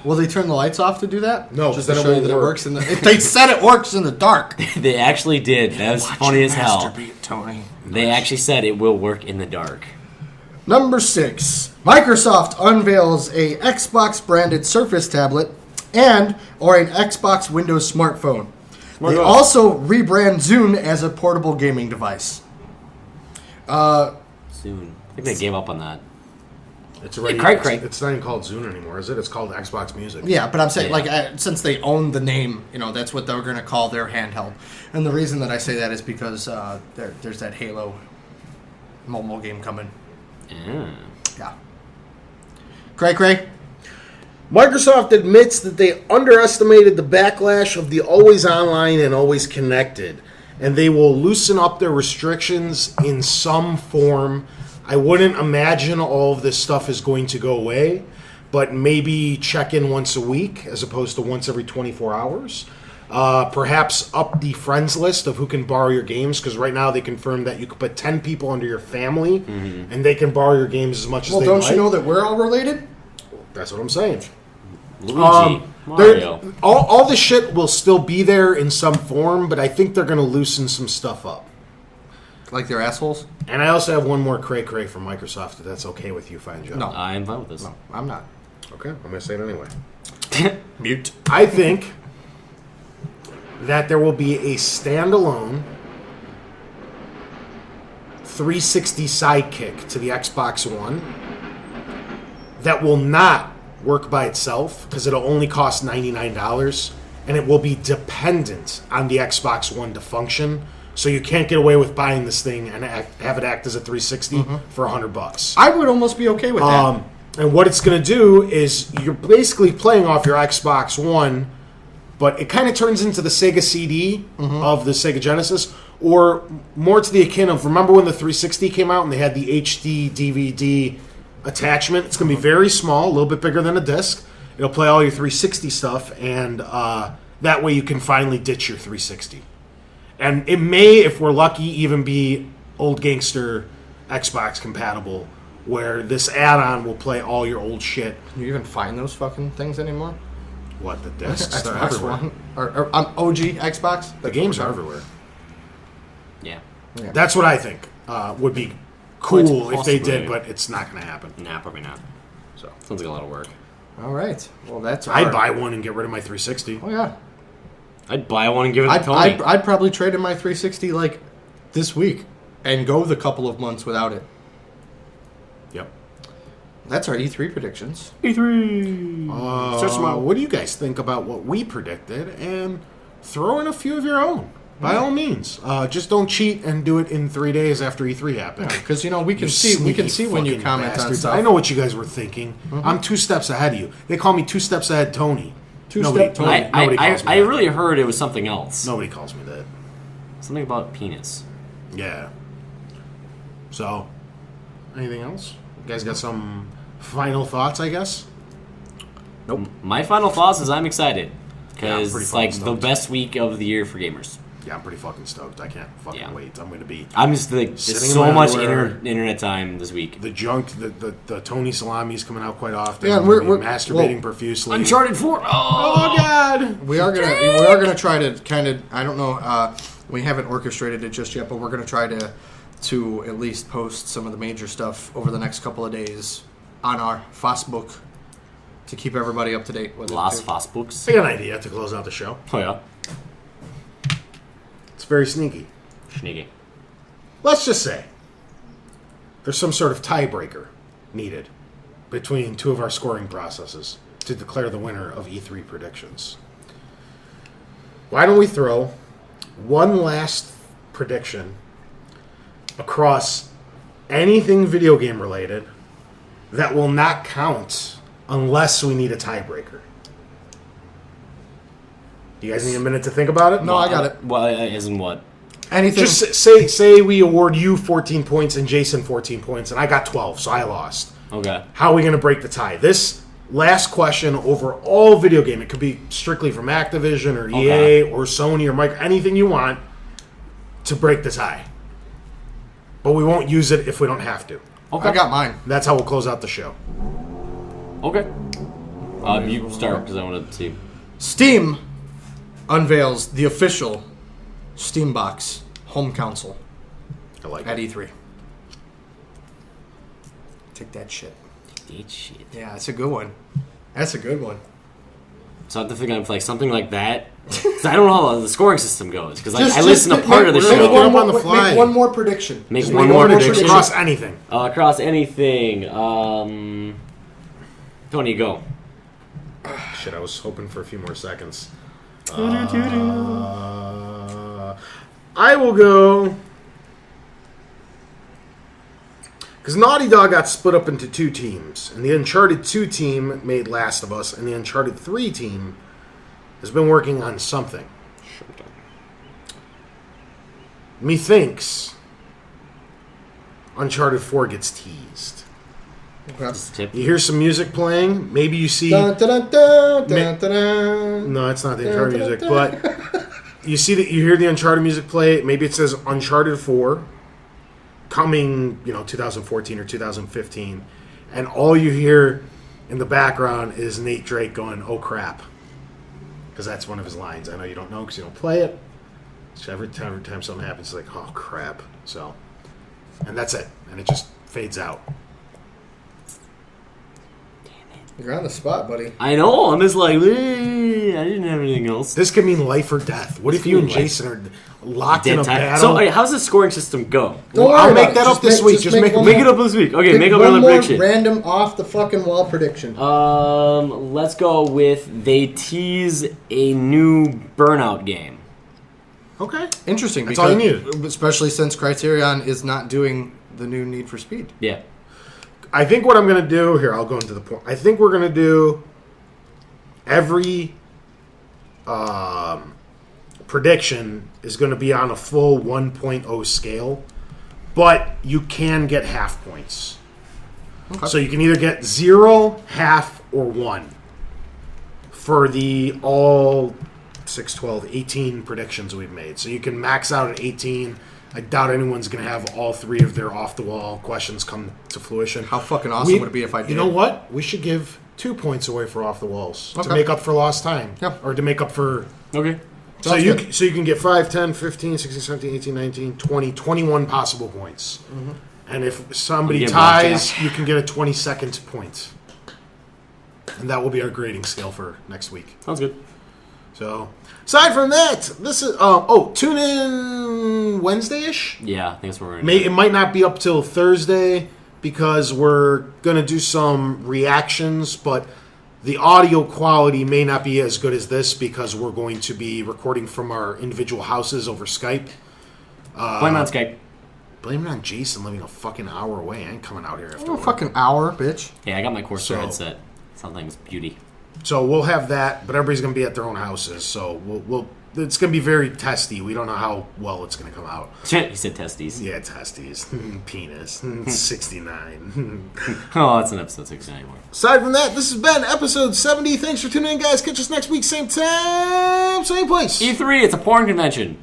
Will they turn the lights off to do that? No, just then to it show you won't that it work. works in the. They said it works in the dark. They actually did. That was funny as hell. Masturbate, Tony. They actually said it will work in the dark. Number 6. Microsoft unveils a Xbox branded Surface tablet or an Xbox Windows smartphone. They God. also rebrand Zune as a portable gaming device. Soon. I think they gave up on that. It's already. Cray-cray. It's not even called Zune anymore, is it? It's called Xbox Music. Yeah, but I'm saying, Yeah. since they own the name, that's what they're going to call their handheld. And the reason that I say that is because there's that Halo mobile game coming. Yeah. Yeah. Cray. Microsoft admits that they underestimated the backlash of the always online and always connected, and they will loosen up their restrictions in some form. I wouldn't imagine all of this stuff is going to go away, but maybe check in once a week as opposed to once every 24 hours. Perhaps up the friends list of who can borrow your games, because right now they confirmed that you could put 10 people under your family, and they can borrow your games as much as they like. Well, don't you know that we're all related? That's what I'm saying. Luigi, Mario. All the shit will still be there in some form, but I think they're going to loosen some stuff up. Like they're assholes? And I also have one more cray-cray from Microsoft, if that's okay with you, fine, Joe. No. I'm fine with this. No, I'm not. Okay, I'm going to say it anyway. Mute. I think that there will be a standalone 360 sidekick to the Xbox One that will not work by itself because it'll only cost $99, and it will be dependent on the Xbox One to function. So you can't get away with buying this thing and have it act as a 360 for $100. I would almost be okay with that. And what it's going to do is you're basically playing off your Xbox One, but it kind of turns into the Sega CD of the Sega Genesis, or more to the akin of, remember when the 360 came out and they had the HD DVD attachment? It's going to be very small, a little bit bigger than a disc. It'll play all your 360 stuff, and that way you can finally ditch your 360. And it may, if we're lucky, even be old gangster Xbox compatible, where this add-on will play all your old shit. Can you even find those fucking things anymore? What, the discs? They're Xbox everywhere. One? Or OG Xbox? The games are everywhere. Yeah. That's what I think would be cool Quite if they possibly. did, but it's not going to happen. Nah, probably not. So Sounds like a lot of work. All right. Well, that's I'd buy one and get rid of my 360. Oh, yeah. I'd buy one and give it to Tony. I'd probably trade in my 360 like this week and go the couple of months without it. Yep. That's our E3 predictions. What do you guys think about what we predicted? And throw in a few of your own. By all means. Just don't cheat and do it in 3 days after E3 happened. Because we can You see sneaky when you fucking comment on bastards. stuff. I know what you guys were thinking. I'm 2 steps ahead of you. They call me 2 steps ahead Tony. Nobody calls me I that. really heard it was something else. Nobody calls me that. Something about penis. Yeah. So, anything else? You guys got some final thoughts, I guess? My final thoughts is I'm excited. Yeah, I'm Because pretty it's like fucking the stoked. best week of the year for gamers. Yeah, I'm pretty fucking stoked. I can't fucking Yeah. wait. I'm going to be... I'm just like, there's Sitting in so my much underwear. internet time this week. The junk, the Tony Salami's coming out quite often. Yeah, I'm we're- gonna be we're- masturbating well, profusely. Uncharted 4. Oh, God! We are gonna try to kind of, I don't know, we haven't orchestrated it just yet, but we're gonna try to at least post some of the major stuff over the next couple of days on our Facebook to keep everybody up to date with Las it. Facebooks. I got an idea to close out the show. Oh, yeah. It's very sneaky. Sneaky. Let's just say there's some sort of tiebreaker needed between two of our scoring processes to declare the winner of E3 predictions. Why don't we throw one last prediction across anything video game related that will not count unless we need a tiebreaker? You guys need a minute to think about it? No, I got it. Well, as in what? Anything? Just say we award you 14 points and Jason 14 points, and I got 12, so I lost. Okay. How are we going to break the tie? This last question over all video game, it could be strictly from Activision or EA or Sony or Microsoft, anything you want to break the tie. But we won't use it if we don't have to. Okay. I got mine. That's how we'll close out the show. Okay. You start because I want to see. Steam unveils the official Steambox home console I like at it. E3. Take that shit. Date shit. Yeah, that's a good one. That's a good one. So I have to think of like something like that. 'Cause I don't know how the scoring system goes. Because Just- I listen to just part of the make We're show. gonna one up more- on the make fly. one more prediction. Make Just one make more Prediction prediction. across anything. Across anything. Tony, go. Shit, I was hoping for a few more seconds. I will go... Because Naughty Dog got split up into 2 teams. And the Uncharted 2 team made Last of Us. And the Uncharted 3 team has been working on something. methinks Uncharted 4 gets teased. Just a tip. You hear some music playing. Maybe you see. Dun, dun, dun, dun, dun, dun. No, it's not the Uncharted music, but you see that you hear the Uncharted music play. Maybe it says Uncharted 4 coming, 2014 or 2015, and all you hear in the background is Nate Drake going, "Oh crap," because that's one of his lines. I know you don't know because you don't play it. So every time something happens, it's like, "Oh crap!" So, and that's it, and it just fades out. You're on the spot, buddy. I know. I'm just like, I didn't have anything else. This could mean life or death. What if you and Life. Jason are locked in Dead a time. battle? So, okay, how's the scoring system go? Don't worry I'll about make it. that up this week. Just make one Make more- it up this week. Okay, pick make up one another more prediction. random off the fucking wall prediction. Let's go with they tease a new Burnout game. Okay. Interesting. That's all you needed. Especially since Criterion is not doing the new Need for Speed. Yeah. I think what I'm going to do here, I'll go into the point. I think we're going to do every prediction is going to be on a full 1.0 scale, but you can get half points. Okay. So you can either get 0, half, or 1 for the all 6, 12, 18 predictions we've made. So you can max out at 18. I doubt anyone's going to have all 3 of their off-the-wall questions come to fruition. How fucking awesome would it be if I did? You know what? We should give 2 points away for off the walls to Okay. make up for lost time. Yeah. Or to make up for... Okay. So Sounds you, good. so you can get 5, 10, 15, 16, 17, 18, 19, 20, 21 possible points. Mm-hmm. And if somebody You get ties, blackjack. you can get a 22nd point. And that will be our grading scale for next week. Sounds good. So, aside from that, this is... tune in Wednesday-ish? Yeah, I think that's what we're going to do. It might not be up till Thursday because we're going to do some reactions, but the audio quality may not be as good as this because we're going to be recording from our individual houses over Skype. Blame it on Skype. Blame it on Jason living a fucking hour away. I ain't coming out here after Oh, work. fucking hour, bitch. Yeah, I got my Corsair So- headset. Something's beauty. So we'll have that, but everybody's going to be at their own houses, so we'll it's going to be very testy. We don't know how well it's going to come out. He said testes. Yeah, testes. Penis. 69. Oh, that's an episode 6 anymore. Aside from that, this has been episode 70. Thanks for tuning in, guys. Catch us next week, same time, same place. E3, it's a porn convention.